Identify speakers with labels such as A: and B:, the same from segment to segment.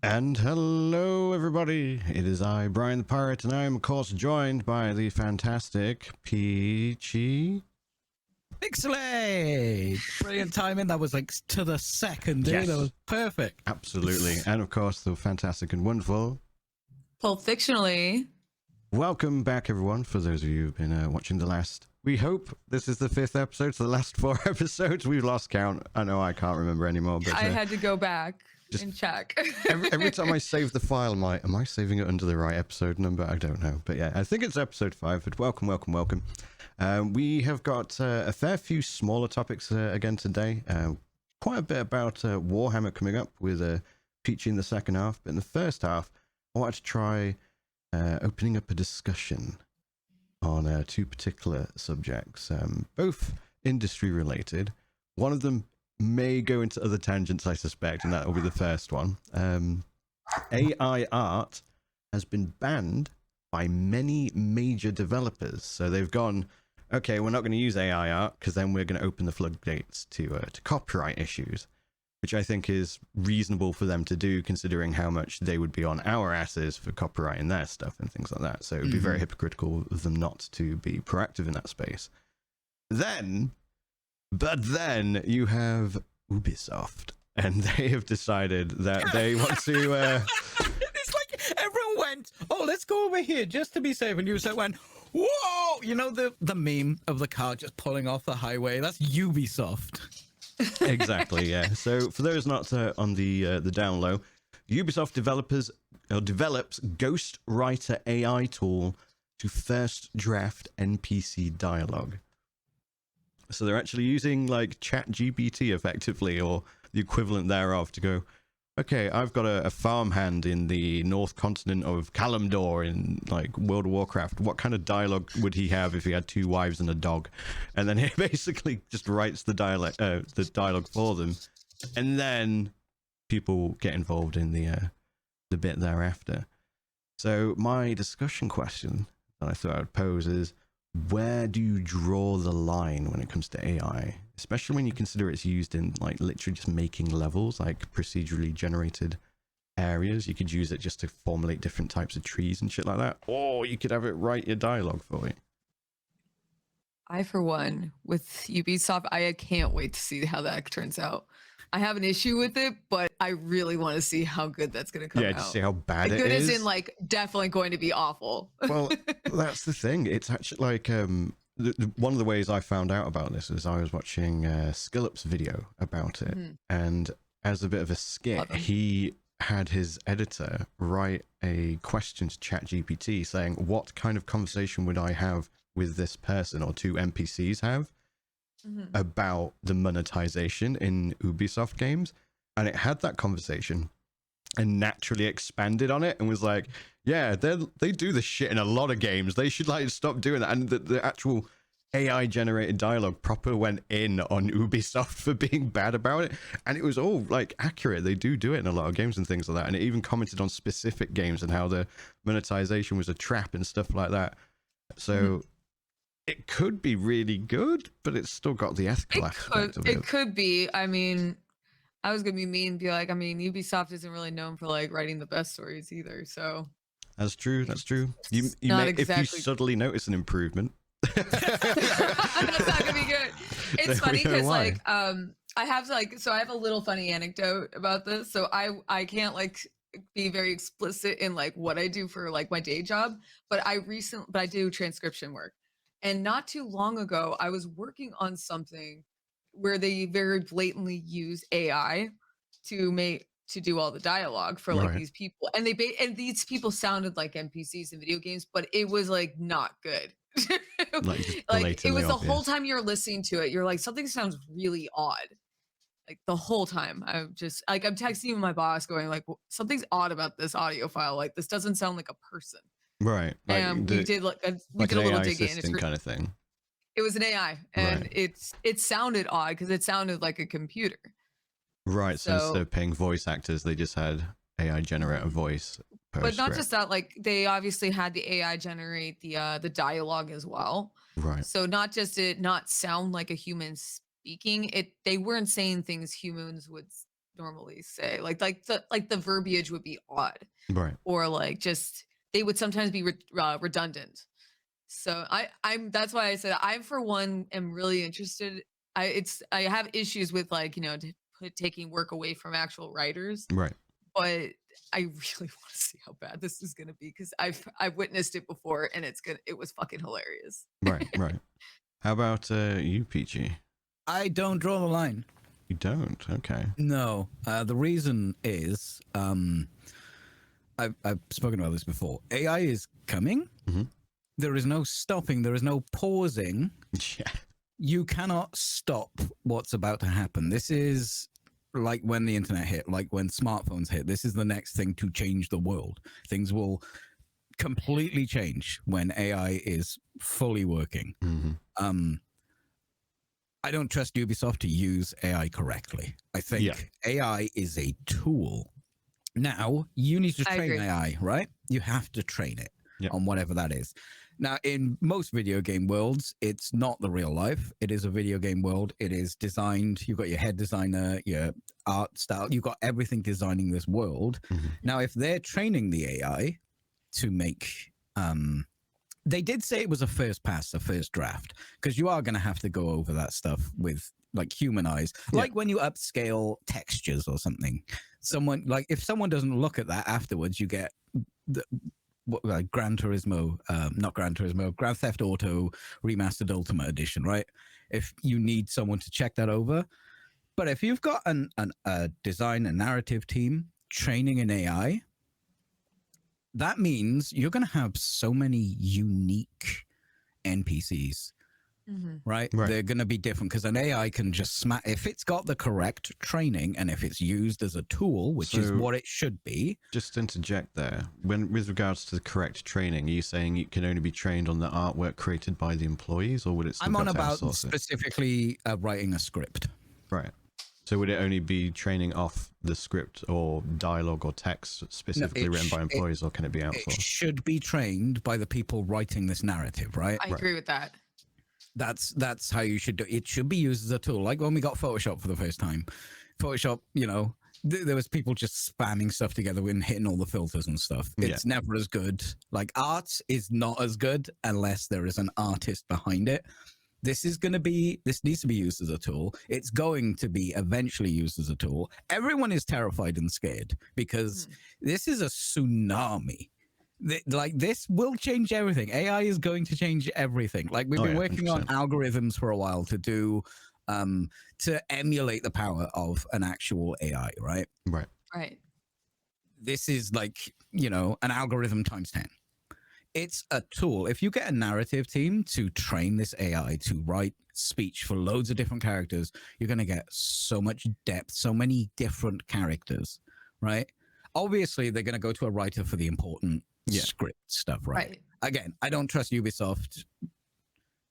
A: And hello, everybody. It is I, Brian the Pirate, and I am, of course, joined by the fantastic Peachy.
B: Pixelate! Brilliant timing. That was like to the second, dude.
A: Yes.
B: That was perfect.
A: Absolutely. And, of course, the fantastic and wonderful
C: Pulp Fictionally.
A: Welcome back, everyone, for those of you who've been watching the last... We hope this is the 5th episode, so the last 4 episodes. We've lost count. I know I can't remember anymore, but...
C: I had to go back and check.
A: every time I save the file, am I saving it under the right episode number? I don't know. But yeah, I think it's episode 5, but welcome. We have got a fair few smaller topics again today. Quite a bit about Warhammer coming up with Peachy in the second half. But in the first half, I wanted to try opening up a discussion on 2 particular subjects, both industry related. One of them may go into other tangents, I suspect, and that will be the first one. AI art has been banned by many major developers. So they've gone, okay, we're not going to use AI art because then we're going to open the floodgates to copyright issues, which I think is reasonable for them to do, considering how much they would be on our asses for copyrighting their stuff and things like that. So it would be very hypocritical of them not to be proactive in that space. But then you have Ubisoft, and they have decided that they want to...
B: It's like everyone went, oh, let's go over here just to be safe. And Ubisoft went, whoa! You know the meme of the car just pulling off the highway? That's Ubisoft.
A: Exactly, yeah. So for those not on the down low, Ubisoft develops Ghostwriter AI tool to first draft NPC dialogue. So they're actually using like ChatGPT effectively, or the equivalent thereof, to go, okay, I've got a farmhand in the north continent of Kalimdor in like World of Warcraft. What kind of dialogue would he have if he had 2 wives and a dog? And then it basically just writes the dialogue for them, and then people get involved in the bit thereafter. So my discussion question that I thought I would pose is, where do you draw the line when it comes to AI, especially when you consider it's used in like literally just making levels, like procedurally generated areas? You could use it just to formulate different types of trees and shit like that, or you could have it write your dialogue for you.
C: I, for one, with Ubisoft, I can't wait to see how that turns out. I have an issue with it, but I really want to see how good that's going to come out.
A: Yeah, to see how bad it is.
C: Good as in, like, definitely going to be awful.
A: Well, that's the thing. It's actually like one of the ways I found out about this is I was watching Skillup's video about it, and as a bit of a skit, he had his editor write a question to ChatGPT saying, what kind of conversation would I have with this person, or 2 NPCs have, about the monetization in Ubisoft games. And it had that conversation and naturally expanded on it and was like, yeah, they do this shit in a lot of games. They should like stop doing that. And the actual AI generated dialogue proper went in on Ubisoft for being bad about it. And it was all like accurate. They do it in a lot of games and things like that. And it even commented on specific games and how the monetization was a trap and stuff like that. So it could be really good, but it's still got the ethical aspect of it.
C: It could be. I mean, I was going to be mean and be like, I mean, Ubisoft isn't really known for like writing the best stories either. So
A: that's true. You may, exactly... if you subtly notice an improvement.
C: That's not going to be good. It's funny because like, I have a little funny anecdote about this. So I can't like be very explicit in like what I do for like my day job, but I do transcription work. And not too long ago, I was working on something where they very blatantly use AI to do all the dialogue for like these people, and these people sounded like NPCs in video games, but it was like not good. Like it was the whole time you're listening to it, you're like, something sounds really odd. Like the whole time, I'm just like, I'm texting my boss, going like, something's odd about this audio file. Like this doesn't sound like a person.
A: Right.
C: Like and we did like a little digging.
A: It's kind of thing.
C: It was an AI, and it sounded odd because it sounded like a computer.
A: Right. So instead of paying voice actors, they just had AI generate a voice.
C: But not just that, like they obviously had the AI generate the dialogue as well.
A: Right.
C: So not just it not sound like a human speaking, they weren't saying things humans would normally say. Like the verbiage would be odd,
A: Right.
C: or like just they would sometimes be redundant. So I'm that's why I said I for one am really interested. I have issues with like taking work away from actual writers,
A: Right.
C: but I really want to see how bad this is gonna be because I've witnessed it before and it was fucking hilarious.
A: Right. Right. How about you, Peachy?
B: I don't draw the line.
A: You don't? Okay.
B: No. The reason is I've spoken about this before. AI is coming.
A: Mm-hmm.
B: There is no stopping. There is no pausing.
A: Yeah.
B: You cannot stop what's about to happen. This is like when the internet hit, like when smartphones hit. This is the next thing to change the world. Things will completely change when AI is fully working.
A: Mm-hmm.
B: I don't trust Ubisoft to use AI correctly. I think AI is a tool. Now, you need to train AI, right? You have to train it on whatever that is. Now, in most video game worlds, it's not the real life. It is a video game world. It is designed. You've got your head designer, your art style. You've got everything designing this world.
A: Mm-hmm.
B: Now, if they're training the AI to make... they did say it was a first pass, a first draft, because you are going to have to go over that stuff with like human eyes, like when you upscale textures or something. Someone like if someone doesn't look at that afterwards, you get Gran Turismo, not Gran Turismo, Grand Theft Auto Remastered Ultimate Edition, right? If you need someone to check that over, but if you've got a design, a narrative team training an AI. That means you're going to have so many unique NPCs, right? They're going to be different because an AI can just smack if it's got the correct training and if it's used as a tool, which is what it should be.
A: Just to interject there, with regards to the correct training, are you saying it can only be trained on the artwork created by the employees, or would it still
B: I'm on about
A: outsource
B: specifically writing a script.
A: Right. So would it only be training off the script or dialogue or text specifically written by employees, or can it be outsourced?
B: It should be trained by the people writing this narrative, right?
C: I agree with that.
B: That's how you should do it. It should be used as a tool. Like when we got Photoshop for the first time. Photoshop, there was people just spamming stuff together and hitting all the filters and stuff. It's never as good. Like art is not as good unless there is an artist behind it. This needs to be used as a tool. It's going to be eventually used as a tool. Everyone is terrified and scared because this is a tsunami. Like this will change everything. AI is going to change everything. Like we've been working 100%. On algorithms for a while to do, to emulate the power of an actual AI, right?
C: Right.
B: This is like, an algorithm times 10. It's a tool. If you get a narrative team to train this AI to write speech for loads of different characters, you're going to get so much depth, so many different characters, right? Obviously, they're going to go to a writer for the important script stuff, right? Again, I don't trust Ubisoft.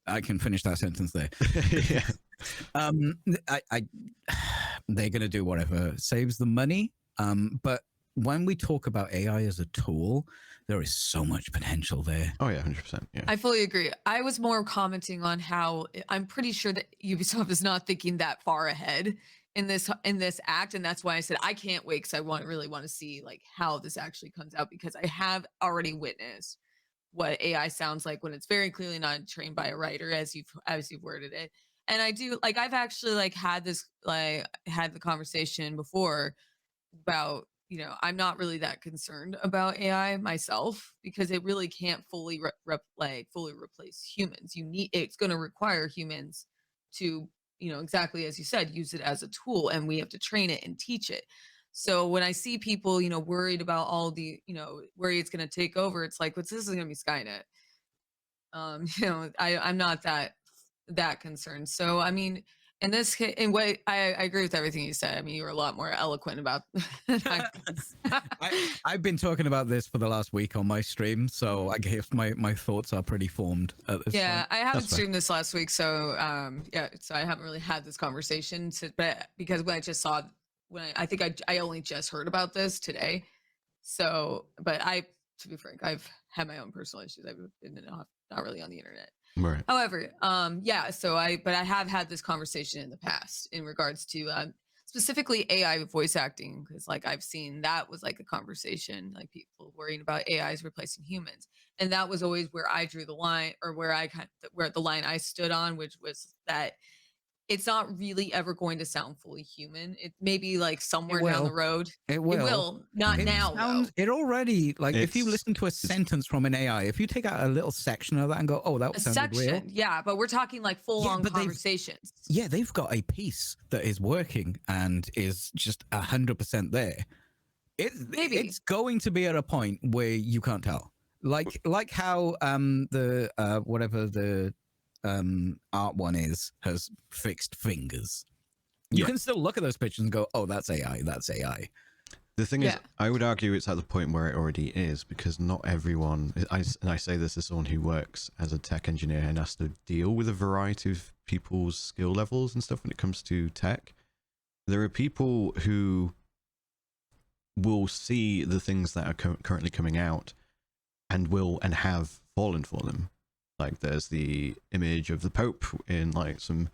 B: I can finish that sentence there. They're going to do whatever saves the money. But when we talk about AI as a tool, there is so much potential there.
A: Oh yeah, 100%. Yeah,
C: I fully agree. I was more commenting on how I'm pretty sure that Ubisoft is not thinking that far ahead in this act, and that's why I said I can't wait because I really want to see like how this actually comes out, because I have already witnessed what AI sounds like when it's very clearly not trained by a writer, as you've worded it. And I do like I've actually had the conversation before about. I'm not really that concerned about AI myself because it really can't fully fully replace humans. It's going to require humans to, exactly as you said, use it as a tool, and we have to train it and teach it. So when I see people, worried about all the, worry it's going to take over, it's like, this is going to be Skynet. I'm not that concerned. So I mean. In this case, I agree with everything you said. I mean, you were a lot more eloquent about
B: I've been talking about this for the last week on my stream, so I guess my thoughts are pretty formed at this point.
C: I haven't streamed this last week, so so I haven't really had this conversation. But because when I just saw, I think I only just heard about this today. So, but to be frank, I've had my own personal issues. I've been not really on the internet.
A: Right.
C: However, but I have had this conversation in the past in regards to specifically AI voice acting, because like I've seen that was like a conversation, like people worrying about AIs replacing humans, and that was always where I drew the line, or where the line I stood on, which was that it's not really ever going to sound fully human. It may be like somewhere down the road.
B: It will.
C: Not
A: It
C: now.
B: Sounds, it already, like, if you
A: It's-
B: listen to a sentence from an AI, if you take out a little section of that and go, oh, that
C: a
B: sounded real.
C: section, yeah, but we're talking like full-on conversations.
B: Yeah, they've got a piece that is working and is just 100% there.
C: Maybe.
B: It's going to be at a point where you can't tell. Like how the whatever the art one is has fixed fingers. You can still look at those pictures and go, oh, that's AI, that's AI.
A: The thing is, I would argue it's at the point where it already is, because not everyone, and I say this as someone who works as a tech engineer and has to deal with a variety of people's skill levels and stuff when it comes to tech. There are people who will see the things that are currently coming out and have fallen for them. Like there's the image of the Pope in like some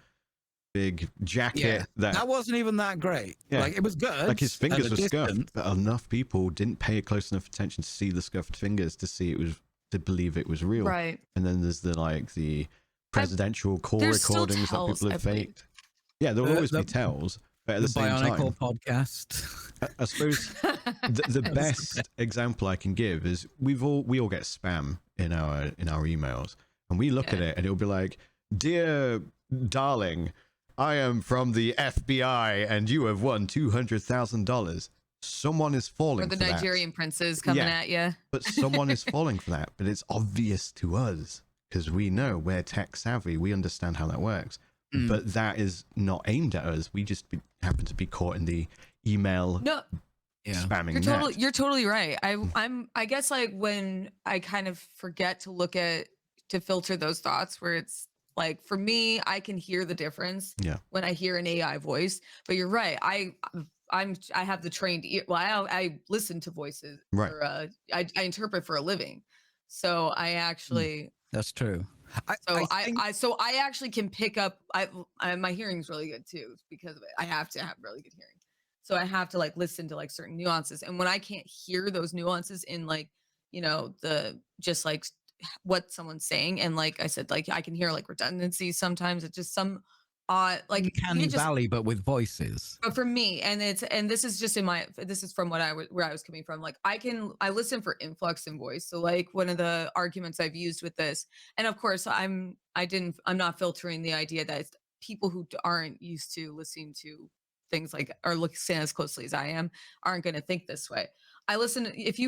A: big jacket that
B: wasn't even that great. Like it was good.
A: Like his fingers were
B: distance.
A: scuffed, but enough people didn't pay close enough attention to see the scuffed fingers to believe it was real.
C: Right.
A: And then there's the presidential call recordings that people have faked. Yeah, there will always be tells, but at the same time,
B: Bionicle podcast.
A: I suppose the best example I can give is we all get spam in our emails, and we look at it and it'll be like, "Dear darling, I am from the FBI and you have won $200,000." Someone is falling
C: Or the
A: for
C: Nigerian
A: that.
C: princes coming at you.
A: But someone is falling for that. But it's obvious to us because we know we're tech savvy. We understand how that works. But that is not aimed at us. We just happen to be caught in the email spamming.
C: You're totally right. I guess like when I kind of forget to filter those thoughts, where it's like, for me, I can hear the difference when I hear an AI voice. But you're right. I have the trained ear. Well, I listen to voices.
A: Right.
C: Or, I interpret for a living. So I actually.
B: That's true.
C: So I actually can pick up. My hearing's really good too because of it. I have to have really good hearing. So I have to like listen to like certain nuances. And when I can't hear those nuances in like, the just like what someone's saying, and like I said, like I can hear like redundancies sometimes. It's just some odd, like
B: Uncanny Valley, but with voices.
C: But for me, and this is just this is from where I was coming from. Like I listen for influx in voice. So like one of the arguments I've used with this, and of course I'm not filtering the idea that people who aren't used to listening to things like, or listen as closely as I am, aren't going to think this way. I listen. If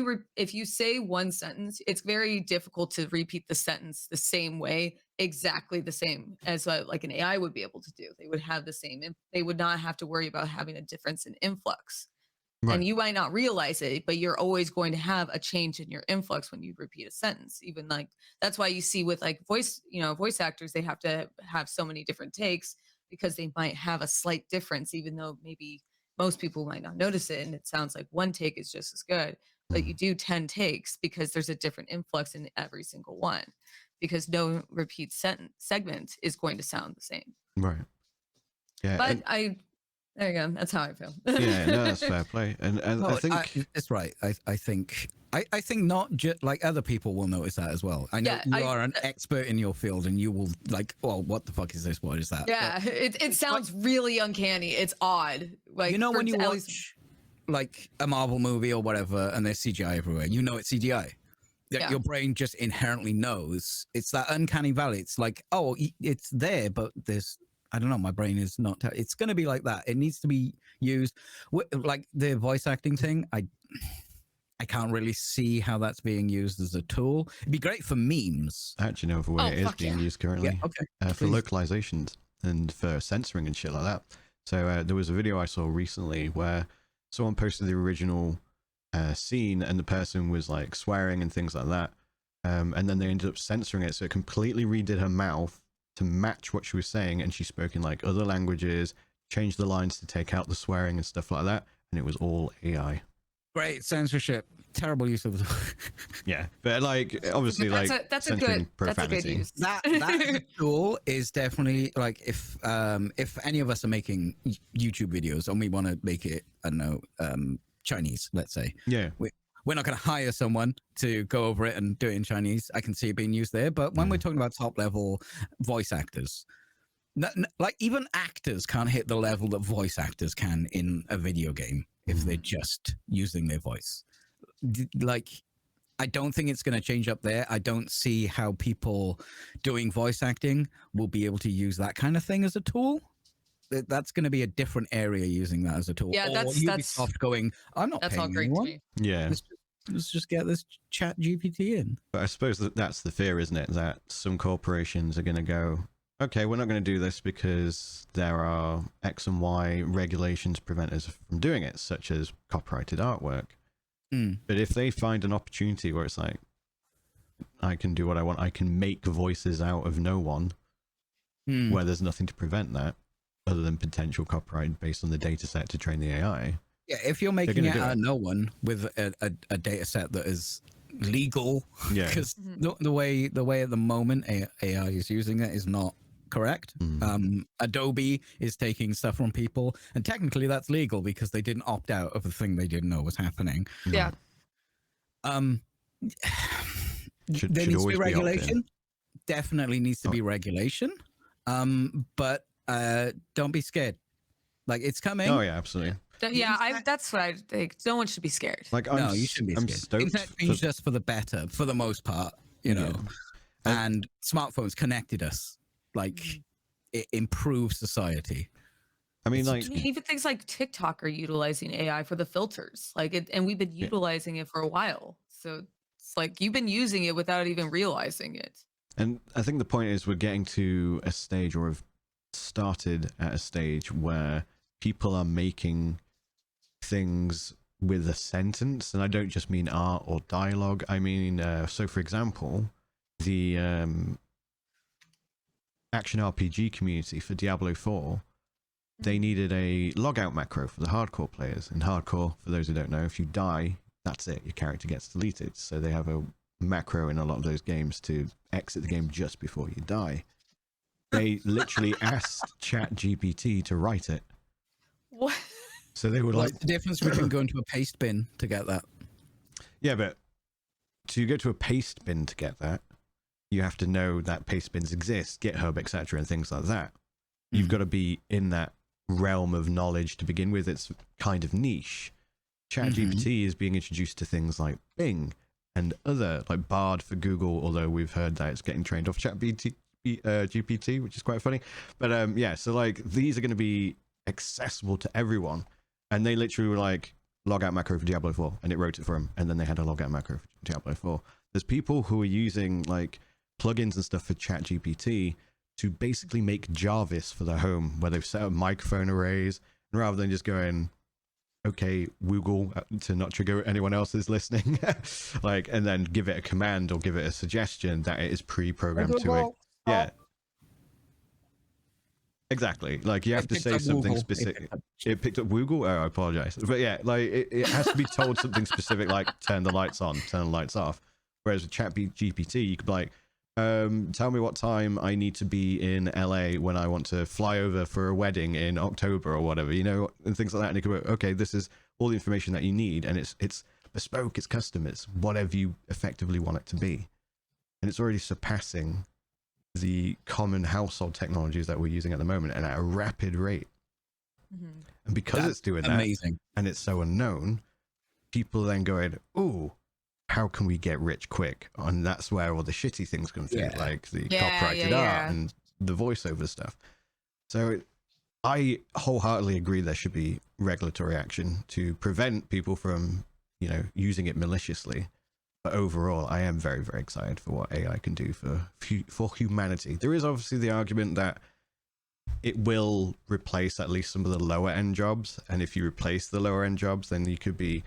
C: you say one sentence, it's very difficult to repeat the sentence the same way, exactly the same as like an AI would be able to do. They would have the same. They would not have to worry about having a difference in influx. Right. And you might not realize it, but you're always going to have a change in your influx when you repeat a sentence. Even like that's why you see with like voice actors, they have to have so many different takes because they might have a slight difference, even though maybe most people might not notice it, and it sounds like one take is just as good, but you do 10 takes because there's a different influx in every single one, because no repeat segment is going to sound the same.
A: Right. Yeah.
C: But there you go. That's how I feel.
A: Yeah, no, that's fair play. And I think
B: it's right. I think not just like other people will notice that as well. I know you are an expert in your field, and you will like, well, what the fuck is this? What is that?
C: Yeah, it sounds really uncanny. It's odd. Like,
B: when you watch like a Marvel movie or whatever, and there's CGI everywhere, it's CGI. Your brain just inherently knows. It's that uncanny valley. It's like, oh, it's there, but there's, I don't know, my brain is not. It's going to be like that. It needs to be used. Like the voice acting thing, I can't really see how that's being used as a tool. It'd be great for memes.
A: I actually know of a way it is being used currently.
B: Okay.
A: For localizations and for censoring and shit like that. So there was a video I saw recently where someone posted the original scene, and the person was like swearing and things like that. And then they ended up censoring it. So it completely redid her mouth to match what she was saying. And she spoke in like other languages, changed the lines to take out the swearing and stuff like that. And it was all AI.
B: Great censorship. Terrible use of
A: Yeah, but like obviously,
C: that's a good use.
B: That tool is definitely like if any of us are making YouTube videos and we want to make it, I don't know, Chinese, let's say.
A: Yeah.
B: We're not going to hire someone to go over it and do it in Chinese. I can see it being used there. But when we're talking about top level voice actors, like even actors can't hit the level that voice actors can in a video game if they're just using their voice. Like, I don't think it's going to change up there. I don't see how people doing voice acting will be able to use that kind of thing as a tool. That's going to be a different area using that as a tool.
C: Yeah,
B: or
C: that's
B: Ubisoft going, I'm not paying
C: all great
B: anyone.
C: to me.
A: Yeah.
B: Let's just get this chat GPT in.
A: But I suppose that's the fear, isn't it? That some corporations are going to go, okay, we're not going to do this because there are X and Y regulations prevent us from doing it, such as copyrighted artwork. But if they find an opportunity where it's like, I can do what I want, I can make voices out of no one, where there's nothing to prevent that other than potential copyright based on the data set to train the AI.
B: Yeah, if you're making it out of no one with a data set that is legal, because the way at the moment AI is using it is not correct. Adobe is taking stuff from people, and technically that's legal because they didn't opt out of the thing they didn't know was happening.
C: Yeah.
B: There needs to be regulation. Definitely needs to be regulation. But don't be scared. Like, it's coming.
A: Oh yeah, absolutely.
C: Yeah, that's what I think. No one should be scared.
A: Like,
B: no, you shouldn't be scared. Internet changed us for the better, for the most part, you know. And smartphones connected us. Like, it improves society.
A: I mean, like,
C: even things like TikTok are utilizing AI for the filters, like it, and we've been utilizing it for a while. So it's like you've been using it without even realizing it.
A: And I think the point is we're getting to a stage, or have started at a stage, where people are making things with a sentence, and I don't just mean art or dialogue. I mean, so for example, the action RPG community for Diablo 4, they needed a logout macro for the hardcore players. In hardcore, for those who don't know, if you die, that's it, your character gets deleted. So they have a macro in a lot of those games to exit the game just before you die. They literally asked ChatGPT to write it.
C: What?
A: So they were like,
B: what's the difference between going to a paste bin to get that?
A: Yeah, but to go to a paste bin to get that, you have to know that paste bins exist, GitHub, etc., and things like that. You've got to be in that realm of knowledge to begin with. It's kind of niche. ChatGPT is being introduced to things like Bing and other, like Bard for Google, although we've heard that it's getting trained off GPT, which is quite funny. But yeah, so like these are going to be accessible to everyone. And they literally were like, logout macro for Diablo 4, and it wrote it for them. And then they had a logout macro for Diablo 4. There's people who are using like plugins and stuff for ChatGPT to basically make Jarvis for their home, where they've set up microphone arrays, and rather than just going, okay, Google, to not trigger anyone else's listening, like, and then give it a command or give it a suggestion that it is pre-programmed to it. Yeah. Exactly. Like, you have to say something specific. It picked up Google. Oh, I apologize. But yeah, like it has to be told something specific, like turn the lights on, turn the lights off. Whereas with ChatGPT, you could be like, tell me what time I need to be in LA when I want to fly over for a wedding in October or whatever, you know, and things like that. And you could go, okay, this is all the information that you need, and it's bespoke, it's custom, it's whatever you effectively want it to be. And it's already surpassing the common household technologies that we're using at the moment, and at a rapid rate. And because it's doing that, and it's so unknown, people then going, oh, how can we get rich quick? And that's where all the shitty things come through, like the copyrighted art and the voiceover stuff. So I wholeheartedly agree there should be regulatory action to prevent people from, you know, using it maliciously. But overall, I am very, very excited for what AI can do for humanity. There is obviously the argument that it will replace at least some of the lower end jobs. And if you replace the lower end jobs, then you could be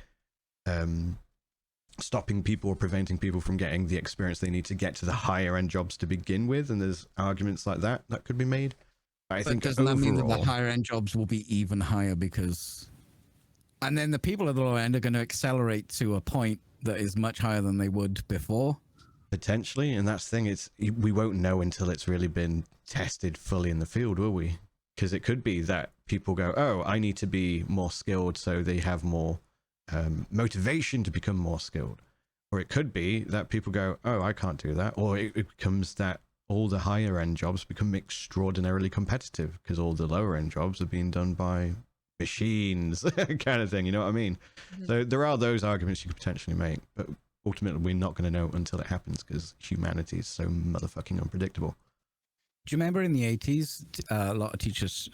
A: stopping people or preventing people from getting the experience they need to get to the higher end jobs to begin with. And there's arguments like that could be made. I think
B: doesn't that mean that the higher end jobs will be even higher because And then the people at the lower end are going to accelerate to a point that is much higher than they would before.
A: Potentially, and that's the thing. We won't know until it's really been tested fully in the field, will we? Because it could be that people go, "Oh, I need to be more skilled," so they have more motivation to become more skilled. Or it could be that people go, "Oh, I can't do that," or it becomes that all the higher end jobs become extraordinarily competitive because all the lower end jobs are being done by machines, kind of thing. You know what I mean? Mm-hmm. So there are those arguments you could potentially make, but ultimately we're not going to know until it happens because humanity is so motherfucking unpredictable.
B: Do you remember in the 80s, a lot of teachers,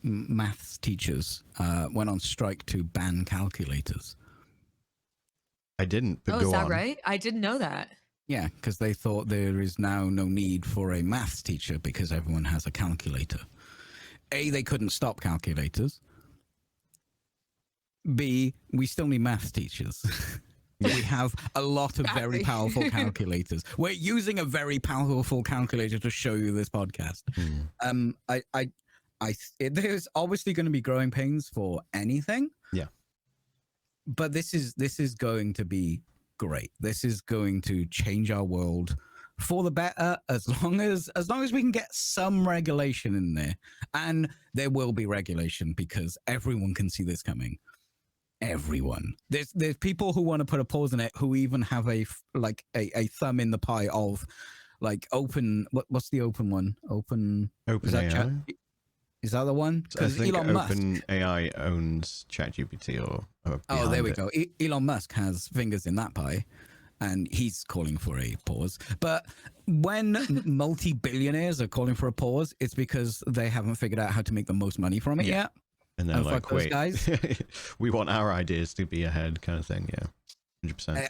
B: maths teachers, went on strike to ban calculators?
A: I didn't, but go on.
C: Is that right? I didn't know that.
B: Yeah, because they thought there is now no need for a maths teacher because everyone has a calculator. A, they couldn't stop calculators. B, we still need maths teachers. We have a lot of very powerful calculators. We're using a very powerful calculator to show you this podcast. There's obviously going to be growing pains for anything.
A: Yeah.
B: But this is going to be great. This is going to change our world for the better as long as we can get some regulation in there. And there will be regulation because everyone can see this coming. Everyone. There's people who want to put a pause in it who even have a thumb in the pie of like open. What's the open one? Open
A: AI.
B: Is that the one?
A: Because Elon Musk. AI owns ChatGPT or
B: oh, there we go. Elon Musk has fingers in that pie, and he's calling for a pause. But when multi-billionaires are calling for a pause, it's because they haven't figured out how to make the most money from it yet.
A: And they're like, wait, guys. We want our ideas to be ahead, kind of thing. Yeah, 100%.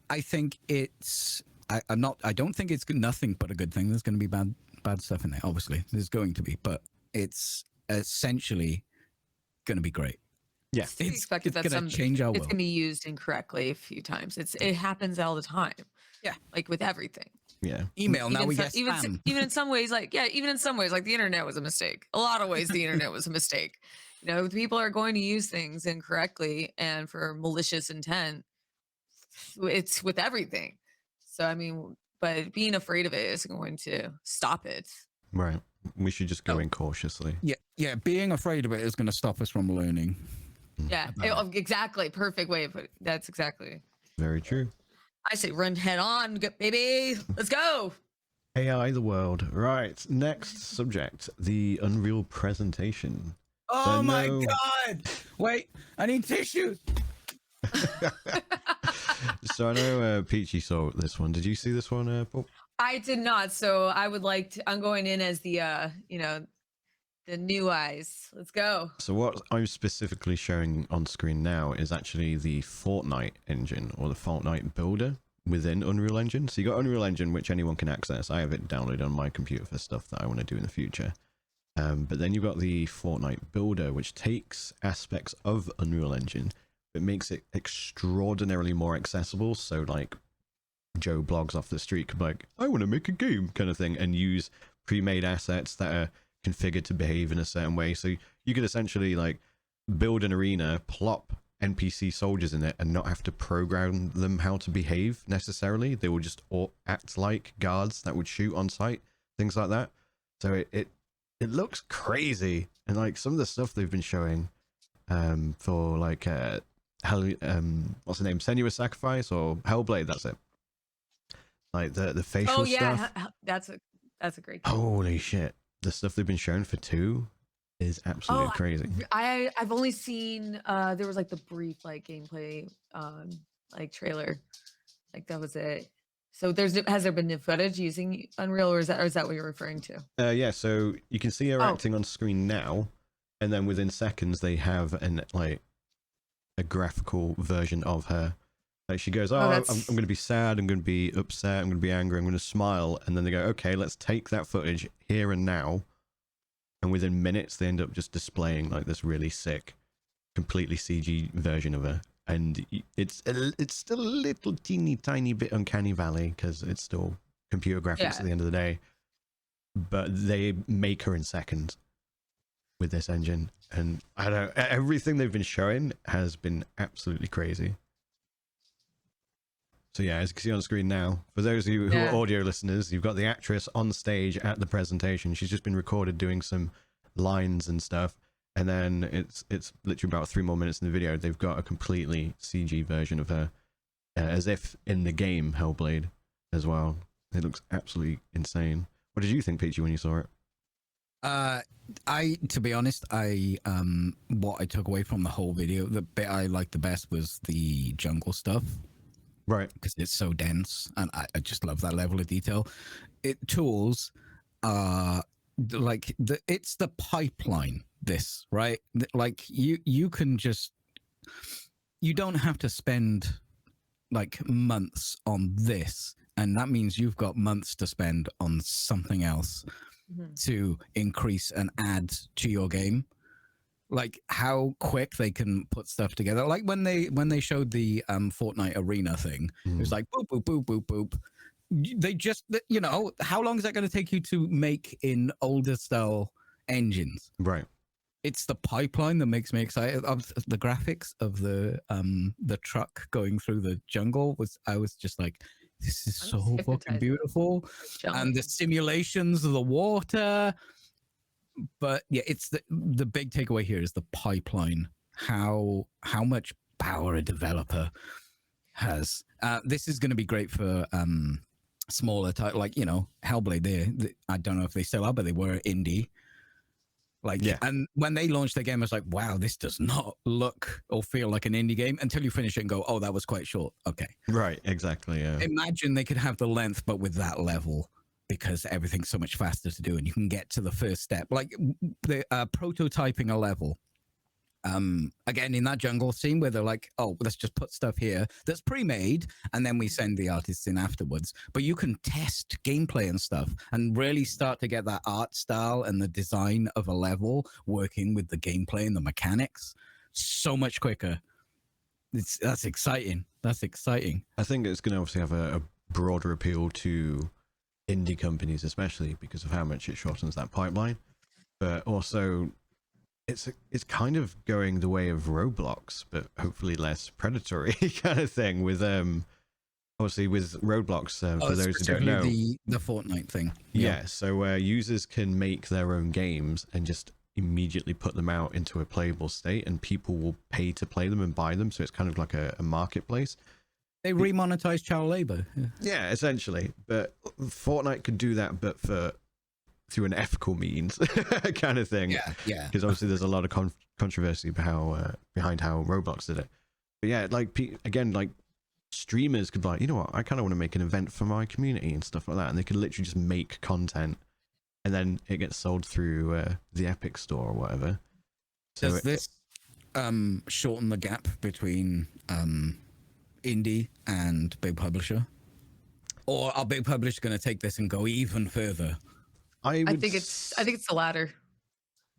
B: I think it's. I don't think it's nothing but a good thing. There's going to be bad stuff in there. Obviously, there's going to be, but it's essentially going to be great.
A: Yeah,
C: it's expected that
B: going to change our world.
C: It's going to be used incorrectly a few times. It happens all the time. Yeah, like with everything.
A: Yeah,
B: email now we get
C: even in some ways, like the internet was a mistake. A lot of ways, the internet was a mistake. You know, people are going to use things incorrectly and for malicious intent. It's with everything. So I mean, but being afraid of it isn't going to stop it.
A: Right. We should just go in cautiously.
B: Yeah. Being afraid of it is going to stop us from learning.
C: Yeah, exactly. Perfect way of putting it. That's exactly.
A: Very true.
C: I say run head on, baby. Let's go.
A: AI the world. Right. Next subject, the Unreal presentation.
B: Oh my God. Wait, I need tissues.
A: So I know Peachy saw this one. Did you see this one, Paul?
C: I did not. So I would like to. I'm going in as the the new eyes. Let's go.
A: So what I'm specifically showing on screen now is actually the Fortnite engine or the Fortnite Builder within Unreal Engine. So you got Unreal Engine, which anyone can access. I have it downloaded on my computer for stuff that I want to do in the future. But then you've got the Fortnite Builder, which takes aspects of Unreal Engine, but makes it extraordinarily more accessible. So like Joe Blogs off the street could be like, I want to make a game kind of thing, and use pre-made assets that are configured to behave in a certain way. So you could essentially like build an arena, plop NPC soldiers in it, and not have to program them how to behave necessarily. They will just all act like guards that would shoot on sight, things like that. So it looks crazy. And like some of the stuff they've been showing for like what's the name, Senua's Sacrifice or Hellblade, that's it, like the facial stuff.
C: That's a great game.
A: Holy shit, the stuff they've been showing for 2 is absolutely crazy.
C: I've only seen there was like the brief like gameplay like trailer, like that was it. So has there been new footage using Unreal, or is that what you're referring to?
A: Yeah, so you can see her acting on screen now, and then within seconds they have a graphical version of her. Like she goes, I'm going to be sad, I'm going to be upset, I'm going to be angry, I'm going to smile, and then they go, okay, let's take that footage here and now, and within minutes they end up just displaying like this really sick, completely CG version of her. And it's still a little teeny tiny bit uncanny valley because it's still computer graphics at the end of the day, but they make her in seconds. with this engine, and I don't. Everything they've been showing has been absolutely crazy. So yeah, as you can see on the screen now, for those of you who are audio listeners, you've got the actress on stage at the presentation. She's just been recorded doing some lines and stuff, and then it's literally about 3 more minutes in the video. They've got a completely CG version of her, as if in the game Hellblade as well. It looks absolutely insane. What did you think, Peachy, when you saw it?
B: To be honest, what I took away from the whole video, the bit I liked the best was the jungle stuff.
A: Right.
B: Because it's so dense, and I just love that level of detail. Tools are like it's the pipeline. This, right? Like you can just, you don't have to spend like months on this, and that means you've got months to spend on something else to increase and add to your game. Like how quick they can put stuff together. Like when they showed the Fortnite arena thing, it was like boop boop boop boop boop. They just, you know, how long is that going to take you to make in older style engines?
A: Right.
B: It's the pipeline that makes me excited. The graphics of the truck going through the jungle I was just like, this is so fucking beautiful. And the simulations of the water. But yeah, it's the big takeaway here is the pipeline. How much power a developer has. This is going to be great for smaller titles, like, you know, Hellblade. I don't know if they still are, but they were indie. Like, yeah. And when they launched the game, I was like, wow, this does not look or feel like an indie game until you finish it and go, oh, that was quite short. Okay. Right, exactly. Yeah. Imagine they could have the length, but with that level, because everything's so much faster to do, and you can get to the first step, like the prototyping a level. Again, in that jungle scene where they're like, oh, let's just put stuff here that's pre-made, and then we send the artists in afterwards. But you can test gameplay and stuff and really start to get that art style and the design of a level working with the gameplay and the mechanics so much quicker. That's exciting. That's exciting.
A: I think it's going to obviously have a broader appeal to indie companies, especially because of how much it shortens that pipeline, but also it's kind of going the way of Roblox, but hopefully less predatory kind of thing. With obviously with Roblox, for those who don't know,
B: the Fortnite thing.
A: Yeah, so users can make their own games and just immediately put them out into a playable state, and people will pay to play them and buy them. So it's kind of like a marketplace.
B: They remonetize child labor.
A: Yeah, essentially. But Fortnite could do that, but through an ethical means kind of thing.
B: Yeah.
A: Because obviously there's a lot of controversy behind how Roblox did it. But yeah, like again, like streamers could be like, you know what, I kind of want to make an event for my community and stuff like that, and they could literally just make content, and then it gets sold through the Epic Store or whatever. So
B: does this shorten the gap between indie and big publisher, or are big publishers going to take this and go even further?
C: I think it's the latter.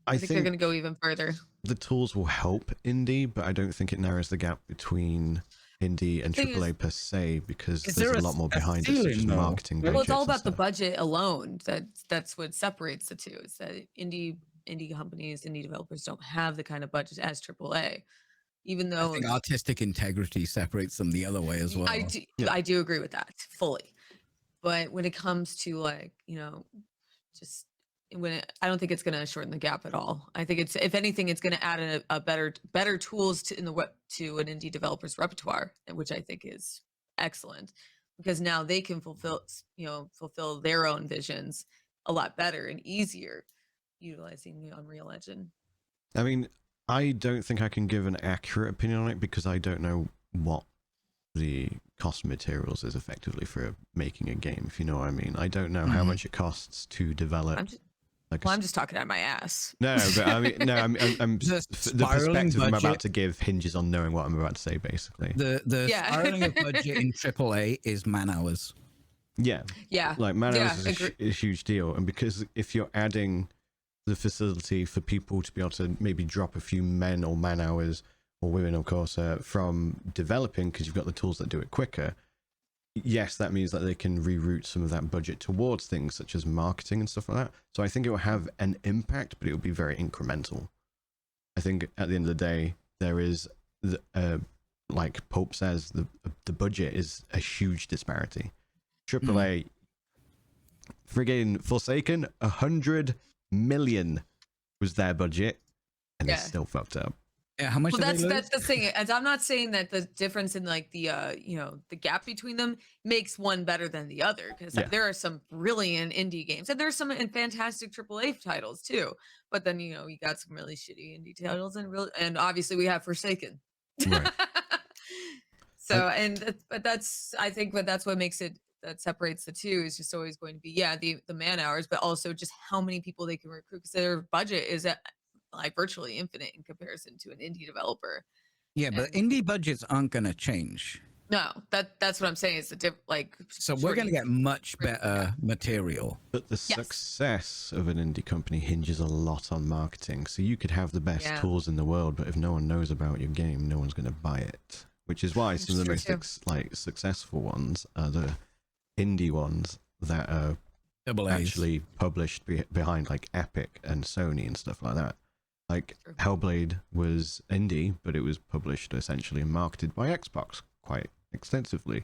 C: I think they're going to go even further.
A: The tools will help indie, but I don't think it narrows the gap between indie and AAA per se, because there's a lot more behind it, such as marketing.
C: Well, it's all about the budget alone. That's what separates the two. It's that indie companies, indie developers don't have the kind of budget as AAA. Even though
B: I think artistic integrity separates them the other way as well.
C: I do agree with that fully. But when it comes to, like, you know, just I don't think it's going to shorten the gap at all. I think it's, if anything, it's going to add a better tools to an indie developer's repertoire, which I think is excellent, because now they can fulfill their own visions a lot better and easier utilizing the Unreal Engine.
A: I mean, I don't think I can give an accurate opinion on it because I don't know what the cost of materials is effectively for making a game, if you know what I mean. I don't know how much it costs to develop.
C: I'm just talking out of my ass.
A: No, but I mean, no, I'm the perspective I'm about to give hinges on knowing what I'm about to say, basically.
B: The spiraling of budget in AAA is man hours.
A: Yeah. Like, man hours is a huge deal, and because if you're adding the facility for people to be able to maybe drop a few men or man hours, or women, of course, from developing, because you've got the tools that do it quicker, yes, that means that they can reroute some of that budget towards things such as marketing and stuff like that. So I think it will have an impact, but it will be very incremental. I think at the end of the day, there is, like Pulp says, the budget is a huge disparity. AAA, friggin' Forsaken, 100 million was their budget, and they still fucked up.
B: Yeah, how much?
C: Well, that's the thing. As I'm not saying that the difference in like the the gap between them makes one better than the other, because there are some brilliant indie games and there's some fantastic AAA titles too. But then you got some really shitty indie titles and obviously we have Forsaken.
A: Right.
C: So but that's what makes it, that separates the two, is just always going to be the man hours, but also just how many people they can recruit, because their budget is like virtually infinite in comparison to an indie developer.
B: Yeah, but indie budgets aren't going to change.
C: No, that's what I'm saying. It's the
B: so we're going to get much better material.
A: But the success of an indie company hinges a lot on marketing. So you could have the best tools in the world, but if no one knows about your game, no one's going to buy it. Which is why some of the most successful ones are the indie ones that are actually published behind like Epic and Sony and stuff like that. Like Hellblade was indie, but it was published essentially and marketed by Xbox quite extensively.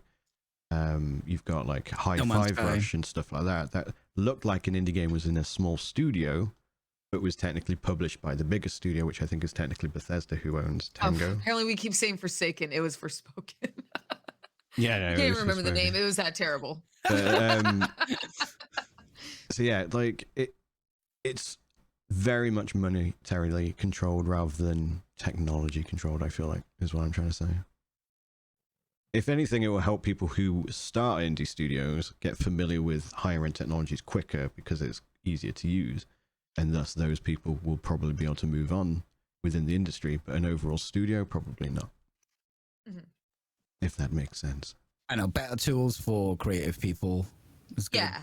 A: You've got like High Five Rush and stuff like that looked like an indie game, was in a small studio, but was technically published by the biggest studio, which I think is technically Bethesda, who owns Tango.
C: Apparently we keep saying Forsaken. It was Forspoken.
A: Yeah, no,
C: I can't remember the name. It was that terrible.
A: But, so yeah, like it's very much monetarily controlled rather than technology controlled, I feel like, is what I'm trying to say. If anything, it will help people who start indie studios get familiar with higher end technologies quicker because it's easier to use, and thus those people will probably be able to move on within the industry, but an overall studio, probably not. If that makes sense.
B: I know, better tools for creative people is good.
C: Yeah,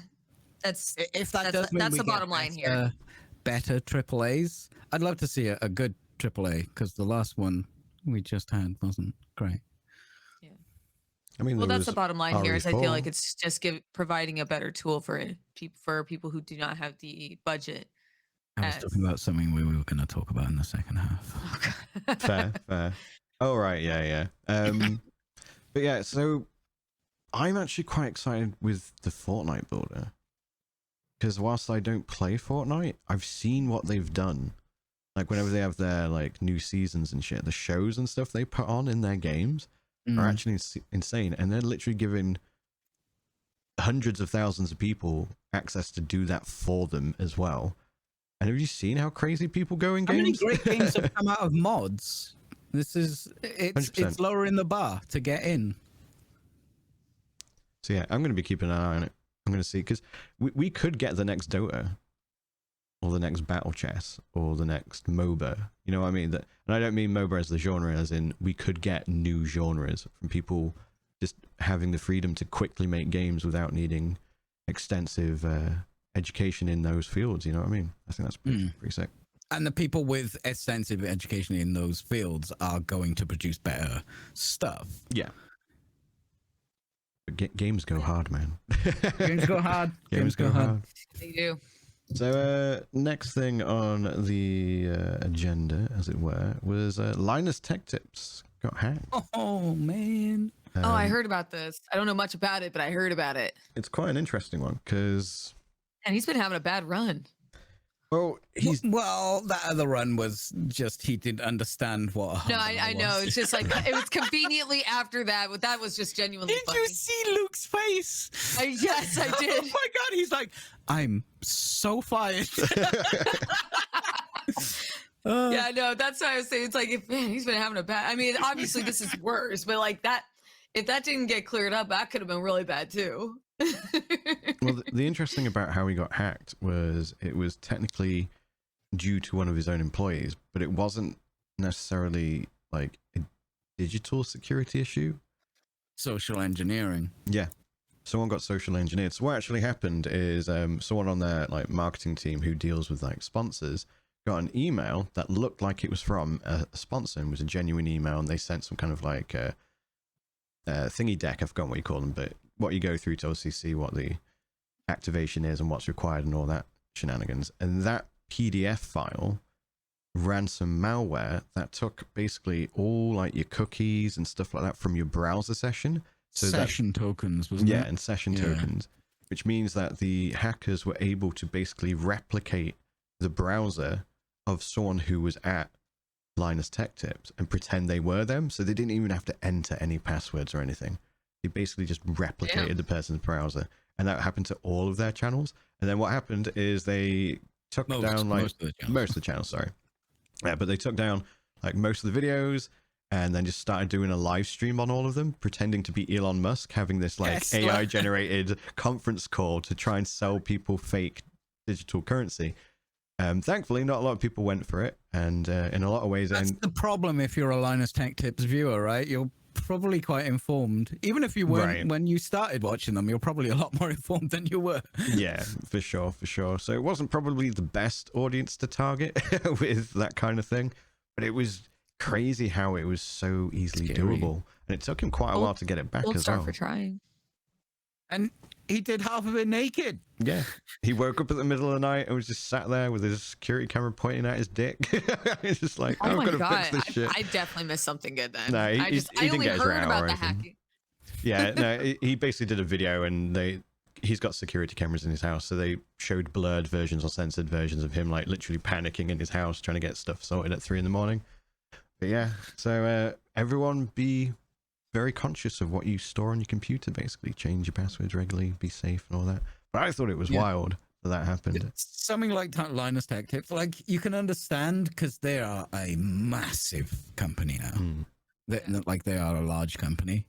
C: that's
B: the
C: bottom line here.
B: Better AAAs. I'd love to see a good AAA, because the last one we just had wasn't great.
C: Yeah.
A: I mean,
C: well, that's the bottom line here. Is I feel like
A: RE4.
C: it's just providing a better tool for people who do not have the budget.
B: I was talking about something we were going to talk about in the second half.
C: Okay.
A: Fair. Oh, right. Yeah. But yeah, so I'm actually quite excited with the Fortnite Builder. Because whilst I don't play Fortnite, I've seen what they've done. Like whenever they have their like new seasons and shit, the shows and stuff they put on in their games are actually insane. And they're literally giving hundreds of thousands of people access to do that for them as well. And have you seen how crazy people go in games?
B: How many great games have come out of mods? It's
A: 100%.
B: lowering the bar to get in.
A: So yeah, I'm going to be keeping an eye on it. I'm going to see, because we could get the next Dota, or the next Battle Chess, or the next MOBA. You know what I mean? And I don't mean MOBA as the genre, as in we could get new genres from people just having the freedom to quickly make games without needing extensive education in those fields. You know what I mean? I think that's pretty sick.
B: And the people with extensive education in those fields are going to produce better stuff.
A: Yeah. But games go hard, man.
B: Games go hard.
A: Games go hard.
C: They do.
A: So next thing on the agenda, as it were, was Linus Tech Tips got hacked.
B: Oh, man.
C: I heard about this. I don't know much about it, but I heard about it.
A: It's quite an interesting one, because...
C: And he's been having a bad run.
A: Well,
B: that other run was just he didn't understand what.
C: No, I know. It's just like it was conveniently after that, but that was just genuinely funny.
B: Did you see Luke's face?
C: Yes, I did.
B: Oh my god, he's like, I'm so fired.
C: Yeah, no, that's why I was saying it's like, he's been having a bad. I mean, obviously this is worse, but like that, if that didn't get cleared up, that could have been really bad too.
A: Well, the interesting about how he got hacked was it was technically due to one of his own employees, but it wasn't necessarily like a digital security issue.
B: Social engineering.
A: Yeah, someone got social engineered. So what actually happened is someone on their like marketing team who deals with like sponsors got an email that looked like it was from a sponsor and was a genuine email, and they sent some kind of like thingy deck, I've forgotten what you call them, but what you go through to obviously see what the activation is and what's required and all that shenanigans. And that PDF file ran some malware that took basically all like your cookies and stuff like that from your browser session. So
B: session tokens, wasn't it?
A: Yeah, and session tokens, which means that the hackers were able to basically replicate the browser of someone who was at Linus Tech Tips and pretend they were them. So they didn't even have to enter any passwords or anything. They basically just replicated the person's browser. And that happened to all of their channels. And then what happened is they took down like most of the channels, sorry. Yeah, but they took down like most of the videos and then just started doing a live stream on all of them, pretending to be Elon Musk, having this like AI generated conference call to try and sell people fake digital currency. Thankfully, not a lot of people went for it. And in a lot of ways,
B: that's the problem if you're a Linus Tech Tips viewer, right? You're probably quite informed. Even if you weren't when you started watching them, you're probably a lot more informed than you were.
A: Yeah, for sure. So it wasn't probably the best audience to target with that kind of thing, but it was crazy how it was so easily doable, and it took him quite a while to get it back as well.
C: For trying.
B: And he did half of it naked.
A: Yeah, he woke up at the middle of the night and was just sat there with his security camera pointing at his dick. He's just like,
C: oh
A: I'm gonna
C: God.
A: fix this shit.
C: I definitely missed something good then.
A: No,
C: I
A: didn't
C: only
A: get his
C: heard
A: rat
C: about
A: or
C: the
A: anything.
C: hacking.
A: Yeah, no, he basically did a video, and he's got security cameras in his house, so they showed blurred versions or censored versions of him like literally panicking in his house trying to get stuff sorted at 3 a.m. But yeah, so everyone be very conscious of what you store on your computer, basically. Change your passwords regularly, be safe and all that. But I thought it was wild that happened.
B: Something like Linus Tech Tips, like you can understand because they are a massive company now. Like they are a large company.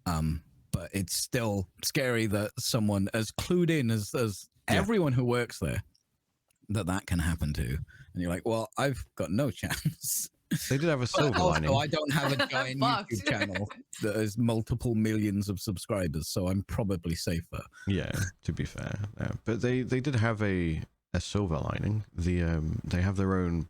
B: But it's still scary that someone as clued in as everyone who works there, that can happen to. And you're like, well, I've got no chance.
A: They did have a silver lining.
B: I don't have a giant YouTube channel that has multiple millions of subscribers, so I'm probably safer.
A: Yeah, to be fair. But they did have a silver lining. They have their own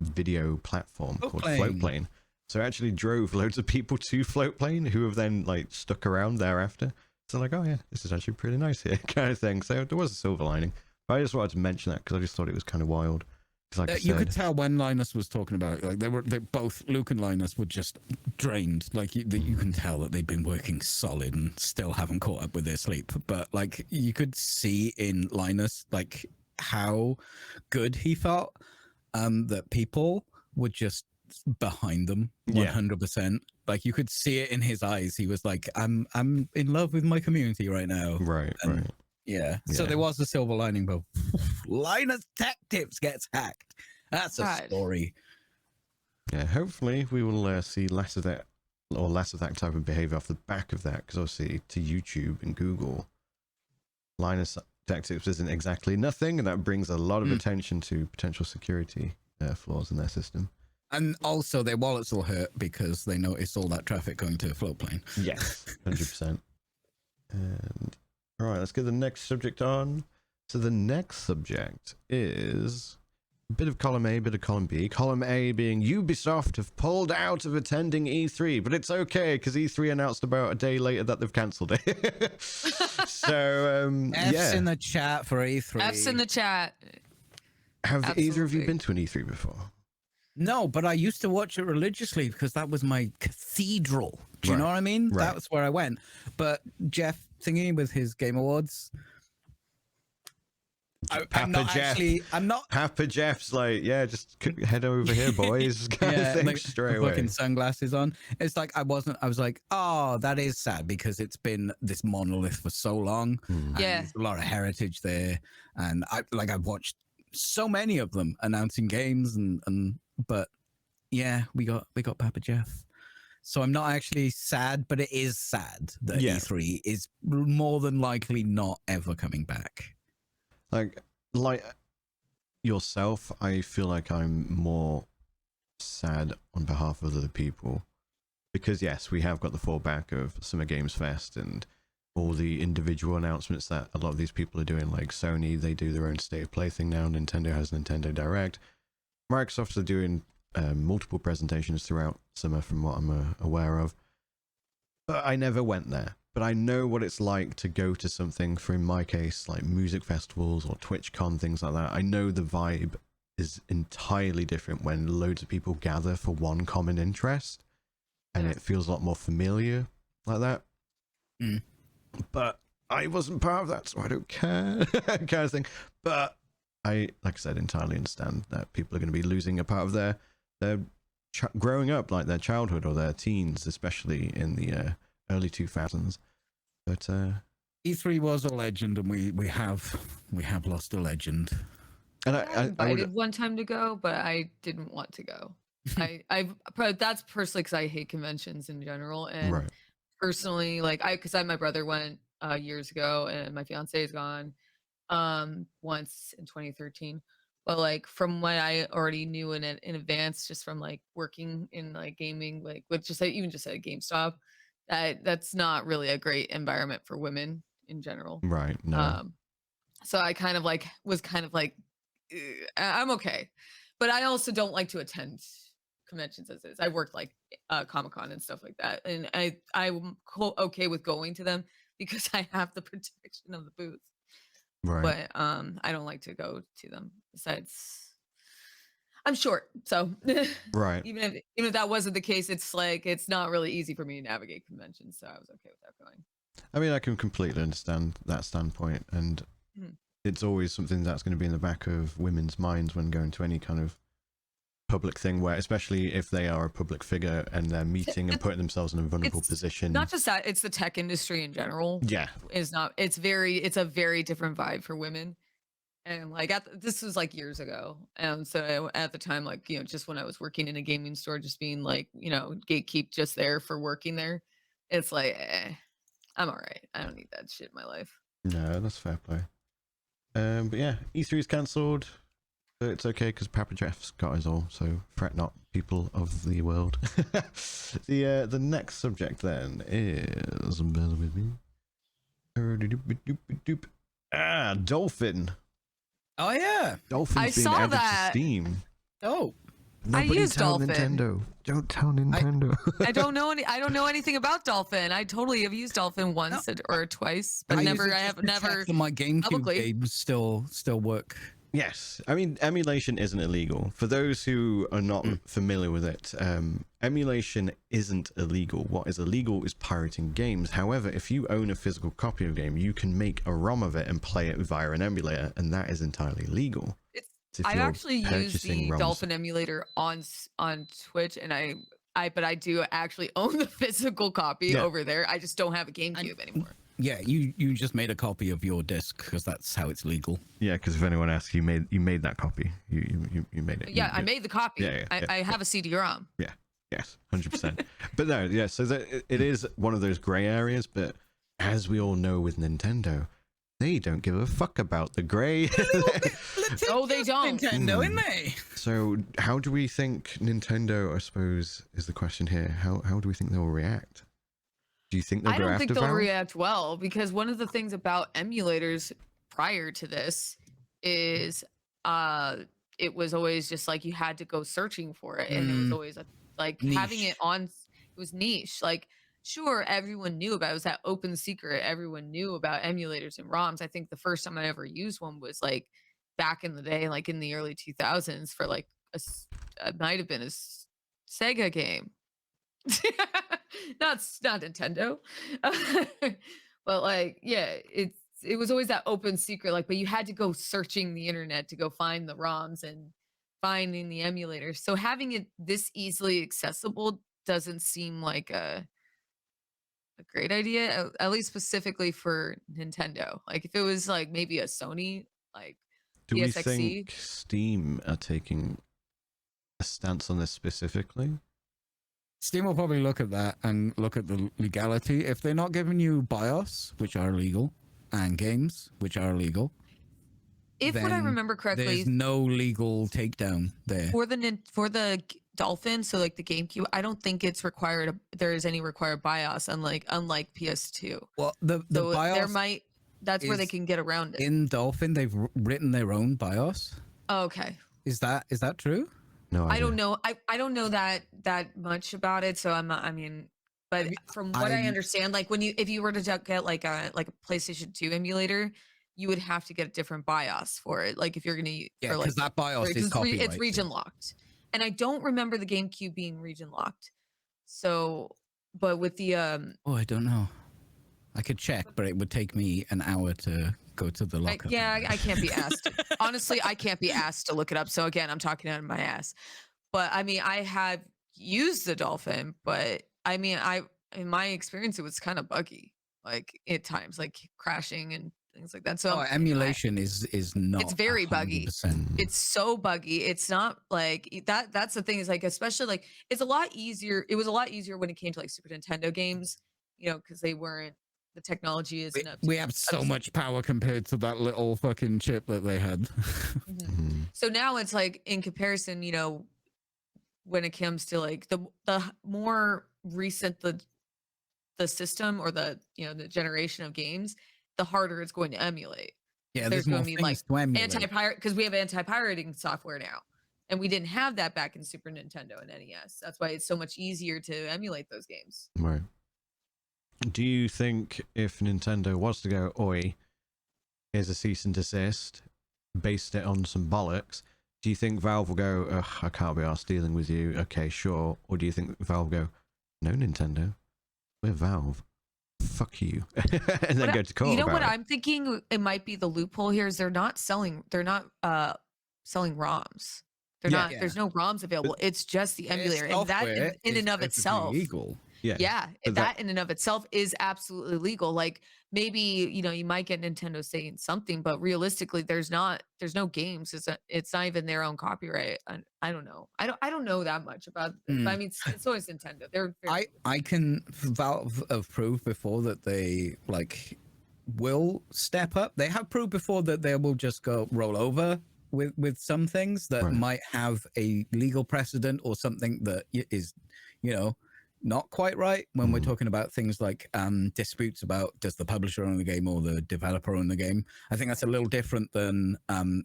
A: video platform called Floatplane. So it actually drove loads of people to Floatplane who have then like stuck around thereafter. So like, oh yeah, this is actually pretty nice here, kind of thing. So there was a silver lining. But I just wanted to mention that because I just thought it was kind of wild. Like
B: you could tell when Linus was talking about it, like they both Luke and Linus were just drained. Like you can tell that they've been working solid and still haven't caught up with their sleep. But like you could see in Linus like how good he felt, that people were just behind them 100%. Like you could see it in his eyes. He was like, I'm in love with my community right now.
A: Right.
B: Yeah. So there was a silver lining, but Linus Tech Tips gets hacked. That's a story.
A: Yeah, hopefully we will see less of that type of behavior off the back of that, because obviously to YouTube and Google, Linus Tech Tips isn't exactly nothing, and that brings a lot of attention to potential security flaws in their system.
B: And also their wallets will hurt because they notice all that traffic going to Floatplane.
A: Yes, 100%. And all right, let's get the next subject on. So the next subject is a bit of column A, bit of column B. Column A being Ubisoft have pulled out of attending E3, but it's okay because E3 announced about a day later that they've cancelled it. So,
B: F's in the chat for E3.
C: F's in the chat.
A: Have either of you been to an E3 before?
B: No, but I used to watch it religiously because that was my cathedral. Do you know what I mean? Right. That's where I went. But Jeff thingy with his Game Awards. I'm not.
A: Papa Jeff's like, yeah, just head over here, boys. Kind of thing, straight away.
B: Fucking sunglasses on. It's like I was like, oh, that is sad because it's been this monolith for so long.
C: Yeah,
B: there's a lot of heritage there, and I've watched so many of them announcing games but yeah, we got Papa Jeff. So I'm not actually sad, but it is sad that E3 is more than likely not ever coming back.
A: Like yourself, I feel like I'm more sad on behalf of other people because yes, we have got the fallback of Summer Games Fest and all the individual announcements that a lot of these people are doing. Like Sony, they do their own State of Play thing now. Nintendo has Nintendo Direct. Microsoft are doing multiple presentations throughout summer from what I'm aware of. But I never went there. but I know what it's like to go to something, for in my case, like music festivals or TwitchCon, things like that. I know the vibe is entirely different when loads of people gather for one common interest, and it feels a lot more familiar like that. But I wasn't part of that, so I don't care, kind of thing. But I, like I said, entirely understand that people are going to be losing a part of their growing up, like their childhood or their teens, especially in the early 2000s. But
B: E3 was a legend, and we have lost a legend.
A: and
C: I invited one time to go, but I didn't want to go. That's personally because I hate conventions in general, and personally, like because my brother went years ago, and my fiance is gone once in 2013. But like from what I already knew in advance, just from like working in like gaming, like with even just at GameStop, that's not really a great environment for women in general.
A: Right. No.
C: So I kind of like was kind of like I'm okay, but I also don't like to attend conventions as is. I worked like Comic-Con and stuff like that, and I'm okay with going to them because I have the protection of the booth.
A: Right.
C: But I don't like to go to them. Besides, I'm short, so
A: right.
C: Even if that wasn't the case, it's like it's not really easy for me to navigate conventions, so I was okay with that going.
A: I mean, I can completely understand that standpoint, and it's always something that's going to be in the back of women's minds when going to any kind of public thing, where especially if they are a public figure and they're meeting and putting themselves in a vulnerable position.
C: Not just that, it's the tech industry in general.
A: Yeah,
C: it's a very different vibe for women. And like this was like years ago, and so at the time, like just when I was working in a gaming store, just being like gatekeep just there for working there, it's like I'm all right. I don't need that shit in my life.
A: No, that's fair play. But yeah, E3 is cancelled. But it's okay because Papa Jeff's got us all, so fret not, people of the world. The next subject then is, bear with me. Dolphin.
B: Oh yeah,
A: Dolphin's being added to Steam.
B: Oh,
A: nobody
C: I use
A: tell
C: Dolphin.
A: Nintendo. Don't tell Nintendo.
C: I don't know anything about Dolphin. I totally have used Dolphin once or twice, but I have never.
B: My GameCube
C: publicly.
B: games still work.
A: Yes, I mean, emulation isn't illegal. For those who are not familiar with it, emulation isn't illegal. What is illegal is pirating games. However, if you own a physical copy of a game, you can make a ROM of it and play it via an emulator, and that is entirely legal.
C: I actually use the Dolphin Emulator on Twitch, and but I do actually own the physical copy over there. I just don't have a GameCube anymore.
B: Yeah, you just made a copy of your disc because that's how it's legal.
A: Yeah, because if anyone asks, you made that copy. You made it.
C: Yeah, I made the copy. Yeah, I have a CD-ROM.
A: Yeah, yes, 100%. But no, yeah. So it is one of those gray areas. But as we all know with Nintendo, they don't give a fuck about the gray.
C: Oh, they don't.
B: Nintendo, isn't they?
A: So how do we think Nintendo, I suppose, is the question here? How do we think they'll react? Do you think they'll go after Valve?
C: I don't think they'll react well, because one of the things about emulators prior to this is it was always just like you had to go searching for it, and it was always like
B: niche.
C: Having it on, it was niche. Like sure, everyone knew about it. It was that open secret. Everyone knew about emulators and ROMs. I think the first time I ever used one was like back in the day, like in the early 2000s, for like it might have been a Sega game. not Nintendo. But like yeah, it was always that open secret, like, but you had to go searching the internet to go find the ROMs and finding the emulators. So having it this easily accessible doesn't seem like a great idea, at least specifically for Nintendo. Like if it was like maybe a Sony, like
A: do
C: PSXE.
A: We think Steam are taking a stance on this specifically?
B: Steam will probably look at that and look at the legality. If they're not giving you BIOS, which are illegal, and games, which are illegal,
C: if what I remember correctly,
B: there's no legal takedown there
C: for the Dolphin. So like the GameCube, I don't think it's required. There is any required BIOS, unlike PS2.
B: Well, the BIOS
C: there might. That's where they can get around it.
B: In Dolphin, they've written their own BIOS.
C: Oh, okay.
B: Is that true?
A: No,
C: I don't know. I don't know that much about it. So I'm not. I mean, But from what I understand, like if you were to get like a PlayStation 2 emulator, you would have to get a different BIOS for it. Like if you're gonna
B: because that BIOS is copyrighted.
C: It's region locked, and I don't remember the GameCube being region locked. So, but with the
B: I don't know. I could check, but it would take me an hour to go to the lockup.
C: I can't be asked. Honestly, I can't be asked to look it up. So again, I'm talking out of my ass. But I mean, I have used the Dolphin, but I mean, in my experience, it was kind of buggy, like at times, like crashing and things like that. So
B: emulation is not.
C: It's very 100%. Buggy. It's so buggy. It's not like that. That's the thing is like, especially like it's a lot easier. It was a lot easier when it came to like Super Nintendo games, you know, because they weren't. The technology is enough.
B: We have so much power compared to that little fucking chip that they had.
C: Mm-hmm. So now it's like in comparison, you know, when it comes to like the more recent the system or the the generation of games, the harder it's going to emulate.
B: Yeah, there's going to be like
C: anti-pirate because we have anti-pirating software now, and we didn't have that back in Super Nintendo and NES. That's why it's so much easier to emulate those games.
A: Right. Do you think if Nintendo was to go, oi, here's a cease and desist, based it on some bollocks, do you think Valve will go, ugh, I can't be arsed dealing with you, okay, sure, or do you think Valve will go, no, Nintendo, we're Valve, fuck you, and then go to court?
C: You know what I'm thinking? It might be the loophole here is they're not selling ROMs. There's no ROMs available. It's just the emulator, and that in and of itself,
B: legal.
C: Yeah, that in and of itself is absolutely legal. Like maybe you might get Nintendo saying something, but realistically, there's no games. It's not even their own copyright. I don't know. I don't know that much about it. But I mean, it's always Nintendo.
B: I can Valve have proved before that they like will step up. They have proved before that they will just go roll over with some things that might have a legal precedent or something that is not quite right when we're talking about things like disputes about does the publisher own the game or the developer own the game. I think that's a little different than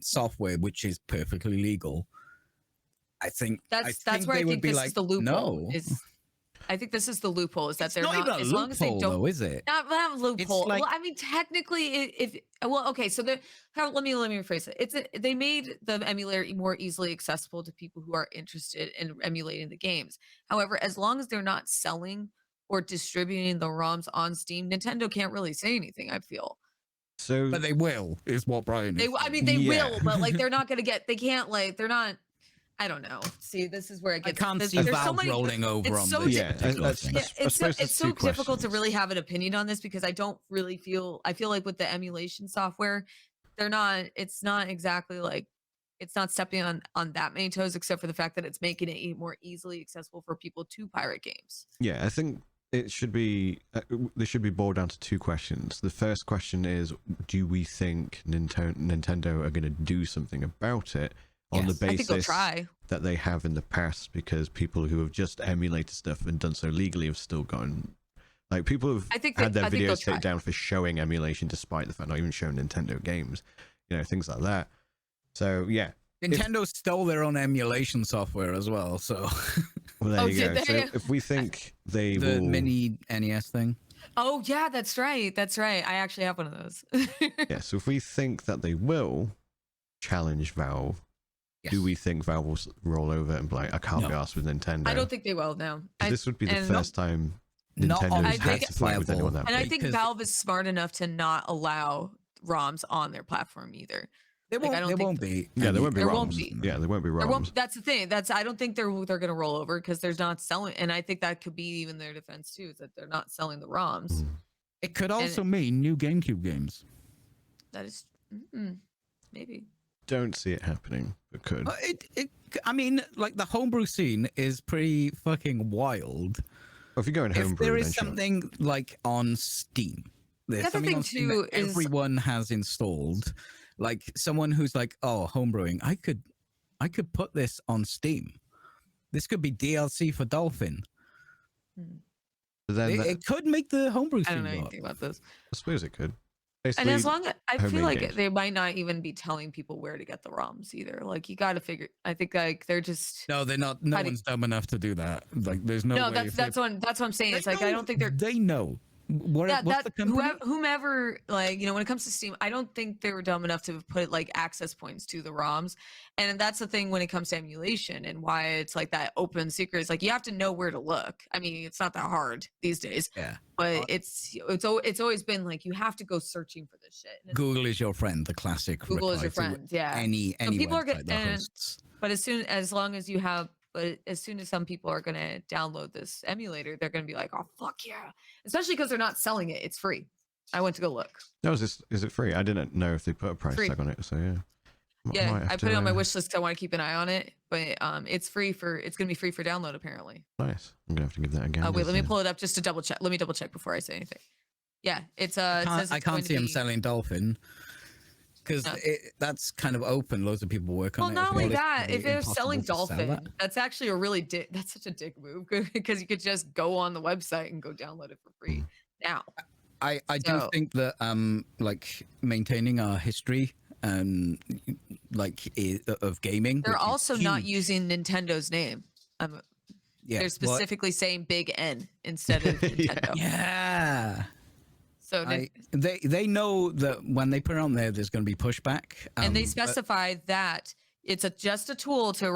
B: software, which is perfectly legal. I think
C: that's where I think this is the loophole.
B: No.
C: I think this is the loophole is that
B: it's
C: they're not
B: even a
C: as long as they don't.
B: Though, is it?
C: Not a loophole.
B: Like,
C: well, I mean, technically, okay. So let me rephrase it. They made the emulator more easily accessible to people who are interested in emulating the games. However, as long as they're not selling or distributing the ROMs on Steam, Nintendo can't really say anything. I feel.
A: So,
B: but they will. Is what Brian. They
C: will, but like they're not going to get. They can't like. They're not. I don't know. See, this is where it gets.
B: I can't see Valve rolling over on this.
C: It's so difficult to really have an opinion on this because I don't really feel. I feel like with the emulation software, they're not. It's not exactly like. It's not stepping on that many toes, except for the fact that it's making it more easily accessible for people to pirate games.
A: Yeah, I think it should be. This should be boiled down to two questions. The first question is: do we think Nintendo are going to do something about it? On the basis that they have in the past, because people who have just emulated stuff and done so legally have still gotten, like, people have had their videos taken down for showing emulation despite the fact not even showing Nintendo games, things like that. So yeah,
B: Nintendo stole their own emulation software as well. So
A: well, there you go. So if we think the
B: mini NES thing.
C: Oh yeah, that's right. I actually have one of those.
A: Yeah. So if we think that they will challenge Valve. Yes. Do we think Valve will roll over and be like, I can't be arsed with Nintendo?
C: I don't think they will, no.
A: This would be the first time Nintendo has had to fight with anyone that big.
C: And I think Valve is smart enough to not allow ROMs on their platform either.
B: There won't be.
A: Yeah, there won't be ROMs. Yeah, there won't be ROMs.
C: That's the thing. I don't think they're going to roll over because they're not selling. And I think that could be even their defense too, is that they're not selling the ROMs.
B: It could also mean new GameCube games.
C: That is, maybe.
A: Don't see it happening, but could.
B: I mean, like, the homebrew scene is pretty fucking wild.
A: Well, if you go in homebrew,
B: if there is something like on Steam, there's something on Steam that everyone has installed. Like someone who's like, oh, homebrewing, I could put this on Steam. This could be DLC for Dolphin.
A: But then
B: it could make the homebrew scene.
C: I don't know anything about this.
A: I suppose it could.
C: And as long as I feel
A: homemade
C: like
A: games.
C: they might not even be telling people where to get the ROMs either. Like you got to figure. I think like they're just
B: No, they're not. No one's dumb enough to do that. Like, there's no
C: no.
B: way.
C: That's what I'm saying.
B: They
C: It's like
B: know,
C: I don't think they're.
B: They know. What's the company?
C: Whomever, like, you know, when it comes to Steam, I don't think they were dumb enough to put like access points to the ROMs. And that's the thing when it comes to emulation and why it's like that open secret. It's like you have to know where to look. I mean, it's not that hard these days.
B: Yeah.
C: But it's always been like you have to go searching for this shit. And
B: Google is your friend, the classic.
C: Google is your friend. Yeah.
B: Any
C: so people are
B: website that
C: gonna,
B: hosts.
C: but as soon as some people are going to download this emulator, they're going to be like, oh, fuck yeah. Especially because they're not selling it. It's free. I went to go look.
A: No, is it free? I didn't know if they put a price tag on it. So yeah.
C: Yeah, I put it on my wish list because I want to keep an eye on it. But it's going to be free for download apparently.
A: Nice. I'm going to have to give that a go.
C: Wait, let me pull it up just to double check. Let me double check before I say anything. Yeah, it's
B: I can't see them selling Dolphin. Because that's kind of open. Loads of people work on it.
C: Well, not only that, if they're selling Dolphin, that's actually that's such a dick move because you could just go on the website and go download it for free now.
B: I do think that like maintaining our history of gaming.
C: They're also not using Nintendo's name.
B: Yeah,
C: they're specifically saying Big N instead of Nintendo.
B: Yeah.
C: So
B: they know that when they put it on there's going to be pushback,
C: and they specify that it's just a tool to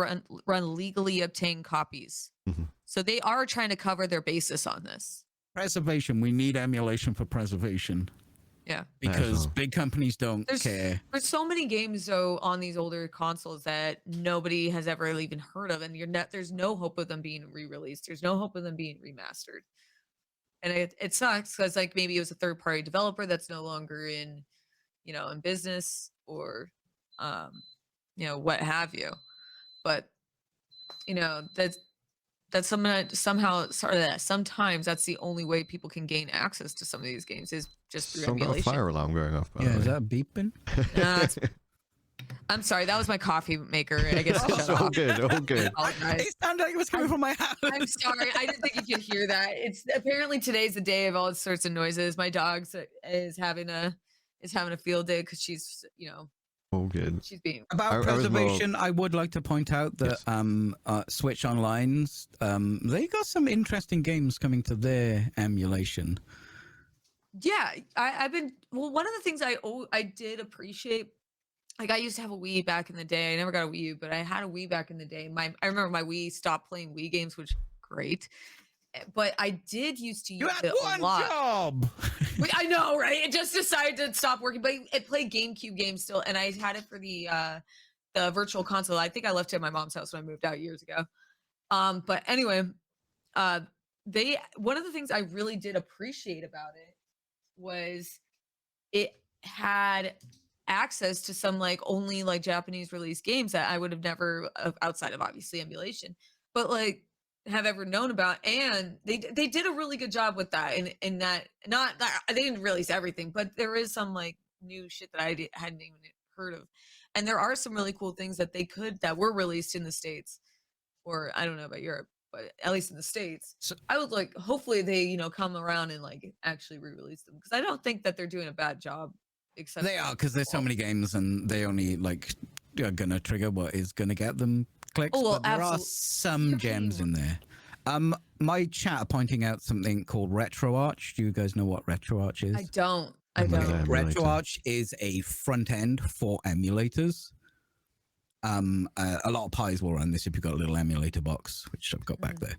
C: run legally obtained copies.
A: Mm-hmm.
C: So they are trying to cover their basis on this.
B: Preservation. We need emulation for preservation.
C: Yeah,
B: because big companies don't care.
C: There's so many games though on these older consoles that nobody has ever even heard of, and there's no hope of them being re-released. There's no hope of them being remastered. And it sucks because like maybe it was a third party developer that's no longer in business or what have you. But sometimes that's the only way people can gain access to some of these games is just through emulation.
A: Got a fire alarm going off.
B: Is that beeping?
C: I'm sorry, that was my coffee maker. I guess
A: all good.
B: It sounded like it was coming from my house.
C: I'm sorry, I didn't think you could hear that. It's apparently today's the day of all sorts of noises. My dog is having a field day because she's
A: all good.
C: She's being
B: about preservation. I would like to point out that Switch Online's they got some interesting games coming to their emulation.
C: Yeah, I've been one of the things I did appreciate. Like I used to have a Wii back in the day. I never got a Wii U, but I had a Wii back in the day. I remember my Wii stopped playing Wii games, which great. But I did used to use it a lot. Job. I know, right? It just decided to stop working, but it played GameCube games still, and I had it for the Virtual Console. I think I left it at my mom's house when I moved out years ago. But anyway, one of the things I really did appreciate about it was it had access to some only Japanese released games that I would have never outside of obviously emulation, but have ever known about, and they did a really good job with that. And that they didn't release everything, but there is some new shit that I hadn't even heard of, and there are some really cool things that were released in the States, or I don't know about Europe, but at least in the States. So I would hopefully they come around and actually re-release them, because I don't think that they're doing a bad job. Except
B: they are, because there's so many games and they only are gonna trigger what is gonna get them clicks. But there are some gems in there. My chat are pointing out something called Retroarch. Do you guys know what Retroarch is?
C: I don't.
B: Retroarch is a front end for emulators. A lot of pies will run this if you've got a little emulator box, which I've got back there.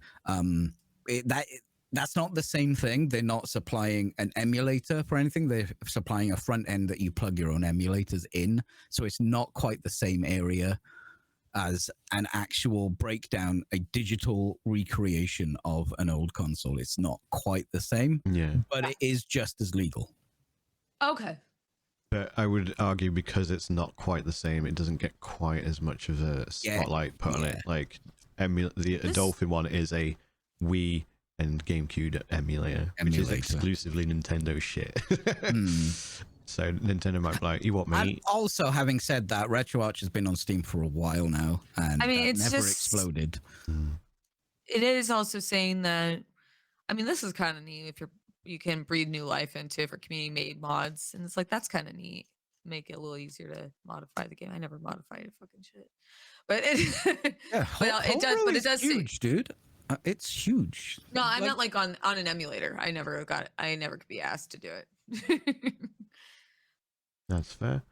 B: That's not the same thing. They're not supplying an emulator for anything. They're supplying a front end that you plug your own emulators in. So it's not quite the same area as an actual breakdown, a digital recreation of an old console. It's not quite the same, but it is just as legal.
C: Okay.
A: But I would argue because it's not quite the same, it doesn't get quite as much of a spotlight put on it. The Dolphin one is a Wii and GameCube emulator, which is exclusively Nintendo shit. So Nintendo might be like, you want me?
B: And also, having said that, Retroarch has been on Steam for a while now, and it's never exploded.
C: It is also saying that, this is kind of neat if you're you can breathe new life into for community made mods, and it's like that's kind of neat. Make it a little easier to modify the game. I never modified a fucking shit, but it
B: Yeah,
C: it does. But it does
B: huge, dude. It's huge.
C: No, I meant like on an emulator. I never could be asked to do it.
A: That's fair.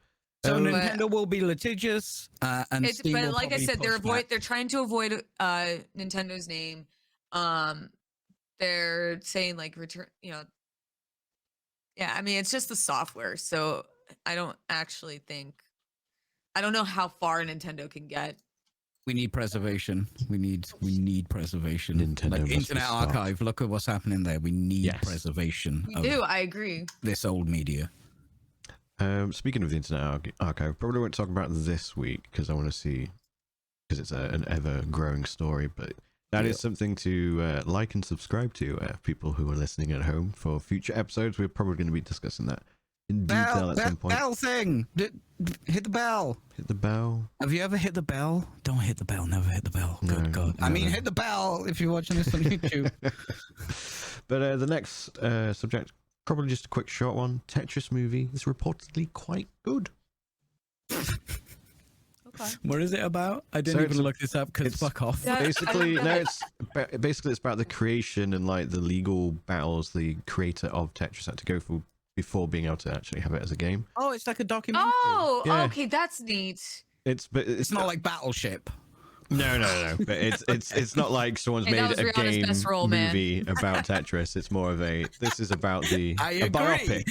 B: So Nintendo will be litigious, and Steam
C: but
B: will
C: like I said,
B: probably
C: they're trying to avoid Nintendo's name. They're saying like return, yeah. I mean, it's just the software, so I don't know how far Nintendo can get.
B: We need preservation. We need preservation.
A: Nintendo
B: like
A: must
B: Internet
A: be
B: Archive. Look at what's happening there. We need preservation.
C: We do. I agree.
B: This old media.
A: Speaking of the Internet Archive, probably won't talk about this week because I want to see, because it's an ever-growing story, but that is something to like and subscribe to, people who are listening at home. For future episodes, we're probably going to be discussing that in detail at some point.
B: Bell thing! Hit the bell!
A: Hit the bell.
B: Have you ever hit the bell? Don't hit the bell. Never hit the bell.
A: No,
B: Good God. I mean, hit the bell if you're watching this on YouTube.
A: But the next subject, probably just a quick short one. Tetris Movie is reportedly quite good.
C: Okay.
B: What is it about? I didn't even look this up because fuck off.
C: Yeah,
A: Basically, it's about the creation and like the legal battles the creator of Tetris had to go through before being able to actually have it as a game.
B: Oh, it's like a documentary.
C: Oh,
A: Yeah.
C: okay, that's neat.
A: It's
B: not like Battleship.
A: No. But it's not like someone's
C: Hey, that
A: made
C: was
A: a
C: Rihanna's
A: game
C: best role, man.
A: movie about Tetris. It's more of this is about a biopic.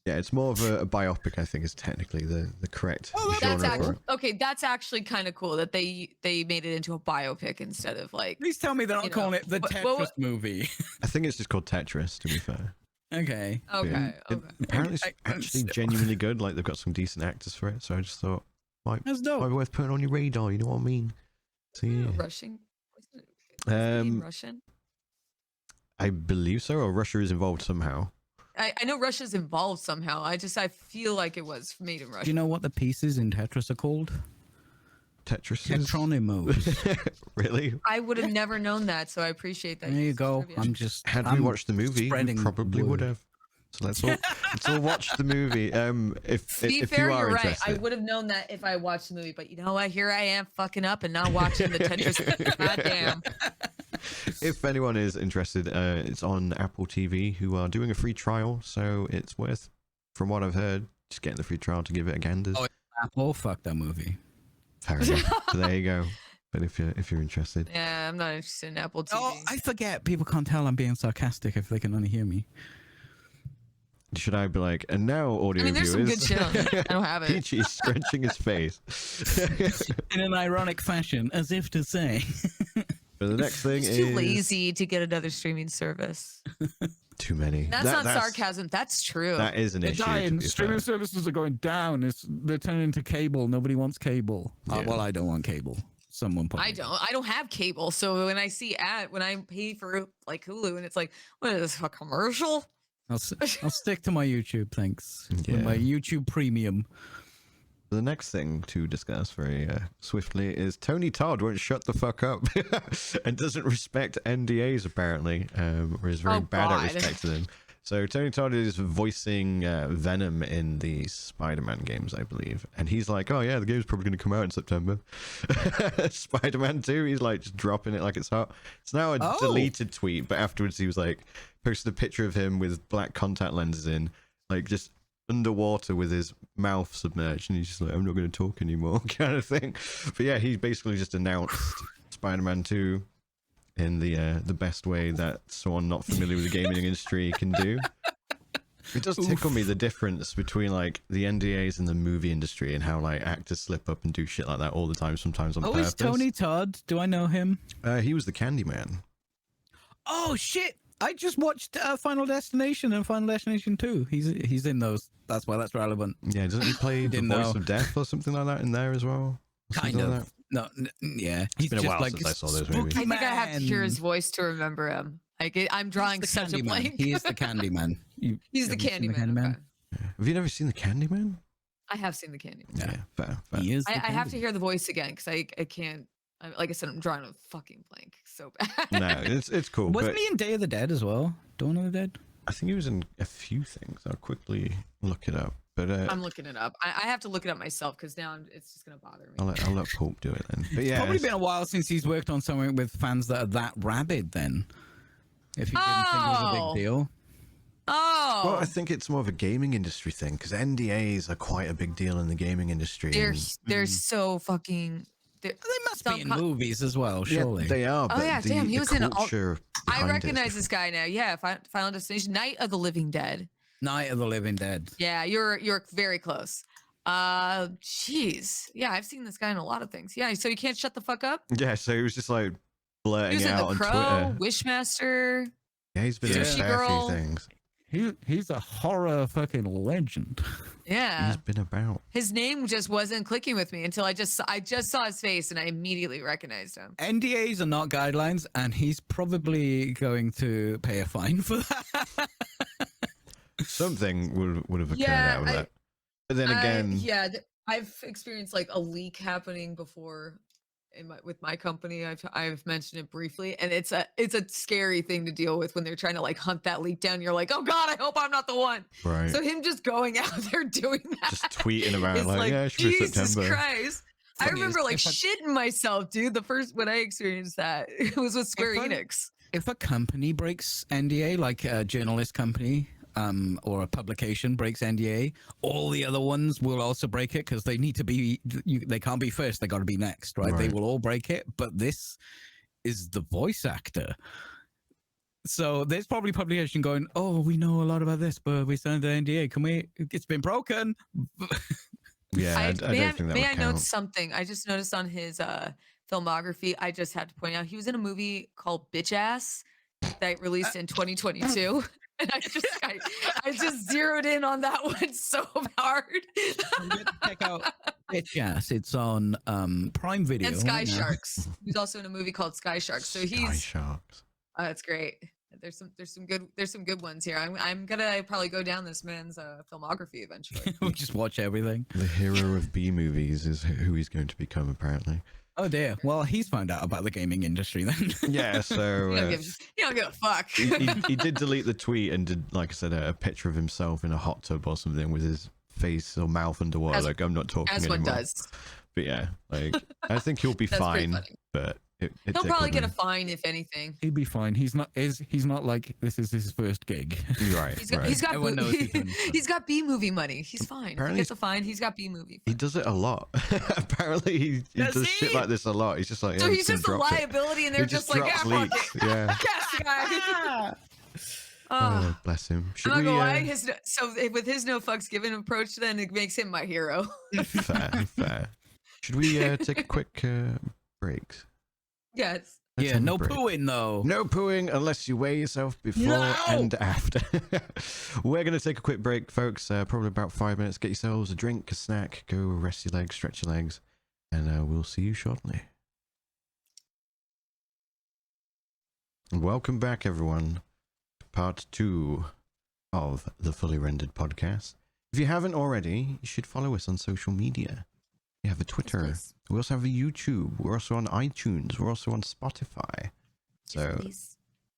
A: Yeah, it's more of a biopic, I think, is technically the correct genre for it.
C: Okay, that's actually kind of cool that they made it into a biopic instead of like.
B: Please tell me they're not calling it the Tetris movie.
A: I think it's just called Tetris, to be fair.
B: Okay.
C: Okay.
A: Apparently, it's actually genuinely good. Like, they've got some decent actors for it, so I just thought, might be worth putting on your radar, you know what I mean? So, yeah.
C: Russian? Russian?
A: I believe so, or Russia is involved somehow.
C: I know Russia's involved somehow. I feel like it was made in Russia.
B: Do you know what the pieces in Tetris are called?
A: Tetris.
B: Tetronymous.
A: Really?
C: I would have never known that, so I appreciate that.
B: There you go.
A: Had we watched the movie, we probably would have. So let's all watch the movie. If you are
C: right.
A: interested.
C: I would have known that if I watched the movie, but you know what? Here I am fucking up and not watching the Tetris. Goddamn.
A: If anyone is interested, it's on Apple TV, who are doing a free trial, so it's worth, from what I've heard, just getting the free trial to give it a gander.
B: Oh, Apple, fuck that movie.
A: Fair enough. So there you go. But if you're interested,
C: yeah, I'm not interested in Apple TV.
B: Oh, I forget. People can't tell I'm being sarcastic if they can only hear me.
A: Should I be like, and now audio
C: there's
A: viewers?
C: some good shit on it. I don't have it.
A: Peachy is scrunching his face
B: in an ironic fashion, as if to say.
A: But the next thing is
C: too lazy to get another streaming service.
A: Too many.
C: That's not sarcasm. That's true.
A: That is an issue.
B: Dying. Streaming services are going down. They're turning into cable. Nobody wants cable. Yeah. Well, I don't want cable. Someone probably.
C: I don't have cable. So when I see when I pay for like Hulu and it's like, what is this, a commercial?
B: I'll stick to my YouTube, thanks.
A: Yeah.
B: With my YouTube Premium.
A: The next thing to discuss very swiftly is Tony Todd won't shut the fuck up and doesn't respect NDAs, apparently, or is very bad at respecting them. So Tony Todd is voicing Venom in the Spider-Man games, I believe. And he's like, oh yeah, the game's probably going to come out in September. Spider-Man 2, he's like just dropping it like it's hot. It's now a deleted tweet, but afterwards he was like, posted a picture of him with black contact lenses in, like just underwater with his mouth submerged, and he's just like, I'm not going to talk anymore, kind of thing. But yeah, he basically just announced Spider-Man 2 in the best way that someone not familiar with the gaming industry can do. It does tickle me, the difference between like the NDAs and the movie industry, and how like actors slip up and do shit like that all the time, sometimes on purpose.
B: Oh, is Tony Todd? Do I know him?
A: He was the Candyman.
B: Oh shit! I just watched Final Destination and Final Destination 2. He's in those. That's why that's relevant.
A: Yeah, doesn't he play the voice of death or something like that in there as well?
B: Kind of. Like no, yeah.
A: It's been a while since I saw those movies.
C: I think I have to hear his voice to remember him. Like I'm drawing such a blank.
B: He is the Candyman.
C: He's the Candyman. Okay.
A: Have you never seen the Candyman?
C: I have seen the Candyman.
A: Yeah, fair.
B: He is.
C: I have to hear the voice again because I can't Like I said, I'm drawing a fucking blank so bad.
A: No, it's cool.
B: Wasn't
A: but
B: he in Day of the Dead as well? Dawn of the Dead?
A: I think he was in a few things. I'll quickly look it up. But
C: I'm looking it up. I have to look it up myself because now it's just gonna bother me.
A: I'll let Pulp do it then. But yeah,
B: Probably been a while since he's worked on something with fans that are that rabid. Then, if you didn't think it was a big deal.
C: Oh,
A: well, I think it's more of a gaming industry thing because NDAs are quite a big deal in the gaming industry.
C: they're so fucking.
B: They must be in movies as well, surely.
A: Yeah, they are. But
C: yeah, damn, he was in all. I recognize this
A: guy.
C: guy now. Yeah, Final Destination, Night of the Living Dead.
B: Night of the Living Dead.
C: Yeah, you're very close. Jeez. Yeah, I've seen this guy in a lot of things. Yeah, so you can't shut the fuck up.
A: Yeah, so he was just like blurting
C: He was in
A: out
C: The Crow,
A: on Twitter.
C: Wishmaster.
A: Yeah, he's been in a fair few things.
B: He's a horror fucking legend.
C: Yeah,
A: he's been about.
C: His name just wasn't clicking with me until I just saw his face and I immediately recognized him.
B: NDAs are not guidelines, and he's probably going to pay a fine for that.
A: Something would have occurred out of that. But then again,
C: I've experienced like a leak happening before with my company. I've mentioned it briefly, and it's a scary thing to deal with when they're trying to like hunt that leak down. You're like, oh god, I hope I'm not the one.
A: Right.
C: So him just going out there doing that,
A: just tweeting about
C: like
A: yeah, it should be
C: Jesus
A: September.
C: Christ. I remember like shitting myself, dude. The first when I experienced that, it was with Square Enix.
B: If a company breaks NDA, like a journalist company, or a publication breaks NDA, all the other ones will also break it because they need to be. They can't be first; they got to be next, right? They will all break it. But this is the voice actor, so there's probably publication going, "Oh, we know a lot about this, but we signed the NDA. Can we? It's been broken."
A: Yeah, I don't think that would count.
C: Note something? I just noticed on his filmography. I just had to point out he was in a movie called Bitch Ass that released in 2022. And I just zeroed in on that one so hard.
B: Check out Bitch Ass. It's on Prime Video.
C: And Sky Sharks. He's also in a movie called Sky Sharks. So
A: Sky Sharks.
C: That's great. There's some good ones here. I'm gonna probably go down this man's filmography eventually.
B: We'll just watch everything.
A: The hero of B movies is who he's going to become, apparently.
B: Oh dear. Well, he's found out about the gaming industry then.
A: Yeah, so
C: you don't give a fuck.
A: he did delete the tweet and did, like I said, a picture of himself in a hot tub or something with his face or mouth underwater. Like, I'm not talking anymore.
C: As one does.
A: But yeah, like I think he'll be fine. But
C: he'll probably get a fine if anything.
B: He'd be fine. He's not like this is his first gig.
A: Right.
C: He's got B movie money. He's fine. Apparently, he gets a fine. He's got B movie.
A: He does it a lot. Apparently, he does shit like this a lot. He's just like,
C: so he's just a liability, and they're just like,
A: leaks. Yeah.
C: Oh,
A: bless him.
C: I'm not gonna lie. So with his no fucks given approach, then it makes him my hero.
A: Fair. Should we take a quick break?
C: Yes.
B: Yeah, no pooing though.
A: No pooing unless you weigh yourself before and after. We're going to take a quick break, folks. Probably about 5 minutes. Get yourselves a drink, a snack, go rest your legs, stretch your legs, and we'll see you shortly. Welcome back, everyone, to part 2 of the Fully Rendered podcast. If you haven't already, you should follow us on social media. We have a Twitter.
C: Yes,
A: we also have a YouTube. We're also on iTunes. We're also on Spotify. So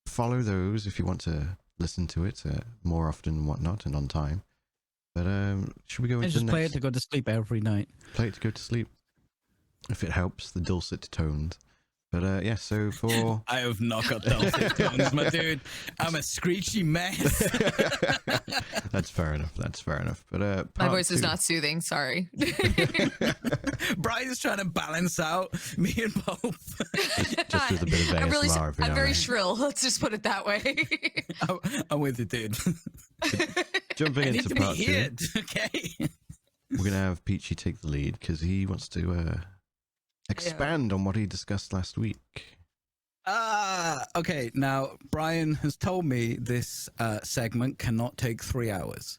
A: follow those if you want to listen to it more often and whatnot and on time. But should we go into
B: just play it to go to sleep every night.
A: Play it to go to sleep. If it helps, the dulcet tones. But yeah, so for...
B: I have not got dulcet tones, my dude. I'm a screechy mess.
A: That's fair enough. But
C: my voice is not soothing. Sorry.
B: Brian's trying to balance out me and Pope.
A: Just with a bit of ASMR.
C: I'm very shrill. Let's just put it that way.
B: I'm with you, dude.
A: Jumping into part 2.
B: Okay.
A: We're going to have Peachy take the lead because he wants to... expand on what he discussed last week.
B: Okay. Now, Brian has told me this segment cannot take 3 hours.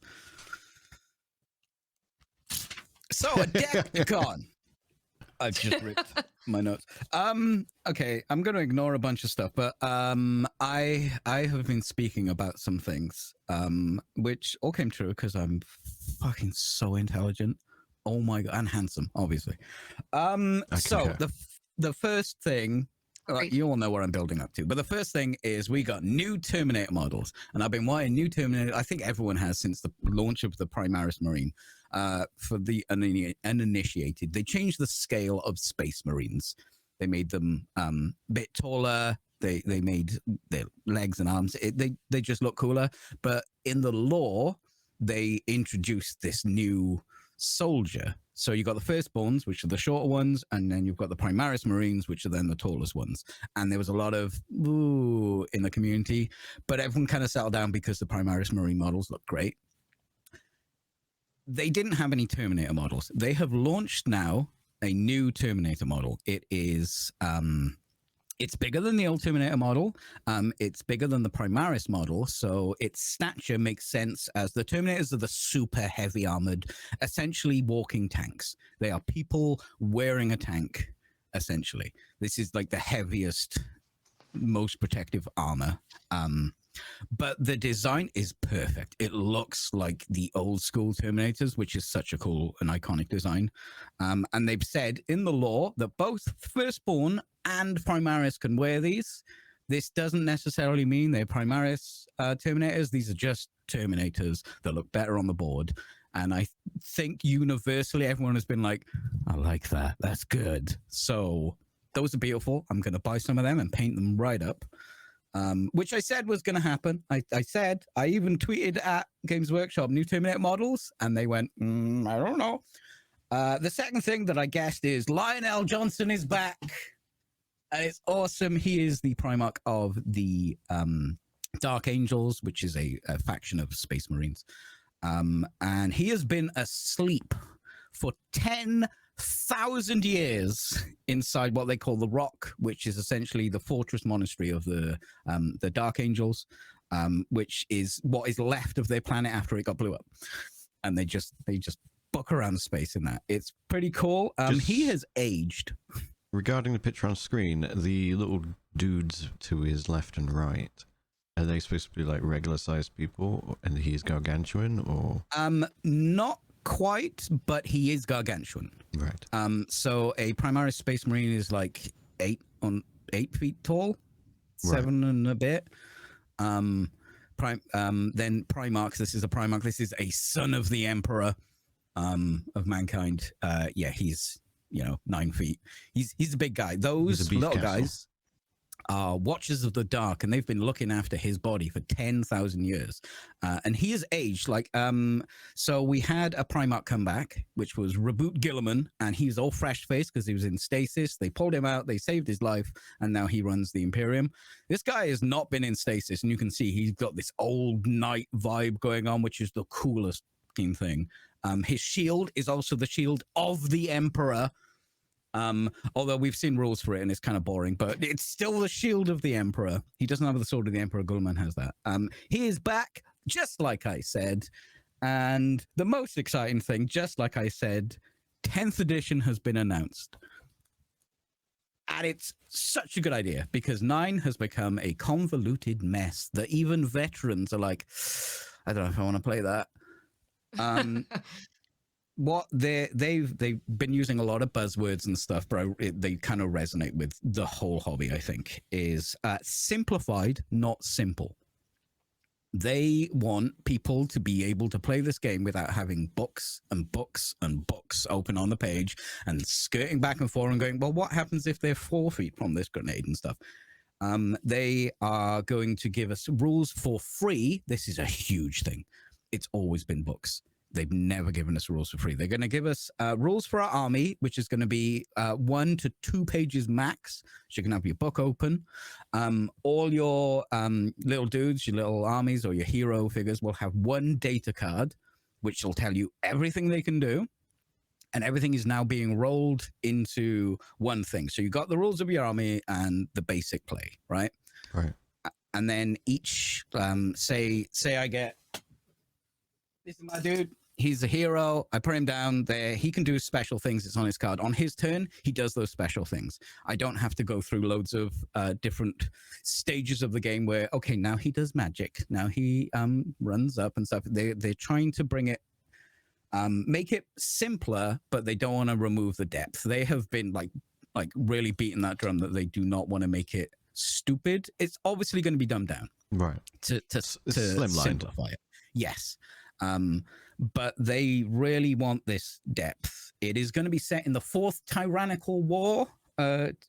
B: So, a Decacon. I've just ripped my notes. Okay, I'm going to ignore a bunch of stuff, but I have been speaking about some things, which all came true because I'm fucking so intelligent. Oh my god, and handsome, obviously. So the first thing, you all know what I'm building up to, but the first thing is we got new Terminator models, and I've been wanting new Terminator. I think everyone has since the launch of the Primaris Marine. For the uninitiated, they changed the scale of Space Marines. They made them a bit taller. They made their legs and arms. They just look cooler. But in the lore, they introduced this new soldier. So you got the Firstborns, which are the shorter ones, and then you've got the Primaris Marines, which are then the tallest ones. And there was a lot of ooh in the community, but everyone kind of settled down because the Primaris Marine models look great. They didn't have any Terminator models. They have launched now a new Terminator model. It is it's bigger than the old Terminator model. It's bigger than the Primaris model, so its stature makes sense as the Terminators are the super heavy armored, essentially walking tanks. They are people wearing a tank, essentially. This is like the heaviest, most protective armor. But the design is perfect. It looks like the old school Terminators, which is such a cool and iconic design. And they've said in the lore that both Firstborn and Primaris can wear these. This doesn't necessarily mean they're Primaris Terminators. These are just Terminators that look better on the board. And I think universally everyone has been like, I like that. That's good. So those are beautiful. I'm going to buy some of them and paint them right up. Which I said was going to happen. I even tweeted at Games Workshop new Terminator models, and they went, I don't know. The second thing that I guessed is Lionel Johnson is back, and it's awesome. He is the Primarch of the Dark Angels, which is a faction of Space Marines, and he has been asleep for 10,000 years inside what they call the Rock, which is essentially the fortress monastery of the Dark Angels, which is what is left of their planet after it got blew up, and they just buck around space in that. It's pretty cool. He has aged.
A: Regarding the picture on screen, the little dudes to his left and right, are they supposed to be like regular sized people, and he's gargantuan, or
B: not quite, but he is gargantuan.
A: Right.
B: So a Primaris Space Marine is like 8 feet tall, 7 and a bit. Then Primarchs. This is a Primarch. This is a son of the Emperor of mankind. He's 9 feet. He's a big guy. Those little guys are Watchers of the Dark, and they've been looking after his body for 10,000 years. And he has aged so we had a Primarch come back, which was Reboot Gilliman, and he's all fresh-faced because he was in stasis. They pulled him out, they saved his life, and now he runs the Imperium. This guy has not been in stasis, and you can see he's got this old knight vibe going on, which is the coolest fucking thing. His shield is also the shield of the Emperor. Although we've seen rules for it and it's kind of boring, but it's still the shield of the Emperor. He doesn't have the sword of the Emperor. Gullman has that. He is back, just like I said. And the most exciting thing, just like I said, 10th edition has been announced. And it's such a good idea because 9 has become a convoluted mess that even veterans are like, I don't know if I want to play that. What they've been using a lot of buzzwords and stuff, but they kind of resonate with the whole hobby. I think is simplified, not simple. They want people to be able to play this game without having books and books and books open on the page and skirting back and forth and going, well, what happens if they're 4 feet from this grenade and stuff? They are going to give us rules for free. This is a huge thing. It's always been books. They've never given us rules for free. They're going to give us rules for our army, which is going to be 1 to 2 pages max. So you can have your book open. All your little dudes, your little armies or your hero figures will have 1 data card, which will tell you everything they can do. And everything is now being rolled into one thing. So you got the rules of your army and the basic play, right?
A: Right.
B: And then each, say I get, this is my dude. He's a hero. I put him down there. He can do special things. It's on his card. On his turn, he does those special things. I don't have to go through loads of different stages of the game where, okay, now he does magic. Now he runs up and stuff. They're trying to bring it, make it simpler, but they don't want to remove the depth. They have been like like really beating that drum that they do not want to make it stupid. It's obviously going to be dumbed down,
A: right?
B: To
A: slimlined.
B: simplify it. Yes. But they really want this depth. It is going to be set in the 4th tyrannical war,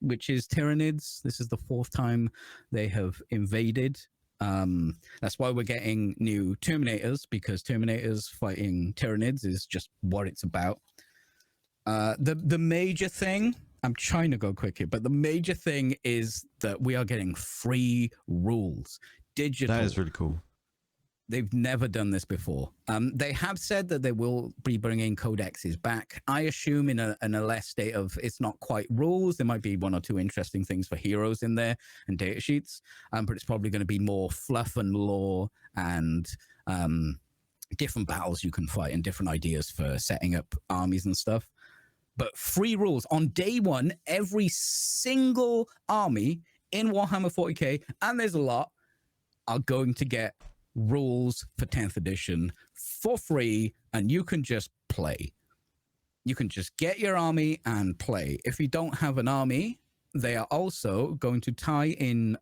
B: which is Tyranids. This is the 4th time they have invaded. That's why we're getting new Terminators, because Terminators fighting Tyranids is just what it's about. The major thing, I'm trying to go quick here, but the major thing is that we are getting free rules. Digital.
A: That is really cool.
B: They've never done this before. They have said that they will be bringing codexes back. I assume in a less state of it's not quite rules. There might be 1 or 2 interesting things for heroes in there and data sheets, but it's probably going to be more fluff and lore and different battles you can fight and different ideas for setting up armies and stuff. But free rules. On day 1, every single army in Warhammer 40k, and there's a lot, are going to get rules for 10th edition for free, and you can just play. You can just get your army and play. If you don't have an army, they are also going to tie in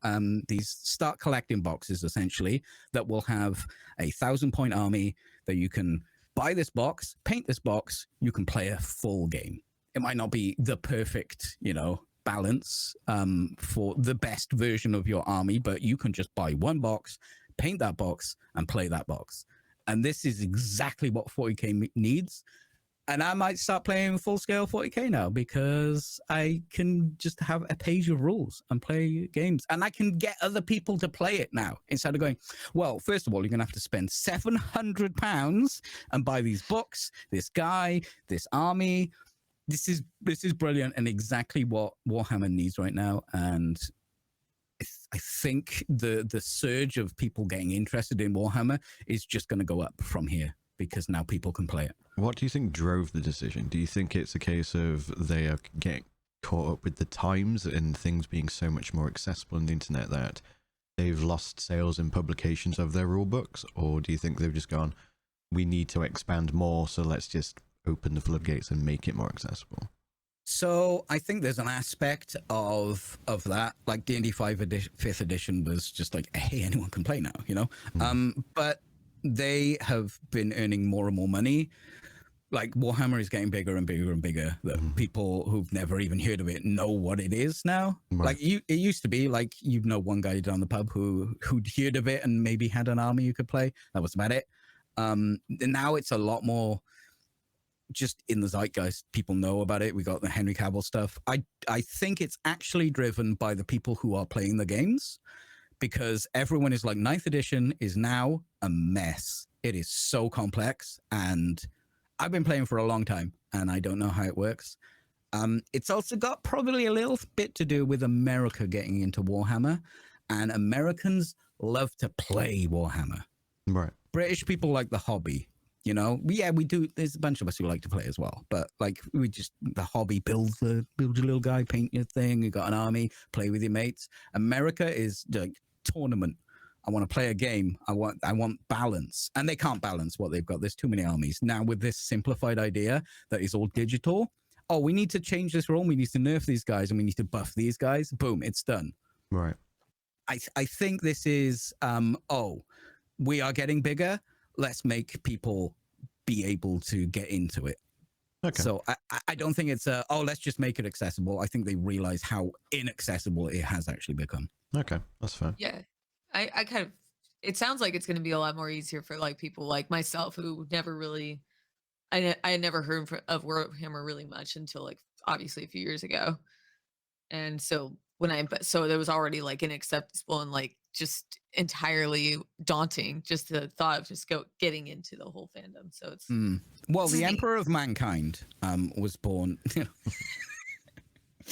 B: these start collecting boxes, essentially, that will have a 1,000-point army that you can buy this box, paint this box, you can play a full game. It might not be the perfect, balance for the best version of your army, but you can just buy one box, paint that box, and play that box. And this is exactly what 40k needs. And I might start playing full-scale 40k now because I can just have a page of rules and play games. And I can get other people to play it now instead of going, well, first of all, you're going to have to spend £700 and buy these books, this guy, this army. This is brilliant and exactly what Warhammer needs right now. And I think the surge of people getting interested in Warhammer is just going to go up from here because now people can play it.
A: What do you think drove the decision? Do you think it's a case of they are getting caught up with the times and things being so much more accessible on the internet that they've lost sales and publications of their rule books? Or do you think they've just gone, we need to expand more, so let's just open the floodgates and make it more accessible?
B: So I think there's an aspect of that, like D&D 5th edition was just like, hey, anyone can play now, But they have been earning more and more money. Like Warhammer is getting bigger and bigger and bigger. That people who've never even heard of it know what it is now.
A: Right.
B: Like it used to be like one guy down the pub who'd heard of it and maybe had an army you could play. That was about it. Now it's a lot more just in the zeitgeist. People know about it. We got the Henry Cavill stuff. I think it's actually driven by the people who are playing the games, because everyone is like 9th edition is now a mess. It is so complex, and I've been playing for a long time and I don't know how it works. It's also got probably a little bit to do with America getting into Warhammer, and Americans love to play Warhammer. Right. British people like the hobby. Yeah, we do. There's a bunch of us who like to play as well, but like the hobby build your little guy, paint your thing. You got an army, play with your mates. America is like tournament. I want to play a game. I want balance, and they can't balance what they've got. There's too many armies now. With this simplified idea that is all digital. Oh, we need to change this rule. We need to nerf these guys, and we need to buff these guys. Boom, it's done. Right. I think this is we are getting bigger. Let's make people be able to get into it. Okay. So I don't think it's let's just make it accessible. I think they realize how inaccessible it has actually become. Okay, that's fair.
C: Yeah, I kind of, it sounds like it's going to be a lot more easier for like people like myself who never really, I had never heard of Warhammer really much until like obviously a few years ago. And so so there was already like inaccessible and like just entirely daunting, just the thought of just getting into the whole fandom. So it's
B: well, the Emperor of Mankind was born.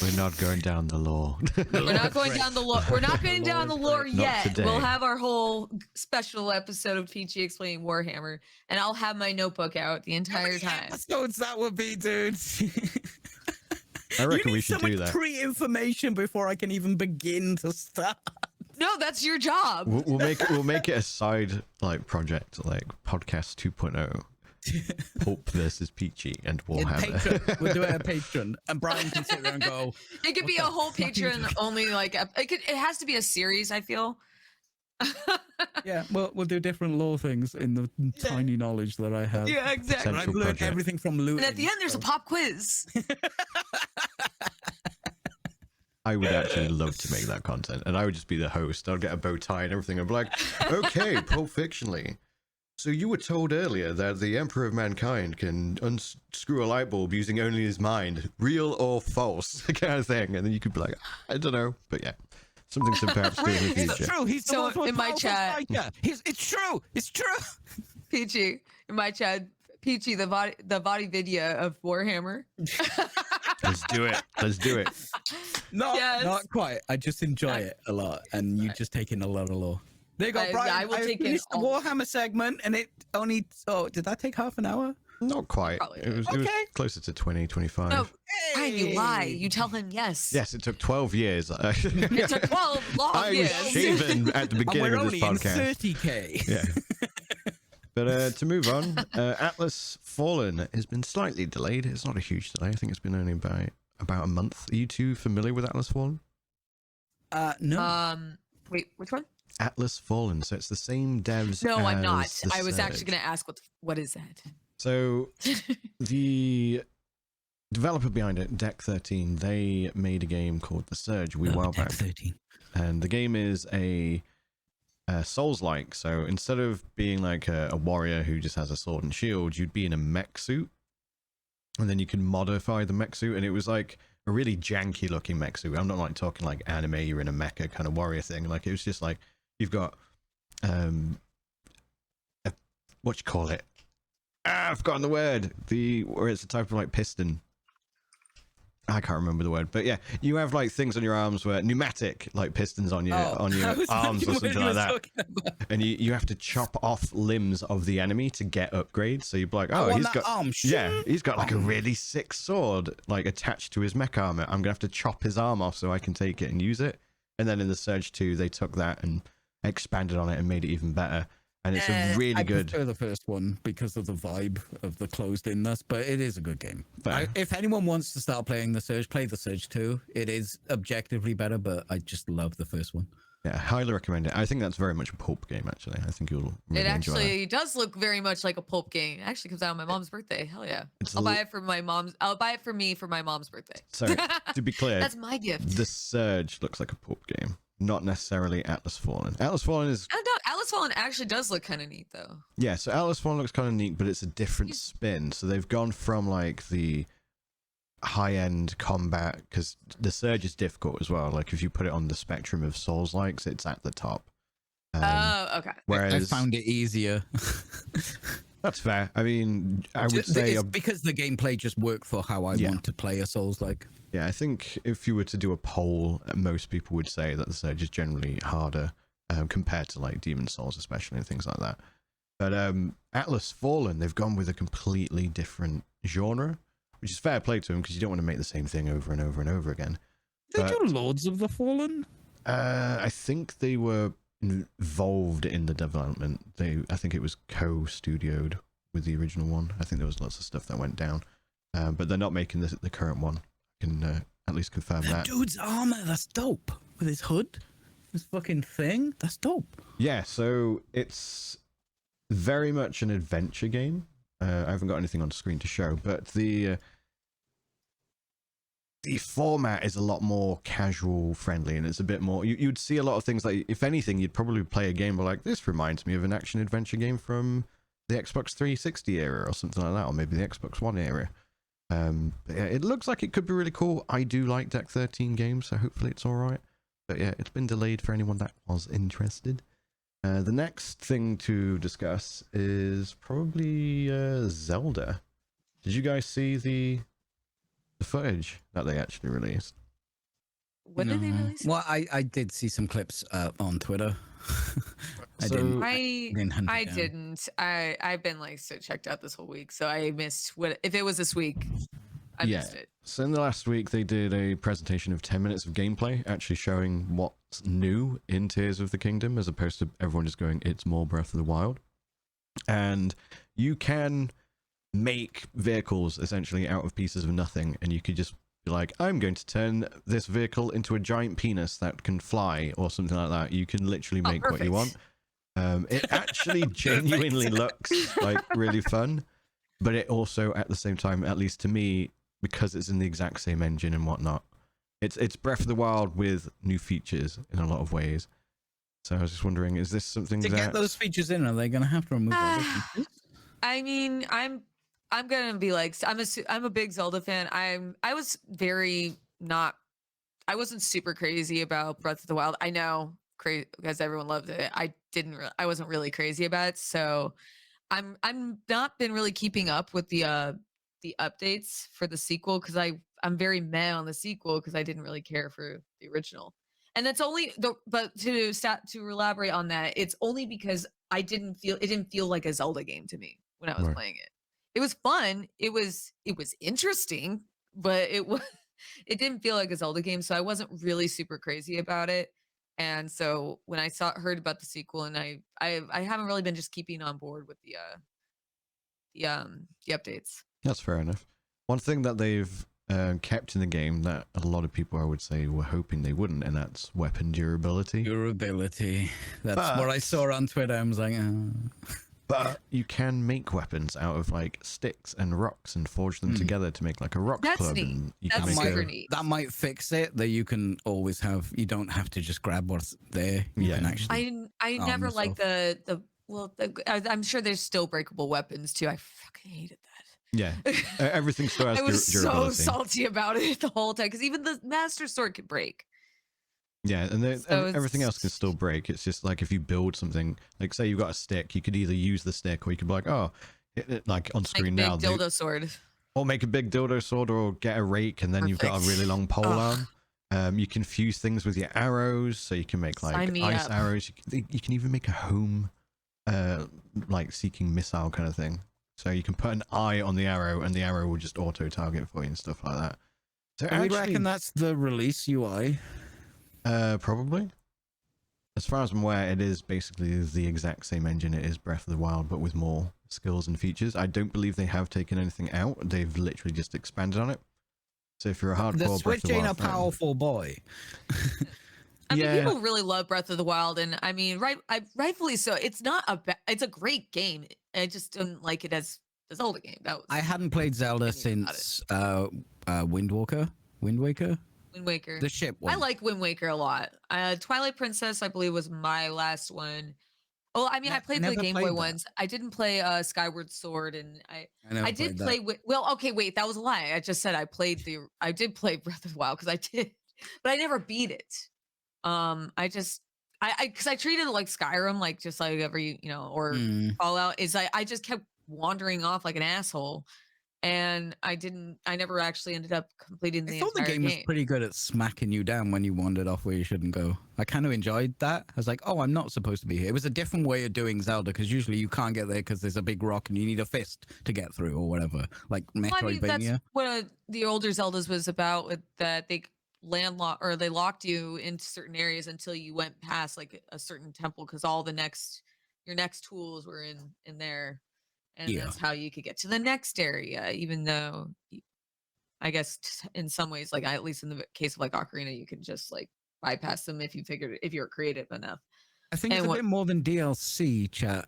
A: We're not going down the lore.
C: We're not going down the lore. We're not going down the lore yet. We'll have our whole special episode of PG explaining Warhammer, and I'll have my notebook out the entire time.
B: Episodes that would be, dude.
A: I reckon we should do that.
B: Pre-information before I can even begin to start.
C: No, that's your job.
A: We'll make it a side like project, like podcast 2.0. Pulp versus Peachy and
B: In
A: Warhammer.
B: Patreon. We'll do it at Patreon, and Brian can sit there and go.
C: It could be a whole Patreon only, like it has to be a series, I feel.
B: Yeah, we'll do different lore things in the tiny knowledge that I have.
C: Yeah, exactly.
B: And I've learned
A: project.
B: everything from looting.
C: And at the end, there's a pop quiz.
A: I would actually love to make that content, and I would just be the host. I'd get a bow tie and everything. I'd be like, okay, Pulp Fictionally. So you were told earlier that the Emperor of Mankind can unscrew a light bulb using only his mind, real or false, kind of thing. And then you could be like, I don't know, but yeah, something to perhaps do in the future.
B: It's true. He's the
C: So
B: most
C: in my
B: powerful
C: chat-
B: fighter. It's true. It's true.
C: Peachy, in my chat, Peachy, the body video of Warhammer.
A: Let's do it. Let's do it.
B: Not quite. I just enjoy it a lot, and you just take in a lot of lore. There you go, Brian.
C: I will take in
B: finished the
C: all-
B: Warhammer segment, and it only. Oh, did that take half an hour?
A: Not quite.
C: Probably.
A: It was
B: Okay.
A: closer to 20, 25.
C: No, Brian, you lie. You tell him yes.
A: Yes, it took 12 years.
C: It took 12 long
A: I was
C: years.
A: shaven at the
B: And
A: beginning
B: we're
A: of this
B: only in
A: podcast.
B: 30K.
A: Yeah. But to move on, Atlas Fallen has been slightly delayed. It's not a huge delay. I think it's been only about a month. Are you two familiar with Atlas Fallen?
B: No.
C: Wait, which one?
A: Atlas Fallen. So it's the same devs.
C: No, I'm
A: as
C: not.
A: The
C: I was actually
A: Surge.
C: going to ask what is that?
A: So the developer behind it, Deck 13, they made a game called The Surge a wee while back.
B: 13.
A: And the game is a Souls-like. So instead of being like a warrior who just has a sword and shield, you'd be in a mech suit. And then you can modify the mech suit. And it was like a really janky looking mech suit. I'm not like talking like anime, you're in a mecha kind of warrior thing. Like it was just like, you've got, what you call it? I've forgotten the word. Where it's a type of like piston. I can't remember the word, but yeah, you have like things on your arms where pneumatic like pistons on your arms or something like that, and you have to chop off limbs of the enemy to get upgrades. So you're like, oh, he's got like a really sick sword like attached to his mech armor. I'm gonna have to chop his arm off so I can take it and use it. And then in the Surge 2, they took that and expanded on it and made it even better. And it's a really good.
B: I prefer the first one because of the vibe of the closed-inness, but it is a good game.
A: Fair.
B: If anyone wants to start playing the Surge, play the Surge 2. It is objectively better, but I just love the first one.
A: Yeah, I highly recommend it. I think that's very much a pulp game, actually. I think you'll really
C: It
A: enjoy it.
C: actually does look very much like a pulp game. It actually comes out on my mom's birthday. Hell yeah.
A: It's
C: I'll buy it for my mom's. I'll buy it for me for my mom's birthday.
A: So, to be clear,
C: That's my gift.
A: the Surge looks like a pulp game, not necessarily Atlas Fallen. Atlas Fallen is...
C: Oh, no, Alice Fallen actually does look kind of neat, though.
A: Yeah, so Atlas Fallen looks kind of neat, but it's a different spin. So they've gone from like the high-end combat, because the Surge is difficult as well. Like if you put it on the spectrum of Souls-likes, it's at the top.
C: Oh, okay.
A: Whereas
B: I found it easier.
A: that's fair. I mean, I would say
B: it's because the gameplay just worked for how I want to play a Souls-like.
A: yeah, I think if you were to do a poll, most people would say that the Surge is generally harder compared to like Demon Souls, especially, and things like that. But Atlas Fallen, they've gone with a completely different genre, which is fair play to them because you don't want to make the same thing over and over and over again.
B: They
A: But-
B: do Lords of the Fallen?
A: I think they were involved in the development. I think it was co-studioed with the original one. I think there was lots of stuff that went down, but they're not making the current one. I can at least confirm that.
B: Dude's armor, that's dope. With his hood, this fucking thing, that's dope.
A: Yeah, so it's very much an adventure game. I haven't got anything on screen to show, but the format is a lot more casual friendly, and it's a bit more. You'd see a lot of things like, if anything, you'd probably play a game where like, this reminds me of an action adventure game from the Xbox 360 era or something like that, or maybe the Xbox One era. But yeah, it looks like it could be really cool. I do like Deck 13 games, so hopefully it's all right. But yeah, it's been delayed for anyone that was interested. The next thing to discuss is probably Zelda. Did you guys see the footage that they actually released?
C: When did they release it?
B: Well, I did see some clips on Twitter. I
A: So-
B: didn't.
C: I didn't. I've been like so checked out this whole week, so I missed what if it was this week. I missed it.
A: So in the last week, they did a presentation of 10 minutes of gameplay, actually showing what's new in Tears of the Kingdom, as opposed to everyone just going, it's more Breath of the Wild. And you can make vehicles essentially out of pieces of nothing, and you could just be like, I'm going to turn this vehicle into a giant penis that can fly or something like that. You can literally make what you want. It actually genuinely looks like really fun, but it also at the same time, at least to me, because it's in the exact same engine and whatnot, it's Breath of the Wild with new features in a lot of ways. So I was just wondering, is this something
B: to get those features in? Are they going to have to remove other features?
C: I mean, I'm gonna be like, I'm a big Zelda fan. I was very not. I wasn't super crazy about Breath of the Wild. I know, because everyone loved it. I wasn't really crazy about it. So I'm not been really keeping up with the updates for the sequel, because I'm very meh on the sequel because I didn't really care for the original. And that's only but to elaborate on that, it's only because it didn't feel like a Zelda game to me when I was playing it. It was fun. It was interesting, but it didn't feel like a Zelda game, so I wasn't really super crazy about it. And so when I heard about the sequel, and I haven't really been just keeping on board with the updates.
A: That's fair enough. One thing that they've kept in the game that a lot of people, I would say, were hoping they wouldn't, and that's weapon durability.
B: That's what I saw on Twitter. I was like,
A: But you can make weapons out of like sticks and rocks and forge them together to make like a rock club.
C: Neat.
A: And you
C: That's
A: can make
C: super neat.
B: that might fix it. That you can always have. You don't have to just grab what's there. You can actually.
C: I never liked I'm sure there's still breakable weapons too. I fucking hated that.
A: Yeah, everything still has
C: I was
A: durability.
C: so salty about it the whole time, because even the Master Sword could break.
A: Yeah, and everything else can still break. It's just like if you build something, like say you've got a stick, you could either use the stick or you could be like, oh, like on screen now.
C: Make a big dildo sword.
A: Or make a big dildo sword, or get a rake, and then you've got a really long pole arm. You can fuse things with your arrows, so you can make like ice arrows. You can even make a home, like seeking missile kind of thing. So you can put an eye on the arrow, and the arrow will just auto target for you and stuff like that. So
B: I reckon that's the release UI.
A: Probably. As far as I'm aware, it is basically the exact same engine it is Breath of the Wild, but with more skills and features. I don't believe they have taken anything out. They've literally just expanded on it. So if you're a hardcore
B: The
A: Breath of the Wild
B: Switch ain't a powerful boy.
C: I mean, people really love Breath of the Wild, and I mean, rightfully so. It's not it's a great game. I just didn't like it as a Zelda game.
B: I hadn't played Zelda since Wind Waker.
C: Wind Waker.
B: The ship one.
C: I like Wind Waker a lot. Twilight Princess, I believe, was my last one. Oh, I mean, I played the Game Boy ones. I didn't play Skyward Sword, and I did play. Well, okay, wait, that was a lie. I just said I did play Breath of the Wild, because I did, but I never beat it. Because I treated it like Skyrim, like just like every or Fallout. Is I just kept wandering off like an asshole. And I never actually ended up completing the entire game. I thought the game was
B: pretty good at smacking you down when you wandered off where you shouldn't go. I kind of enjoyed that. I was like, oh, I'm not supposed to be here. It was a different way of doing Zelda, because usually you can't get there because there's a big rock and you need a fist to get through or whatever. Like Metroidvania.
C: Well, I mean, that's what the older Zeldas was about, with that they they locked you into certain areas until you went past like a certain temple, because all your next tools were in there. And that's how you could get to the next area, even though I guess in some ways, like at least in the case of like Ocarina, you could just like bypass them if you were creative enough.
B: I think it's a bit more than DLC, chat.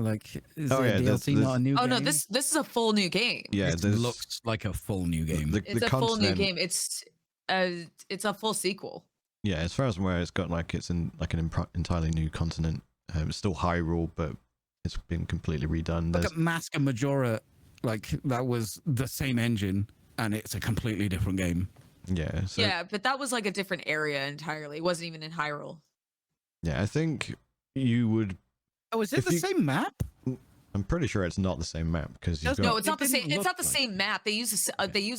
B: Like, is DLC not a new game?
C: Oh no, this is a full new game.
A: Yeah,
B: it looks like a full new game.
C: It's a full new game. It's a full sequel.
A: Yeah, as far as I'm aware, it's in like an entirely new continent. It's still Hyrule, but it's been completely redone.
B: Look at Mask and Majora, like that was the same engine, and it's a completely different game.
A: Yeah. So,
C: yeah, but that was like a different area entirely. It wasn't even in Hyrule.
A: Yeah, I think you would.
B: Oh, is it the same map?
A: I'm pretty sure it's not the same map, because
C: no, it's not the same. It's not the same map. They use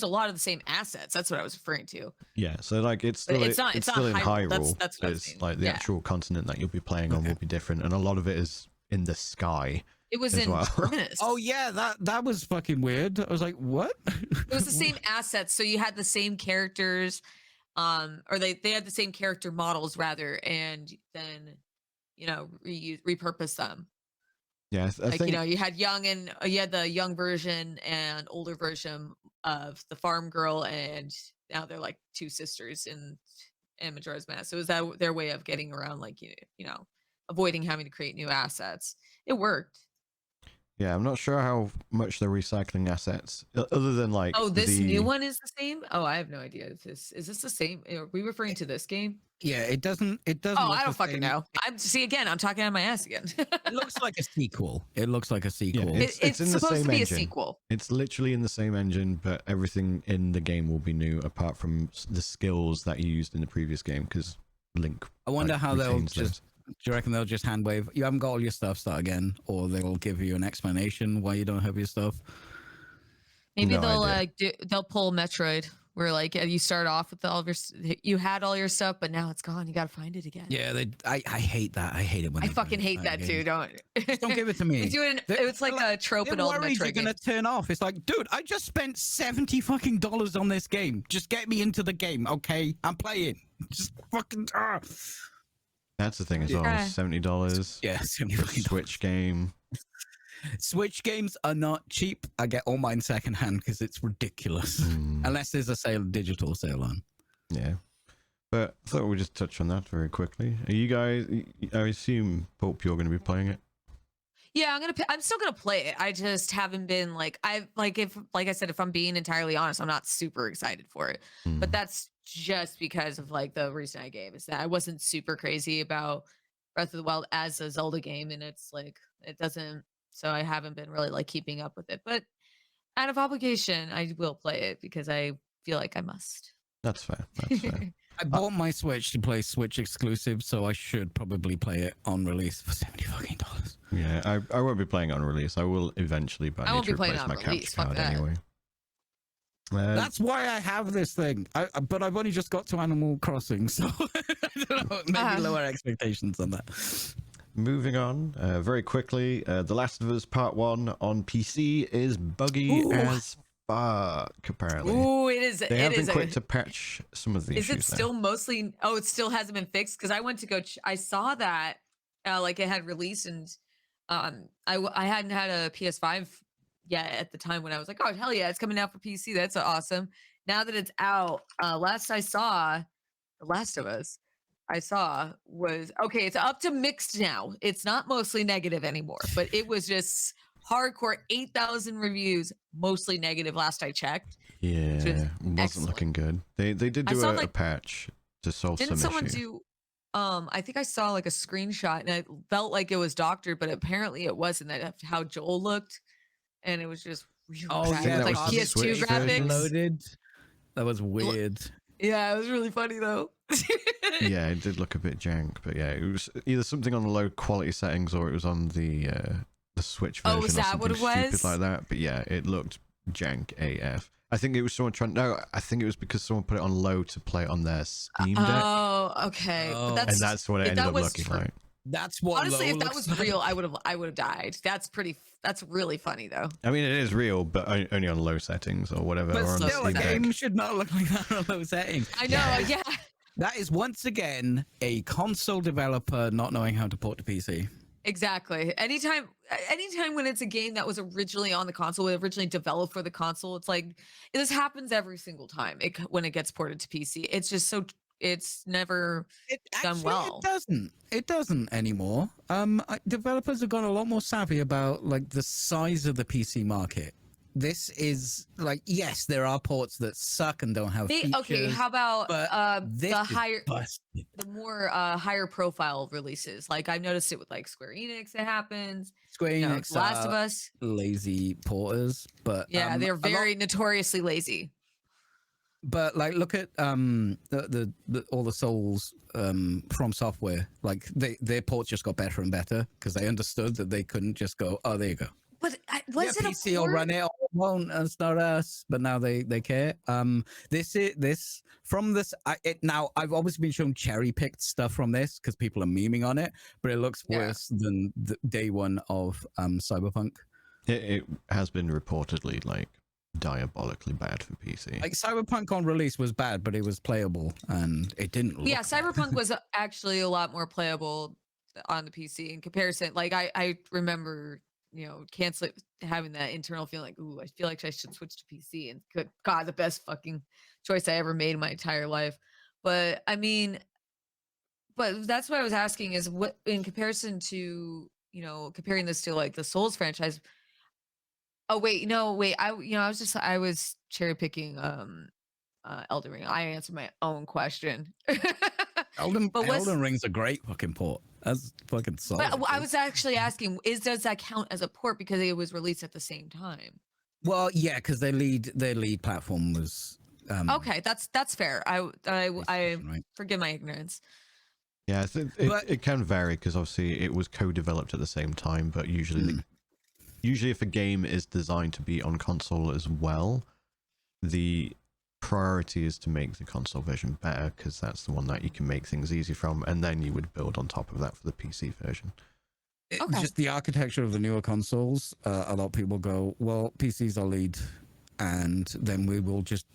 C: a lot of the same assets. That's what I was referring to.
A: Yeah, so like it's still in Hyrule. That's what it's like the actual continent that you'll be playing on will be different, and a lot of it is in the sky.
C: It was in Terminus.
B: Oh yeah, that was fucking weird. I was like, what?
C: It was the same assets, so you had the same characters, or they had the same character models rather, and then repurpose them.
A: Yeah, I
C: Like,
A: think
C: you had you had the young version and older version of the farm girl, and now they're like two sisters in Majora's Mask. So it was that their way of getting around, like, avoiding having to create new assets. It worked.
A: yeah, I'm not sure how much they're recycling assets other than like
C: Oh, this new one is the same? Oh, I have no idea if this is this the same. Are we referring to this game?
B: Yeah, it doesn't. It doesn't.
C: Oh,
B: look
C: I
B: the
C: don't fucking
B: same.
C: know. I'm talking out of my ass again.
B: It looks like a sequel. It looks like a sequel.
A: It's in the
C: supposed
A: same
C: to be
A: engine.
C: a sequel.
A: It's literally in the same engine, but everything in the game will be new apart from the skills that you used in the previous game because Link.
B: I wonder how they'll
A: retains
B: just. Do you reckon they'll just hand wave? You haven't got all your stuff. Start again, or they'll give you an explanation why you don't have your stuff.
C: Maybe
A: No
C: they'll
A: idea.
C: they'll pull Metroid, where like you start off with all of you had all your stuff, but now it's gone. You got to find it again.
B: Yeah, I hate that. I hate it when
C: I
B: they do
C: fucking
B: it.
C: hate that too. Don't
B: give it to me.
C: It's like a trope in all the
B: Metroid
C: Metroid
B: you're gonna
C: games.
B: turn off. It's like, dude, I just spent $70 fucking on this game. Just get me into the game, okay? I'm playing. Just fucking.
A: That's the thing as well.
C: Yeah.
A: $70.
B: Yeah, $70 fucking
A: Switch game.
B: Switch games are not cheap. I get all mine secondhand because it's ridiculous. Unless there's a digital sale on.
A: Yeah. But I thought we'd just touch on that very quickly. Are you guys, I assume, Pope, you're going to be playing it?
C: Yeah, I'm still gonna play it. I just haven't been like I said, if I'm being entirely honest, I'm not super excited for it. But that's just because of like the reason I gave is that I wasn't super crazy about Breath of the Wild as a Zelda game, and it's like it doesn't. So I haven't been really like keeping up with it. But out of obligation, I will play it because I feel like I must.
A: That's fair. That's fair.
B: I bought my Switch to play Switch exclusive, so I should probably play it on release for $70 fucking.
A: Yeah, I won't be playing it on release. I will eventually, but I need to replace my capture card anyway.
B: That's why I have this thing. But I've only just got to Animal Crossing, so I don't know, maybe lower expectations on that.
A: Moving on very quickly, The Last of Us Part 1 on PC is buggy as fuck, apparently.
C: Ooh, it is.
A: They have been quick to patch some of the issues.
C: Is it still mostly? Oh, it still hasn't been fixed because I went to go. I saw that like it had released, and I hadn't had a PS5 yet at the time when I was like, oh hell yeah, it's coming out for PC. That's awesome. Now that it's out, last I saw, The Last of Us, was okay. It's up to mixed now. It's not mostly negative anymore, but it was just hardcore 8,000 reviews, mostly negative last I checked.
A: Yeah, wasn't looking good. They did do a patch to solve some issues. Didn't someone do
C: I think I saw like a screenshot and it felt like it was doctored, but apparently it wasn't. That how Joel looked, and it was just really
B: yeah,
C: like PS2 graphics
B: loaded. That was weird.
C: Yeah, it was really funny though.
A: Yeah, it did look a bit jank, but yeah, it was either something on the low quality settings or it was on the Switch version.
C: Oh, was that what it was?
A: Stupid like that, but yeah, it looked jank AF. I think it was someone trying. No, I think it was because someone put it on low to play it on their Steam Deck.
C: Oh, okay.
A: And that's what it ended up looking like.
B: That's what.
C: Honestly, if that was real, I would have died. That's really funny though.
A: I mean, it is real, but only on low settings or whatever.
B: But
A: or on
B: still,
A: the
B: a game should not look like that on low settings.
C: I know. Yeah.
B: That is once again a console developer not knowing how to port to PC.
C: Exactly. Anytime when it's a game that was originally on the console, originally developed for the console, it's like this happens every single time when it gets ported to PC. It's just it's never done well.
B: It doesn't anymore. Developers have gone a lot more savvy about like the size of the PC market. This is like, yes, there are ports that suck and don't have features.
C: Okay, how about
B: the
C: more higher profile releases? Like I've noticed it with like Square Enix, it happens.
B: Square Enix,
C: Last of Us,
B: lazy porters, but
C: yeah, they're very notoriously lazy.
B: But like, look at the all the Souls from Software. Like their ports just got better and better because they understood that they couldn't just go, oh, there you go.
C: But was it
B: PC
C: a port?
B: will run it, or it won't. It's not us. But now they care. Now I've obviously been shown cherry picked stuff from this because people are memeing on it, but it looks worse than the day one of Cyberpunk.
A: It has been reportedly like diabolically bad for PC.
B: Like Cyberpunk on release was bad, but it was playable and it didn't look
C: Cyberpunk was actually a lot more playable on the PC in comparison. Like I remember, you know, canceling, having that internal feeling like, ooh, I feel like I should switch to PC. And good God, the best fucking choice I ever made in my entire life. But I mean, but that's what I was asking is what in comparison to, you know, comparing this to like the Souls franchise. Oh wait, no, wait. I was cherry picking Elden Ring. I answered my own question.
B: Elden Ring's a great fucking port. That's fucking solid.
C: But I was actually asking, does that count as a port because it was released at the same time?
B: Well, yeah, because their lead platform was
C: okay, that's fair. I
B: right?
C: forgive my ignorance.
A: Yeah, I think it can vary because obviously it was co-developed at the same time, but usually if a game is designed to be on console as well, the priority is to make the console version better because that's the one that you can make things easy from, and then you would build on top of that for the PC version.
B: Just the architecture of the newer consoles, a lot of people go, well, PCs are lead, and then we will just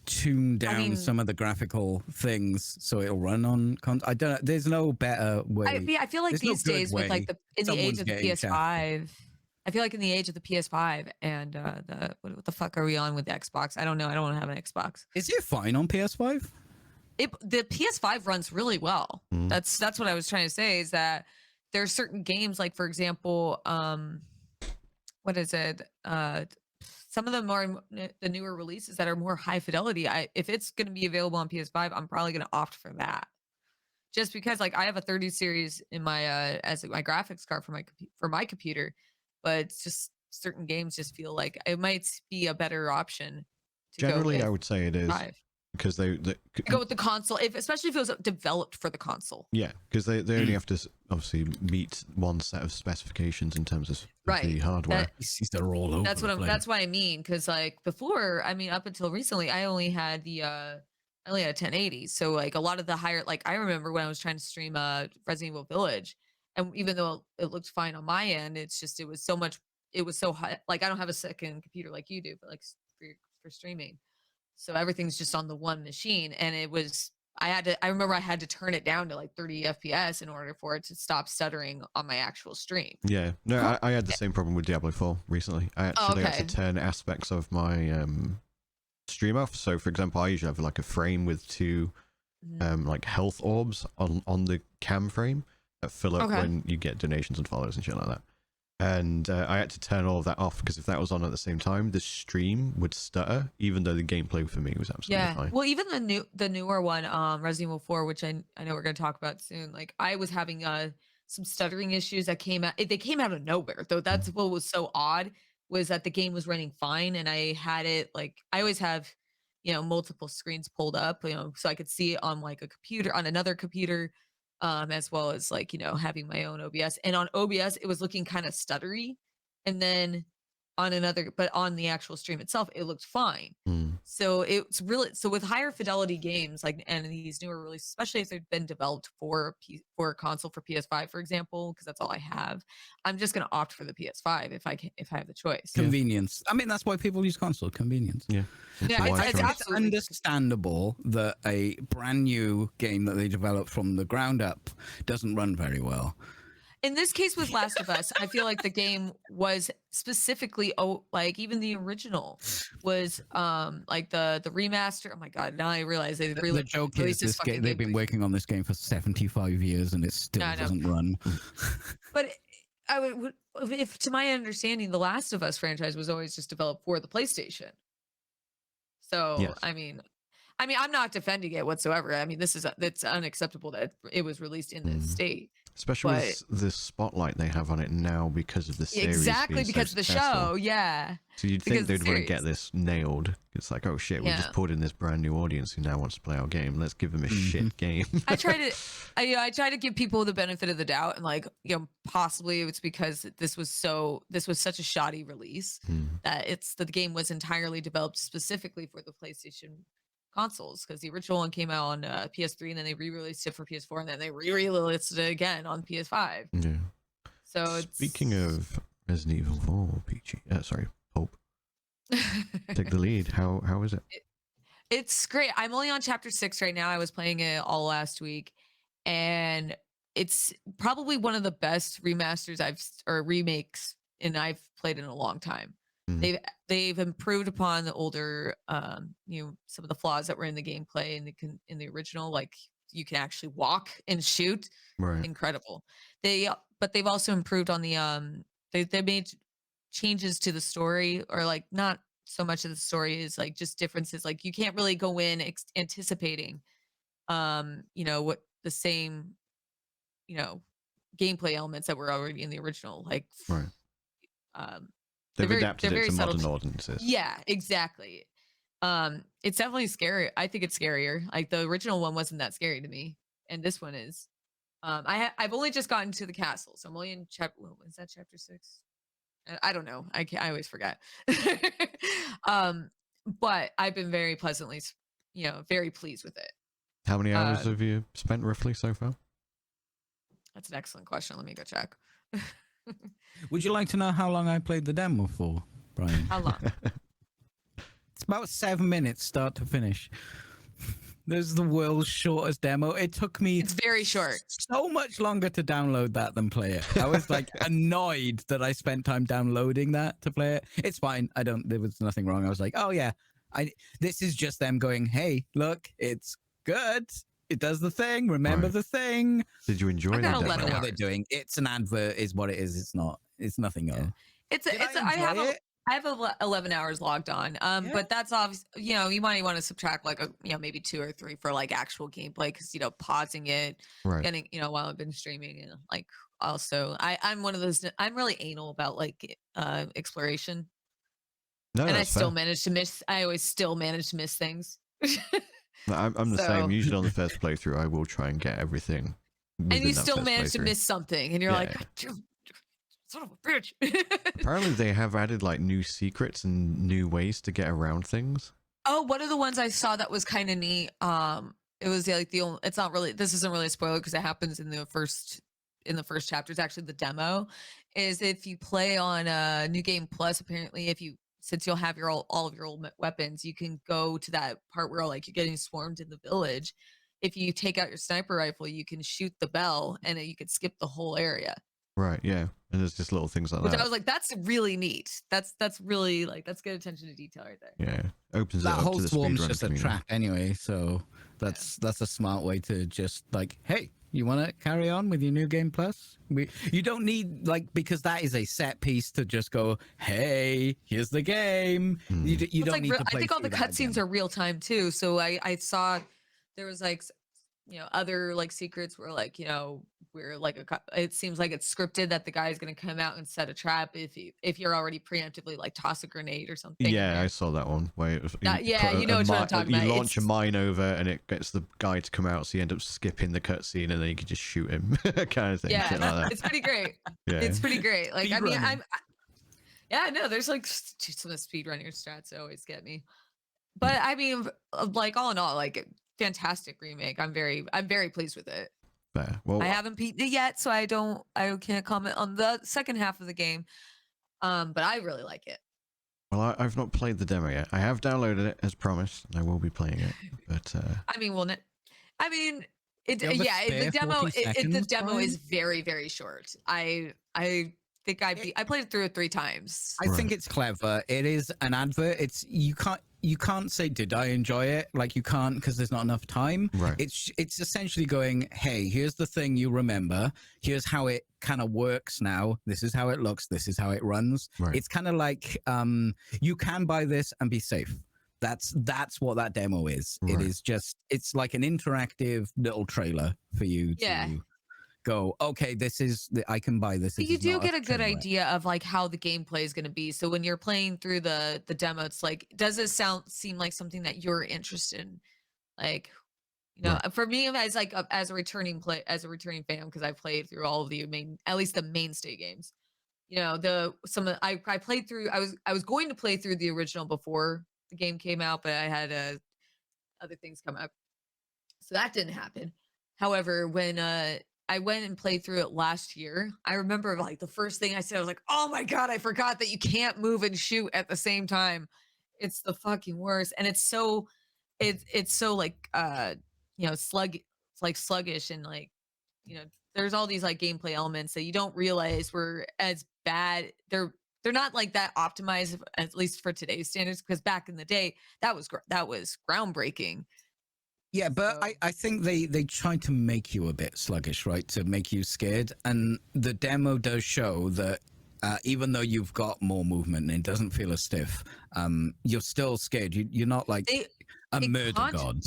B: tune down some of the graphical things so it'll run on I don't know, there's no better way.
C: I feel like these days with like in the age of the PS5, I feel like in the age of the PS5 and what the fuck are we on with the Xbox? I don't know. I don't have an Xbox.
B: Is it fine on PS5?
C: The PS5 runs really well. That's what I was trying to say is that there are certain games like, for example, what is it? Some of them are the newer releases that are more high fidelity. If it's going to be available on PS5, I'm probably going to opt for that. Just because like I have a 30 series in my as my graphics card for my computer, but it's just certain games just feel like it might be a better option.
A: Generally, I would say it is. 5. Because they
C: go with the console, especially if it was developed for the console.
A: Yeah, because they only have to obviously meet one set of specifications in terms of the hardware.
B: They're all over.
C: That's what I mean. Because like before, I mean, up until recently, I only had a 1080. So like a lot of the higher, like I remember when I was trying to stream Resident Evil Village, and even though it looked fine on my end, it was so high. Like I don't have a second computer like you do, but like for streaming. So everything's just on the one machine, and I remember I had to turn it down to like 30 FPS in order for it to stop stuttering on my actual stream.
A: Yeah, no, I had the same problem with Diablo 4 recently. I actually had to turn aspects of my stream off. So for example, I usually have like a frame with 2 like health orbs on the cam frame that fill up when you get donations and follows and shit like that. And I had to turn all of that off because if that was on at the same time, the stream would stutter, even though the gameplay for me was absolutely fine.
C: Well, even the newer one, Resident Evil 4, which I know we're going to talk about soon. Like I was having some stuttering issues that came out. They came out of nowhere, though. That's what was so odd was that the game was running fine, and I had it like I always have, you know, multiple screens pulled up, you know, so I could see it on like a computer, on another computer. As well as like, you know, having my own OBS, and on OBS, it was looking kind of stuttery. And then but on the actual stream itself, it looked fine. So it's really, so with higher fidelity games, like, and these newer releases, especially if they've been developed for a console, for PS5, for example, because that's all I have, I'm just going to opt for the PS5 if I have the choice.
B: Convenience. I mean, that's why people use console, convenience.
A: Yeah.
B: It's understandable that a brand new game that they developed from the ground up doesn't run very well.
C: In this case with Last of Us, I feel like the game was specifically like even the original was like the remaster. Oh my god! Now I realize they really
B: the joke is this game. They've been working on this game for 75 years and it still doesn't run.
C: But if to my understanding, the Last of Us franchise was always just developed for the PlayStation. So yes. I mean, I'm not defending it whatsoever. I mean, it's unacceptable that it was released in this state.
A: Especially with the spotlight they have on it now because of the series.
C: Exactly, because of the show, yeah.
A: So you'd think they'd want to get this nailed. It's like, oh shit, we just pulled in this brand new audience who now wants to play our game. Let's give them a shit game. I try to give people the benefit of the doubt, and like, you know, possibly it's because this was such a shoddy release that the game was entirely developed specifically for the PlayStation consoles, because the original one came out on PS3 and then they re-released it for PS4 and then they re-released it again on PS5. Yeah.
C: So
A: speaking of Resident Evil 4, Peachy, Hope, take the lead. How is it?
C: It's great. I'm only on chapter 6 right now. I was playing it all last week, and it's probably one of the best remasters or remakes and I've played in a long time.
A: Mhm.
C: They've improved upon the older, some of the flaws that were in the gameplay in the original. Like you can actually walk and shoot.
A: Right.
C: Incredible. But they've also improved on the they made changes to the story, or like not so much of the story is like just differences. Like you can't really go in anticipating what the same you know gameplay elements that were already in the original. Like
A: Right.
C: um
A: They've
C: they're
A: adapted it
C: very
A: to
C: subtle.
A: modern audiences.
C: Yeah, exactly. It's definitely scary. I think it's scarier. Like the original one wasn't that scary to me, and this one is. I've only just gotten to the castle, so I'm only in chapter. Is that chapter 6? I don't know. I always forget. But I've been very pleasantly, very pleased with it.
A: How many hours have you spent roughly so far?
C: That's an excellent question. Let me go check.
B: Would you like to know how long I played the demo for, Brian?
C: How long?
B: It's about 7 minutes, start to finish. This is the world's shortest demo. It took me
C: It's very short.
B: so much longer to download that than play it. I was like annoyed that I spent time downloading that to play it. It's fine. There was nothing wrong. I was like, oh yeah, this is just them going, hey, look, it's good. It does the thing. Remember the thing.
A: Did you enjoy
C: I got
A: the
C: 11
A: demo?
B: What they're doing. It's an advert is what it is. It's not. It's nothing else.
C: I have 11 hours logged on. But that's obvious. You might want to subtract like maybe 2 or 3 for like actual gameplay, because pausing it,
A: Right.
C: getting while I've been streaming, and like also I'm one of those. I'm really anal about like exploration,
A: No,
C: and I
A: that's
C: still
A: fair.
C: manage to miss. I always still manage to miss things.
A: I'm the
C: So-
A: same. Usually on the first playthrough, I will try and get everything.
C: And you
A: within that
C: still
A: first
C: manage to
A: playthrough.
C: miss something, and you're
A: Yeah.
C: like, son of a bitch.
A: Apparently, they have added like new secrets and new ways to get around things.
C: Oh, one of the ones I saw that was kind of neat. It was like the only. It's not really. This isn't really a spoiler because it happens in the first chapter. It's actually the demo. Is if you play on New Game Plus, apparently, since you'll have all of your old weapons, you can go to that part where like you're getting swarmed in the village. If you take out your sniper rifle, you can shoot the bell, and you could skip the whole area.
A: Right. Yeah. And there's just little things like
C: Which
A: that.
C: I was like, that's really neat. That's really like that's good attention to detail right there.
A: Yeah. Opens
B: That
A: it up
B: whole
A: to the
B: swarm's
A: speedrunner
B: just a
A: community.
B: trap anyway, so that's a smart way to just like, hey, you want to carry on with your New Game Plus? You don't need because that is a set piece to just go, hey, here's the game. You
C: It's
B: don't
C: like
B: need to play.
C: I think all the
B: through that
C: cutscenes
B: again.
C: are real time too. So I saw there was like other like secrets where like where like it seems like it's scripted that the guy is going to come out and set a trap if you're already preemptively like toss a grenade or something. in
A: Yeah,
C: there.
A: I saw that one where it was,
C: Yeah, you know what I'm talking
A: you
C: about.
A: launch a mine over and it gets the guy to come out, so you end up skipping the cutscene and then you can just shoot him, kind of thing.
C: Yeah,
A: Shit like that.
C: it's pretty great.
A: Yeah.
C: It's pretty great. Like I mean,
B: Speedrunning.
C: yeah, no, there's like some of the speedrunning strats that always get me. But I mean, like all in all, like fantastic remake. I'm very pleased with it.
A: Fair. Well,
C: I haven't beaten it yet, so I can't comment on the second half of the game. But I really like it.
A: well, I've not played the demo yet. I have downloaded it as promised. And I will be playing it, but
C: I mean,
B: You have a spare
C: the demo
B: 40
C: the
B: seconds,
C: demo
B: Brian?
C: is very, very short. I think I played it through it 3 times.
B: I think it's clever. It is an advert. You can't say did I enjoy it? Like you can't because there's not enough time.
A: Right.
B: It's essentially going, hey, here's the thing you remember. Here's how it kind of works now. This is how it looks. This is how it runs.
A: Right.
B: It's kind of like you can buy this and be safe. That's what that demo is.
A: Right.
B: It is just it's like an interactive little trailer for you to go, okay, I can buy this.
C: But
B: This
C: you
B: is
C: do
B: not
C: get a good
B: train wreck.
C: idea of like how the gameplay is going to be. So when you're playing through the demo, it's like, does it seem like something that you're interested in? Like, for me, as like as a returning fan, because I played through all of at least the mainstay games. I played through. I was going to play through the original before the game came out, but I had other things come up, so that didn't happen. However, when I went and played through it last year, I remember like the first thing I said, I was like, oh my God, I forgot that you can't move and shoot at the same time. It's the fucking worst. And it's so like sluggish and like, there's all these like gameplay elements that you don't realize were as bad. They're not like that optimized, at least for today's standards, because back in the day that was groundbreaking.
B: Yeah, but
C: So-
B: I think they tried to make you a bit sluggish, right? To make you scared. And the demo does show that even though you've got more movement and it doesn't feel as stiff, you're still scared. You're not like a murder god.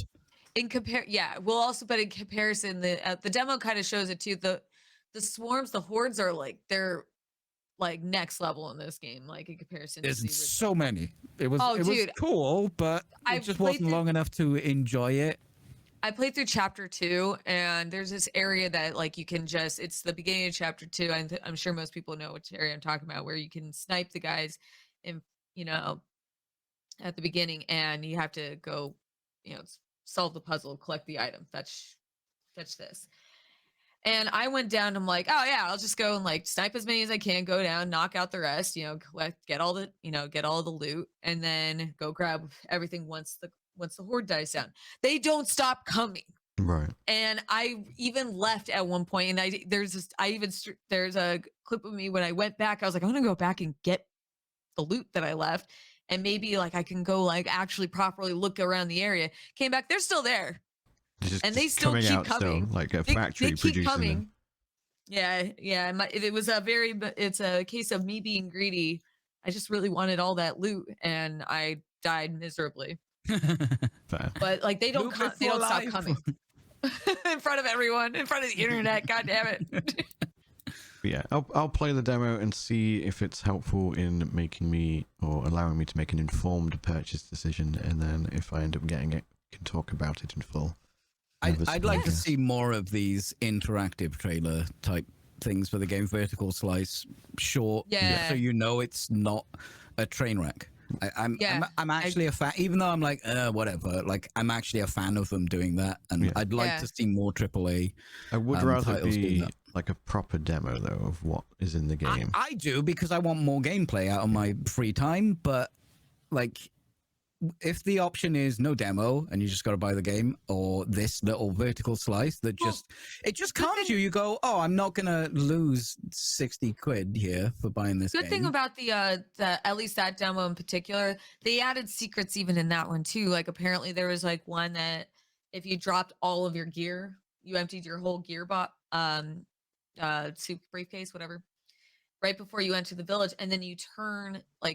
C: But in comparison, the demo kind of shows it too. The swarms, the hordes are like, they're like next level in this game, like in comparison to the
B: There's
C: original.
B: so many. It was cool, but
C: I
B: it just wasn't long enough to enjoy it.
C: I played through chapter 2, and there's this area that like you can just, it's the beginning of chapter 2. I'm sure most people know which area I'm talking about, where you can snipe the guys in, at the beginning, and you have to go, solve the puzzle, collect the item, fetch this. And I went down, I'm like, oh yeah, I'll just go and like snipe as many as I can, go down, knock out the rest, collect, get all the loot, and then go grab everything once the horde dies down. They don't stop coming.
A: Right.
C: And I even left at one point, and there's a clip of me when I went back. I was like, I'm gonna go back and get the loot that I left, and maybe like I can go like actually properly look around the area. Came back, they're still there, and they still keep coming.
A: Still, like a factory
C: they keep
A: producing
C: coming.
A: them.
C: Yeah. It's a case of me being greedy. I just really wanted all that loot, and I died miserably.
A: Fair.
C: But like they don't stop coming in front of everyone, in front of the internet. God damn it.
A: But yeah, I'll play the demo and see if it's helpful in making me or allowing me to make an informed purchase decision, and then if I end up getting it, can talk about it in full.
B: I'd like to see more of these interactive trailer type things for the game. Vertical slice, short, so it's not a train wreck. I'm actually a fan, even though I'm like whatever. Like I'm actually a fan of them doing that, and I'd like to see more AAA.
A: I would rather be like a proper demo though of what is in the game.
B: I do, because I want more gameplay out of my free time. But like, if the option is no demo and you just got to buy the game, or this little vertical slice that it just calms you. You go, oh, I'm not gonna lose 60 quid here for buying this.
C: Good thing about the at least that demo in particular, they added secrets even in that one too. Like apparently there was like one that if you dropped all of your gear, you emptied your whole gear suit briefcase, whatever, right before you enter the village, and then you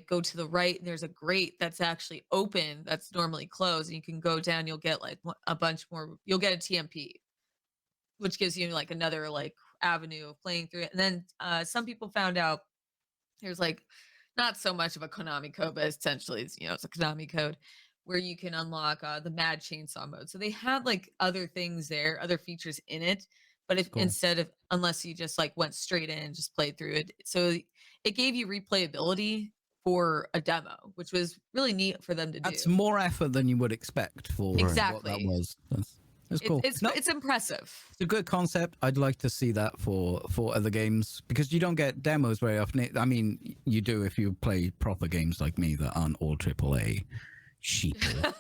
C: go to the right, and there's a grate that's actually open that's normally closed, and you can go down, you'll get like a bunch more, you'll get a TMP, which gives you like another like avenue of playing through it. And then some people found out there's like not so much of a Konami code, but essentially it's a Konami code where you can unlock the Mad Chainsaw mode. So they had like other things there, other features in it. But if unless you just like went straight in and just played through it. So it gave you replayability for a demo, which was really neat for them to do.
B: That's more effort than you would expect for what that was. That's cool.
C: It's impressive.
B: It's a good concept. I'd like to see that for other games, because you don't get demos very often. I mean, you do if you play proper games like me that aren't all AAA sheeple.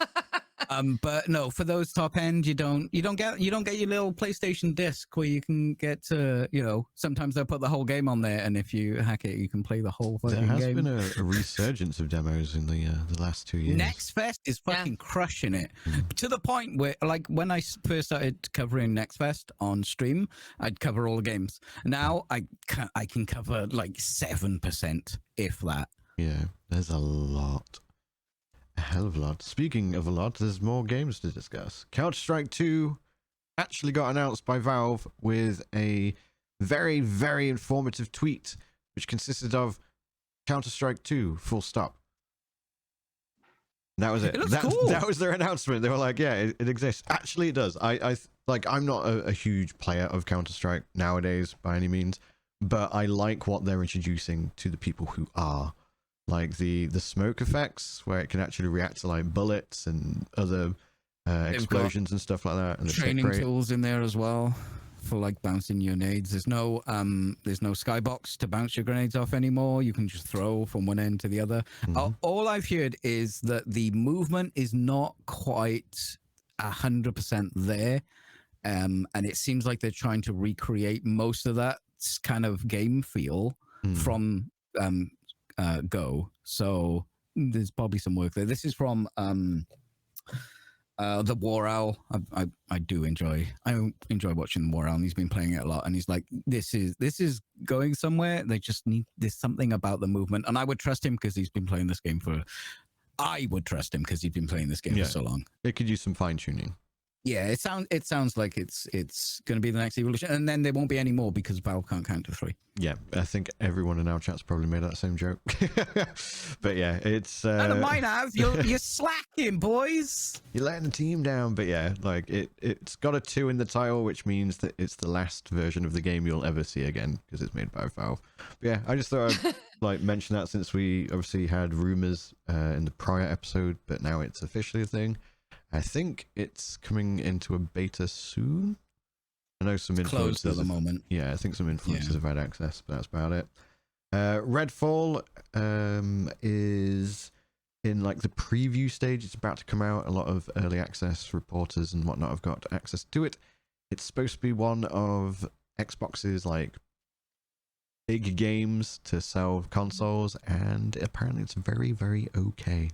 B: But no, for those top end, you don't get your little PlayStation disc where you can get sometimes they'll put the whole game on there, and if you hack it, you can play the whole fucking game.
A: There has been a resurgence of demos in the last 2 years.
B: Next Fest is fucking crushing it to the point where, like, when I first started covering Next Fest on stream, I'd cover all the games. Now I can cover like 7%, if that.
A: Yeah, there's a lot. A hell of a lot. Speaking of a lot, there's more games to discuss. Counter-Strike 2 actually got announced by Valve with a very, very informative tweet, which consisted of Counter-Strike 2, full stop. That was it. That was their announcement. They were like, yeah, it exists. Actually, it does. I'm not a huge player of Counter-Strike nowadays by any means, but I like what they're introducing to the people who are. Like the smoke effects, where it can actually react to like bullets and other explosions and stuff like that. And the
B: training tools in there as well for like bouncing your nades. There's no skybox to bounce your grenades off anymore. You can just throw from one end to the other. Mm-hmm. All I've heard is that the movement is not quite 100% there. and it seems like they're trying to recreate most of that kind of game feel from Go. So there's probably some work there. This is from the War Owl. I do enjoy watching the War Owl, and he's been playing it a lot, and he's like, this is going somewhere. They just need, there's something about the movement, and I would trust him because he's been playing this game for so long.
A: It could use some fine tuning.
B: Yeah, it sounds like it's going to be the next evolution, and then there won't be any more because Valve can't count to 3.
A: Yeah, I think everyone in our chat's probably made that same joke. But yeah, it's
B: None of mine have. You're slacking, boys.
A: You're letting the team down. But yeah, like it's got a 2 in the title, which means that it's the last version of the game you'll ever see again because it's made by Valve. But yeah, I just thought I'd like mention that since we obviously had rumors in the prior episode, but now it's officially a thing. I think it's coming into a beta soon. I know some influencers
B: closed at the moment.
A: Yeah, I think some influencers have had access, but that's about it. Redfall is in like the preview stage. It's about to come out. A lot of early access reporters and whatnot have got access to it. It's supposed to be one of Xbox's like big games to sell consoles, and apparently it's very, very okay.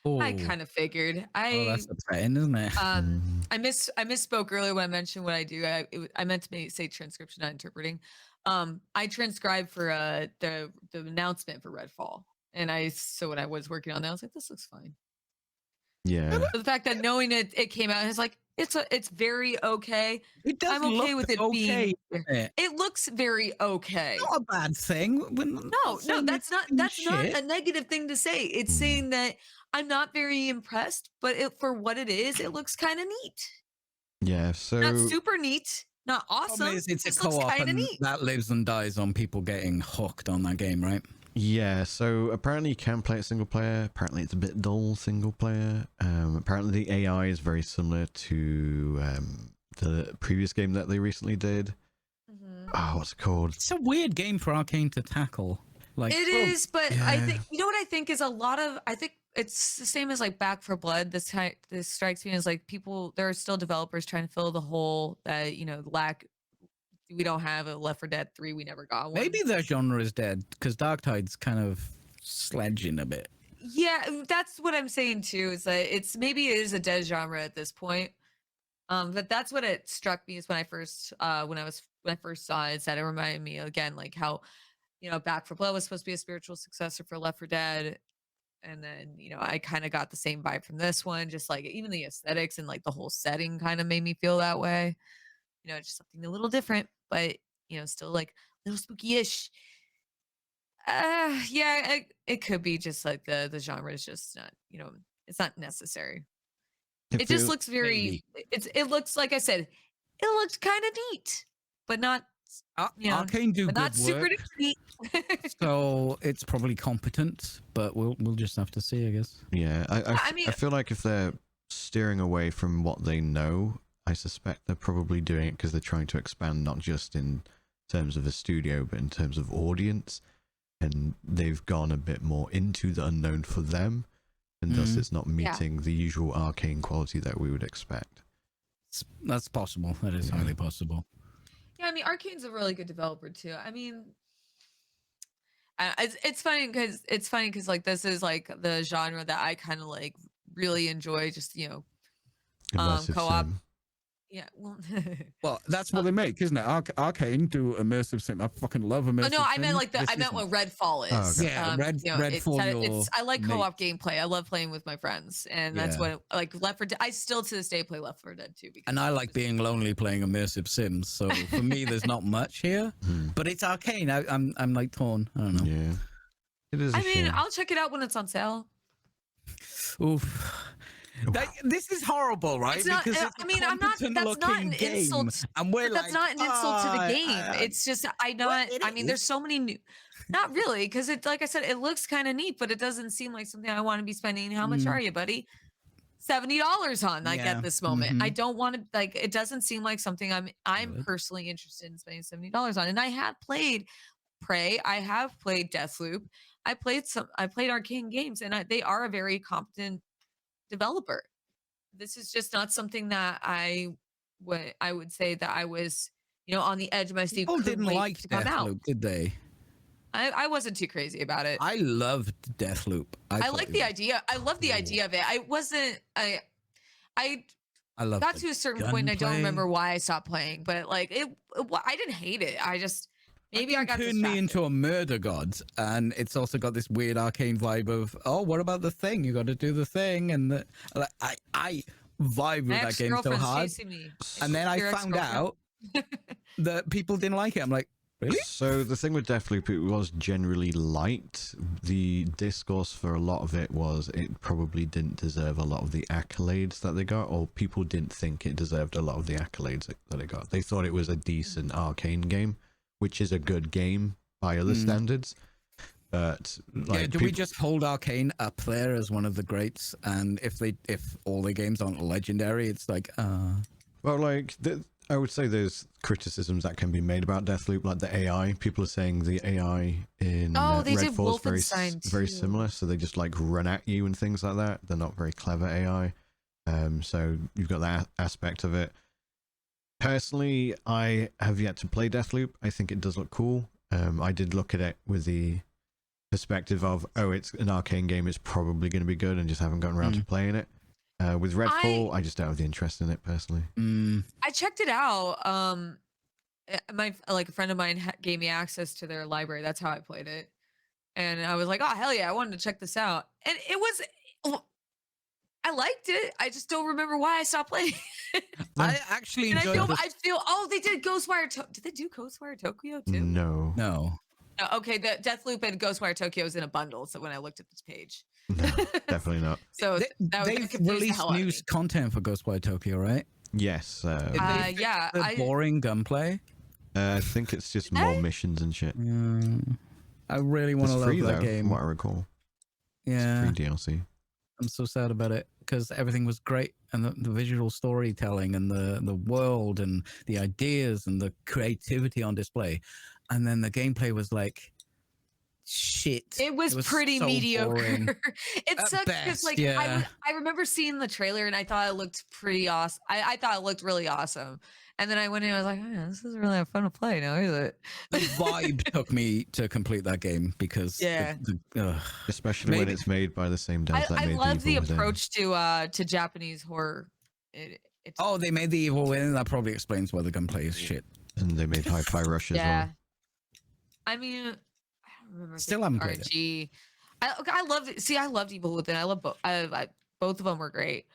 C: I kind of figured.
B: That's upsetting, isn't it?
C: I misspoke earlier when I mentioned what I do. I meant to say transcription, not interpreting. I transcribed for the announcement for Redfall, and so when I was working on that, I was like, this looks fine.
A: Yeah.
C: The fact that knowing it came out, it's like it's very okay.
B: It does.
C: I'm okay with it
B: okay,
C: being. It looks very okay.
B: Not a bad thing.
C: No, that's not a negative thing to say. It's saying that I'm not very impressed, but for what it is, it looks kind of neat.
A: Yeah, so
C: not super neat, not awesome.
B: It's a co-op, and neat. That lives and dies on people getting hooked on that game, right?
A: Yeah, so apparently you can play it single player. Apparently it's a bit dull single player. Apparently the AI is very similar to the previous game that they recently did. Oh, what's it called? It's
B: a weird game for Arcane to tackle. Like
C: it is, but yeah. I think what I think is I think it's the same as like Back 4 Blood. This strikes me as like there are still developers trying to fill the hole that lack. We don't have a Left 4 Dead 3. We never got one.
B: Maybe their genre is dead because Dark Tide's kind of sledging a bit.
C: Yeah, that's what I'm saying too. Is that maybe it is a dead genre at this point. But that's what it struck me is when I first saw it. Is that it reminded me again like how Back 4 Blood was supposed to be a spiritual successor for Left 4 Dead. And then, I kind of got the same vibe from this one. Just like even the aesthetics and like the whole setting kind of made me feel that way. Just something a little different, but, still like a little spooky-ish. Yeah, it could be just like the genre is just not, it's not necessary. It just looks very, it looks, like I said, it looks kind of neat, but not,
B: Arcane do
C: but
B: good
C: not super
B: work.
C: neat.
B: So it's probably competent, but we'll just have to see, I guess.
A: Yeah, I feel like if they're steering away from what they know, I suspect they're probably doing it because they're trying to expand not just in terms of a studio, but in terms of audience. And they've gone a bit more into the unknown for them, and thus it's not meeting the usual Arcane quality that we would expect.
B: That's possible. That is highly possible.
C: Yeah, Arcane's a really good developer too. It's funny because like this is like the genre that I kind of like really enjoy. Just co-op.
A: Sim.
C: Yeah,
B: well, that's what they make, isn't it? Arcane do immersive sim. I fucking love immersive.
C: Oh no, I meant like I meant what Redfall is.
B: Oh, okay. Yeah, Redfall.
C: I like co-op gameplay. I love playing with my friends, and that's what like Left 4 Dead. I still to this day play Left 4 Dead 2.
B: And I like being lonely playing immersive sims. So for me, there's not much here, but it's Arcane. I'm like torn. I don't know.
A: Yeah, it is.
C: I'll check it out when it's on sale.
B: Oof. This is horrible, right?
C: It's not,
B: because it's
C: I'm not. That's not an insult.
B: And
C: that's not an insult to the game. It's just there's so many new. Not really, because it, like I said, it looks kind of neat, but it doesn't seem like something I want to be spending. How much are you, buddy? $70 on at this moment. I don't want to like. It doesn't seem like something I'm personally interested in spending $70 on. And I have played Prey. I have played Deathloop. I played Arcane games, and they are a very competent developer. This is just not something that I what I would say that I was, on the edge of my seat.
B: People didn't like
C: to come out.
B: Deathloop, did they?
C: I wasn't too crazy about it.
B: I loved Deathloop.
C: I like the idea. I love the idea of it. I
B: love
C: got to a certain point and I don't
B: gunplay.
C: remember why I stopped playing, but like I didn't hate it. I just maybe I got
B: turned
C: distracted.
B: me into a murder god, and it's also got this weird arcane vibe of, oh, what about the thing? You got to do the thing, and I vibe with that game so hard. And then I found out that people didn't like it. I'm like, really?
A: So the thing with Deathloop, it was generally liked. The discourse for a lot of it was it probably didn't deserve a lot of the accolades that they got, or people didn't think it deserved a lot of the accolades that it got. They thought it was a decent arcane game, which is a good game by other standards. But like,
B: do we just hold Arcane up there as one of the greats? And if all the games aren't legendary, it's like,
A: well, like I would say there's criticisms that can be made about Deathloop, like the AI. People are saying the AI in
C: they did
A: Redfall is
C: Wolfenstein
A: very
C: too.
A: similar, so they just like run at you and things like that. They're not very clever AI. So you've got that aspect of it. Personally, I have yet to play Deathloop. I think it does look cool. I did look at it with the perspective of, oh, it's an arcane game, it's probably going to be good, and just haven't gotten around to playing it. With Redfall, I just don't have the interest in it personally.
C: I checked it out. A friend of mine gave me access to their library. That's how I played it, and I was like, oh hell yeah, I wanted to check this out, and it was. I liked it. I just don't remember why I stopped playing.
B: I actually enjoyed it.
C: I feel. Oh, they did Ghostwire. Did they do Ghostwire Tokyo too?
A: No.
C: Okay, the Deathloop and Ghostwire Tokyo is in a bundle. So when I looked at this page,
A: No, definitely not.
C: So
B: they've released new content for Ghostwire Tokyo, right?
A: Yes.
C: Yeah.
B: The boring gunplay.
A: I think it's just more missions and shit.
B: I really want to love
A: free,
B: that
A: though,
B: game.
A: from what I recall.
B: Yeah.
A: It's free DLC.
B: I'm so sad about it because everything was great, and the visual storytelling and the world and the ideas and the creativity on display, and then the gameplay was like shit.
C: It was pretty
B: so
C: mediocre.
B: boring.
C: It sucked because I remember seeing the trailer and I thought it looked pretty awesome. I thought it looked really awesome. And then I went in and I was like, oh, this isn't really fun to play now, is it?
B: The vibe took me to complete that game because
A: especially when it's made by the same devs that made
C: I love the
A: Evil Within.
C: approach to Japanese horror.
B: They made the Evil Within. That probably explains why the gunplay is shit.
A: And they made Hi-Fi Rush as well.
C: I mean, I don't remember.
B: Still haven't played
C: it. I loved Evil Within. I love both. Both of them were great.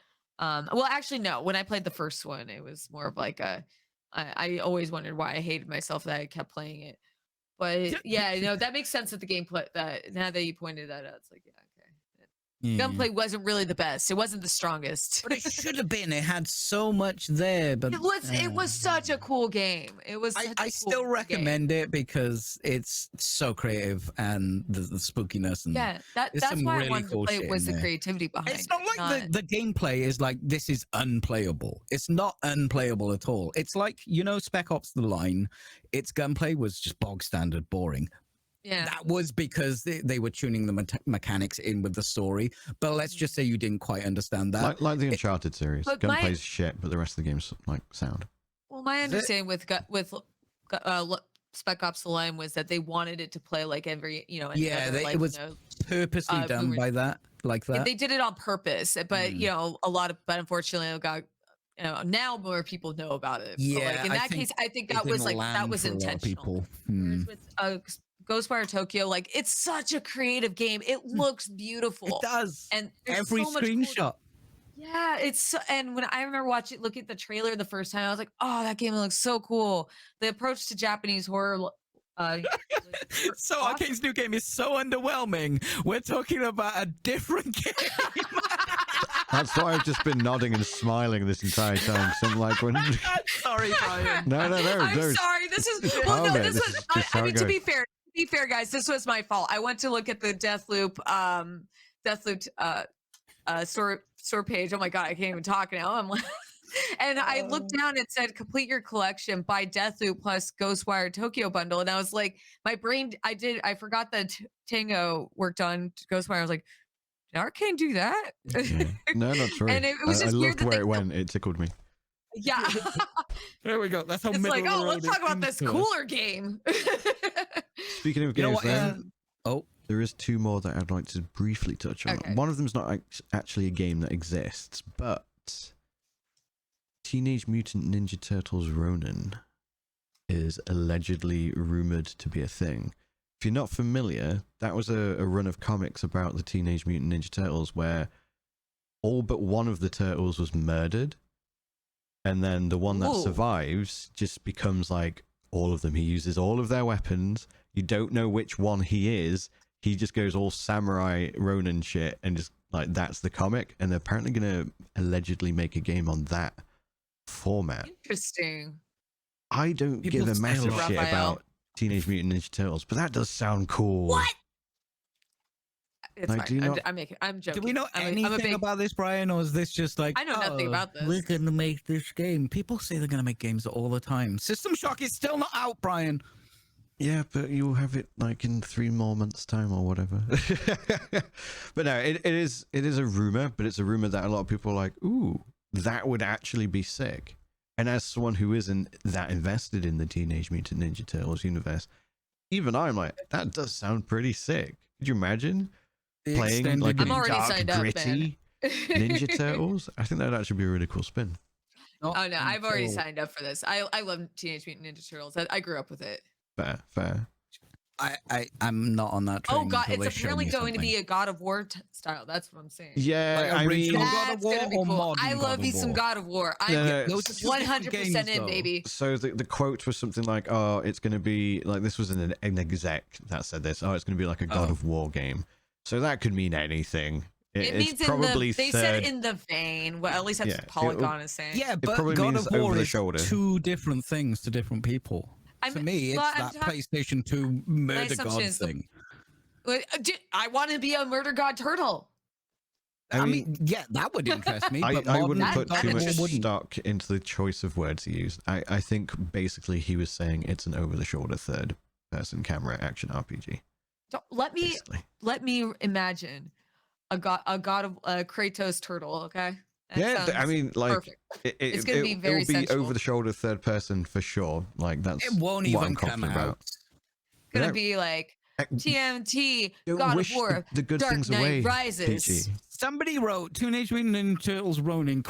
C: Well, actually, no. When I played the first one, it was more of like I always wondered why I hated myself that I kept playing it. But yeah, that makes sense that the gameplay. That now that you pointed that out, it's like, yeah, okay. Gunplay wasn't really the best. It wasn't the strongest.
B: But it should have been. It had so much there. But
C: it was such a cool game. It was.
B: I still recommend it because it's so creative and the spookiness and
C: that's why I wanted to play it was the creativity behind it.
B: It's not like the gameplay is like this is unplayable. It's not unplayable at all. It's like Spec Ops: The Line. Its gunplay was just bog standard, boring.
C: Yeah,
B: that was because they were tuning the mechanics in with the story. But let's just say you didn't quite understand that.
A: Like the Uncharted series. Gunplay's shit, but the rest of the game's like sound.
C: Well, my understanding with Spec Ops: The Line was that they wanted it to play like every,
B: it was purposely done by that, like that.
C: They did it on purpose, but but unfortunately, it got. Now more people know about it.
B: Yeah,
C: in that case, I think that was intentional. With Ghostwire Tokyo, like it's such a creative game. It looks beautiful.
B: It does.
C: And
B: every
C: Cool.
B: screenshot.
C: Yeah, and when I remember look at the trailer the first time, I was like, oh, that game looks so cool. The approach to Japanese horror.
B: So Arcane's new game is so underwhelming. We're talking about a different game.
A: That's why I've just been nodding and smiling this entire time. So I'm like, when...
B: Sorry, Brian.
A: No.
C: I'm sorry. This is to be fair, guys, this was my fault. I went to look at the Deathloop store page. Oh my god, I can't even talk now. I'm like, and I looked down. It said complete your collection, buy Deathloop plus Ghostwire Tokyo bundle, and I was like, my brain. I forgot that Tango worked on Ghostwire. I was like, did Arcane do that?
A: Yeah. No, not true.
C: And it was just
A: I
C: weird
A: loved where it went. It tickled me.
C: Yeah.
B: There we go. That's how
C: It's
B: middle
C: like,
B: of the
C: oh, let's
B: road
C: talk about
B: it
C: this
B: seems to us.
C: cooler game.
A: Speaking of
B: You know
A: games,
B: what?
A: then,
B: Oh,
A: there is two more that I'd like to briefly touch on.
C: Okay.
A: One of them's not actually a game that exists, but Teenage Mutant Ninja Turtles Ronin is allegedly rumored to be a thing. If you're not familiar, that was a run of comics about the Teenage Mutant Ninja Turtles where all but one of the turtles was murdered, and then the one that
C: Ooh.
A: survives just becomes like all of them. He uses all of their weapons. You don't know which one he is. He just goes all samurai Ronin shit, and just like that's the comic. And they're apparently gonna allegedly make a game on that format.
C: Interesting.
A: I don't
B: People
A: give a
B: say a
A: massive
B: lot.
A: shit
C: Raphael.
A: about Teenage Mutant Ninja Turtles, but that does sound cool.
C: What? It's
A: Like,
C: fine.
A: do you not-
C: I'm joking.
B: do we know
C: I'm
B: anything
C: a big,
B: about this, Brian, or is this just like,
C: I know nothing about
B: We're
C: this.
B: gonna make this game. People say they're gonna make games all the time. System Shock is still not out, Brian.
A: Yeah, but you'll have it like in 3 more months' time or whatever. But no, it is a rumor, but it's a rumor that a lot of people are like, ooh, that would actually be sick. And as someone who isn't that invested in the Teenage Mutant Ninja Turtles universe, even I'm like, that does sound pretty sick. Could you imagine
B: The
A: playing
B: extended
A: like
C: I'm
A: a
C: already
A: dark,
C: signed up,
A: gritty Ninja Turtles? I think that'd actually be a really cool spin.
B: Not
C: Oh no, I've already
B: until-
C: signed up for this. I love Teenage Mutant Ninja Turtles. I grew up with it.
A: Fair.
B: I'm not on that train.
C: Oh god,
B: until they
C: it's
B: show
C: apparently
B: me
C: going to
B: something.
C: be a God of War style. That's what I'm saying.
A: Yeah,
B: Like
A: I mean,
B: original God of
C: That's
B: War
C: gonna be
B: or
C: cool.
B: modern
C: I
B: God
C: love
B: of
C: me some
B: War?
C: God of War. I'm
A: No,
B: Those are two different
C: 100%
B: games,
C: in,
B: though.
C: baby.
A: so the quote was something like, oh, it's going to be like, this was an exec that said this. Oh, it's going to be like a God
B: Oh.
A: of War game. So that could mean anything.
C: It
A: It's
C: means in
A: probably
C: the. They
A: third.
C: said in the vein. Well, at least that's
A: Yeah,
C: what Polygon is saying.
B: Yeah, but
A: probably
B: God
A: means
B: of War
A: over the
B: is
A: shoulder.
B: two different things to different people.
C: I'm-
B: To me, it's
C: well, I'm
B: that
C: talk-
B: PlayStation 2 murder
C: assumption
B: god
C: is the-
B: thing.
C: I want to be a murder god turtle.
B: I mean, yeah, that would interest me.
A: I
B: but
A: wouldn't
B: modern
A: put
B: God
A: too
B: of
A: much
B: War wouldn't.
A: stock into the choice of words he used. I think basically he was saying it's an over-the-shoulder third-person camera action RPG.
C: Let me
A: Basically.
C: imagine a god of Kratos turtle. Okay. That
A: Yeah, I
C: sounds
A: mean, like
C: perfect. It's gonna be
A: it
C: very
A: will be
C: sensual.
A: over-the-shoulder third-person for sure. Like that's
B: It won't
A: what I'm
B: even come
A: confident
B: out.
A: about.
C: Gonna
A: Yeah.
C: be like TMT,
A: Don't
C: God of
A: wish
C: War,
A: the good
C: Dark
A: things
C: Knight
A: away,
C: Rises.
A: Peachy.
B: Somebody wrote Teenage Mutant Ninja Turtles Ronin ?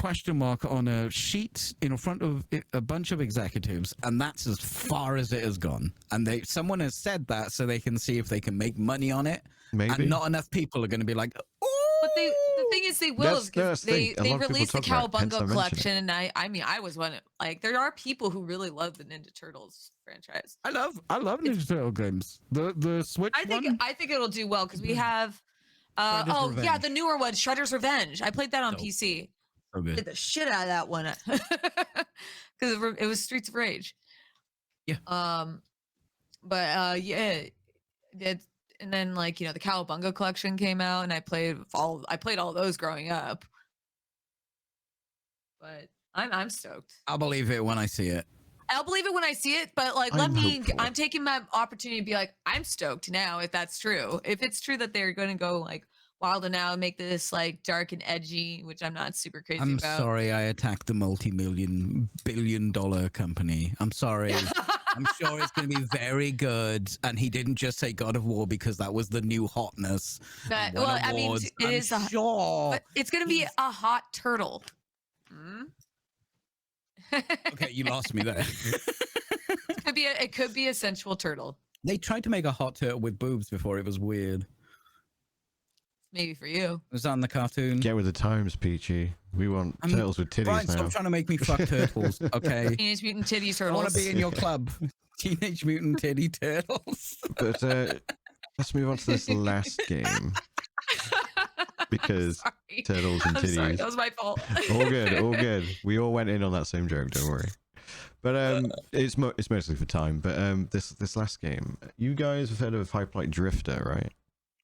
B: On a sheet in front of a bunch of executives, and that's as far as it has gone. And someone has said that so they can see if they can make money on it.
A: Maybe.
B: And not enough people are going to be like, "Ooh!"
C: But the thing is, they will
A: That's
C: because
A: the thing.
C: they
A: A lot of people
C: released the
A: talk about it, hence I
C: Cowabunga
A: mention
C: collection, and I mean, I was one. Like, there are people who really love the Ninja Turtles franchise.
B: I love Ninja Turtle games. The Switch
C: I think it'll do well because we have.
B: Shredder's
C: Yeah,
B: Revenge.
C: the newer one, Shredder's Revenge. I played that on
B: Dope.
C: PC.
B: So good.
C: Did the shit out of that one because it was Streets of Rage.
B: Yeah.
C: But yeah, and then like the Cowabunga collection came out, and I played all those growing up. But I'm stoked.
B: I'll believe it when I see it.
C: I'll believe it when I see it, but like
A: I'm hopeful.
C: I'm taking my opportunity to be like, I'm stoked now if that's true. If it's true that they're going to go like wild and out and make this like dark and edgy, which I'm not super crazy
B: I'm
C: about.
B: sorry I attacked the multi-billion-billion-dollar company. I'm sorry. I'm sure it's going to be very good. And he didn't just say God of War because that was the new hotness.
C: But,
B: Won
C: well, I mean,
B: awards.
C: it
B: I'm
C: is a-
B: sure.
C: But it's going to be a hot turtle. Hmm?
B: Okay, you lost me there.
C: It could be a sensual turtle.
B: They tried to make a hot turtle with boobs before. It was weird.
C: Maybe for you.
B: Was that in the cartoon?
A: Get with the times, Peachy. We want
B: I'm-
A: turtles with titties
B: Brian,
A: now.
B: stop trying to make me fuck turtles, okay?
C: Teenage Mutant Titty
B: I
C: Turtles.
B: want to be in your club. Teenage Mutant Titty Turtles.
A: But let's move on to this last game because
C: Sorry.
A: turtles and
C: I'm sorry,
A: titties.
C: that was my fault.
A: All good, all good. We all went in on that same joke. Don't worry. But it's mostly for time. But this last game, you guys have heard of Hyperlight Drifter, right?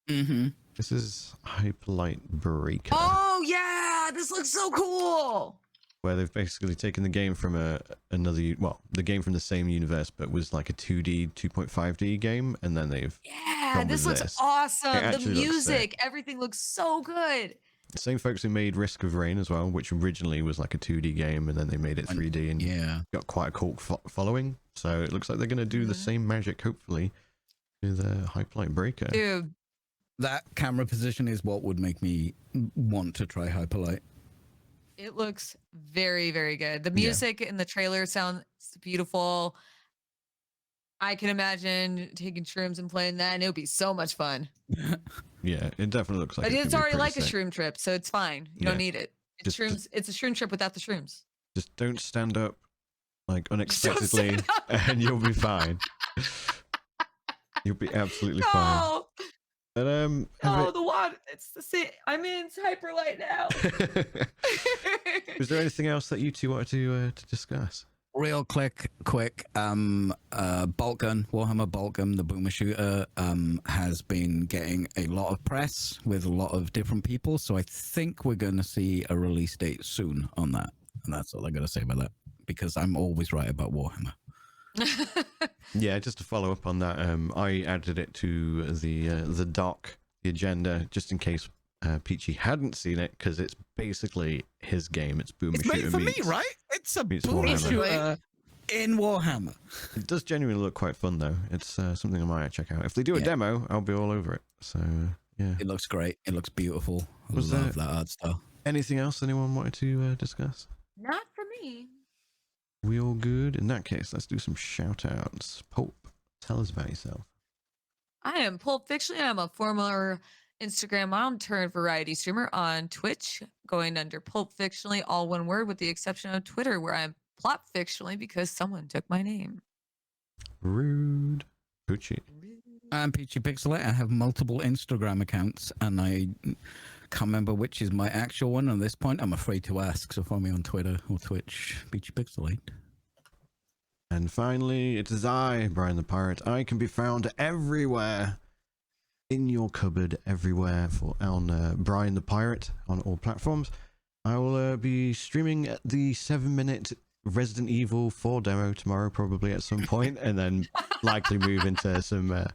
B: Mm-hmm.
A: This is Hyperlight Breaker,
C: Oh yeah, this looks so cool.
A: where they've basically taken the game from the game from the same universe, but was like a 2D, 2.5D game, and then they've
C: Yeah,
A: gone
C: this
A: with
C: looks
A: this.
C: awesome.
A: It
C: The
A: actually looks
C: music, everything looks so good.
A: Same folks who made Risk of Rain as well, which originally was like a 2D game, and then they made it 3D and got quite a cult following. So it looks like they're going to do the same magic, hopefully, with Hyperlight Breaker.
C: Dude,
B: that camera position is what would make me want to try Hyperlight.
C: it looks very, very good. The music in the trailer sounds beautiful. I can imagine taking shrooms and playing that, and it would be so much fun.
A: Yeah, it definitely looks like
C: But it's already like
A: sick.
C: a shroom trip, so it's fine. You don't need it. It's shrooms. It's a shroom trip without the shrooms.
A: Just don't stand up like unexpectedly, and you'll be fine. You'll be absolutely fine. But
C: the water. It's the same. I'm in Hyperlight now.
A: Was there anything else that you two wanted to discuss?
B: Real quick, bolt gun, Warhammer bolt gun, the boomer shooter, has been getting a lot of press with a lot of different people. So I think we're going to see a release date soon on that. And that's all I got to say about that, because I'm always right about Warhammer.
A: Yeah, just to follow up on that, I added it to the doc, the agenda, just in case Peachy hadn't seen it, because it's basically his game. It's boomer shooter.
B: It's made for me, right? It's a boomer shooter in Warhammer.
A: It does genuinely look quite fun, though. It's something I might check out. If they do a demo, I'll be all over it. So yeah,
B: it looks great. It looks beautiful. I love that art style.
A: Anything else anyone wanted to discuss?
C: Not for me.
A: We all good? In that case, let's do some shout outs. Pulp, tell us about yourself.
C: I am Pulp Fiction. I'm a former Instagram mom turned variety streamer on Twitch, going under Pulp Fictionally, all one word, with the exception of Twitter, where I'm Plot Fictionally because someone took my name.
A: Rude. Poochie.
B: I'm Peachy Pixelate. I have multiple Instagram accounts, and I can't remember which is my actual one at this point. I'm afraid to ask, so follow me on Twitter or Twitch, Peachy Pixelate.
A: And finally, it is I, Brian the Pirate. I can be found everywhere, in your cupboard, everywhere, on Brian the Pirate on all platforms. I will be streaming the 7-minute Resident Evil 4 demo tomorrow, probably at some point, and then likely move into some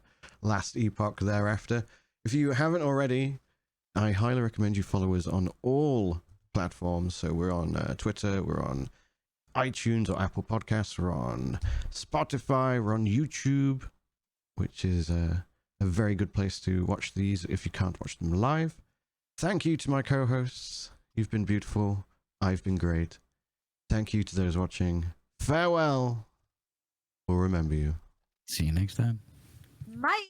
A: Last Epoch thereafter. If you haven't already, I highly recommend you follow us on all platforms. So we're on Twitter, we're on iTunes or Apple Podcasts, we're on Spotify, we're on YouTube, which is a very good place to watch these if you can't watch them live. Thank you to my co-hosts. You've been beautiful. I've been great. Thank you to those watching. Farewell. We'll remember you.
B: See you next time.
C: Bye.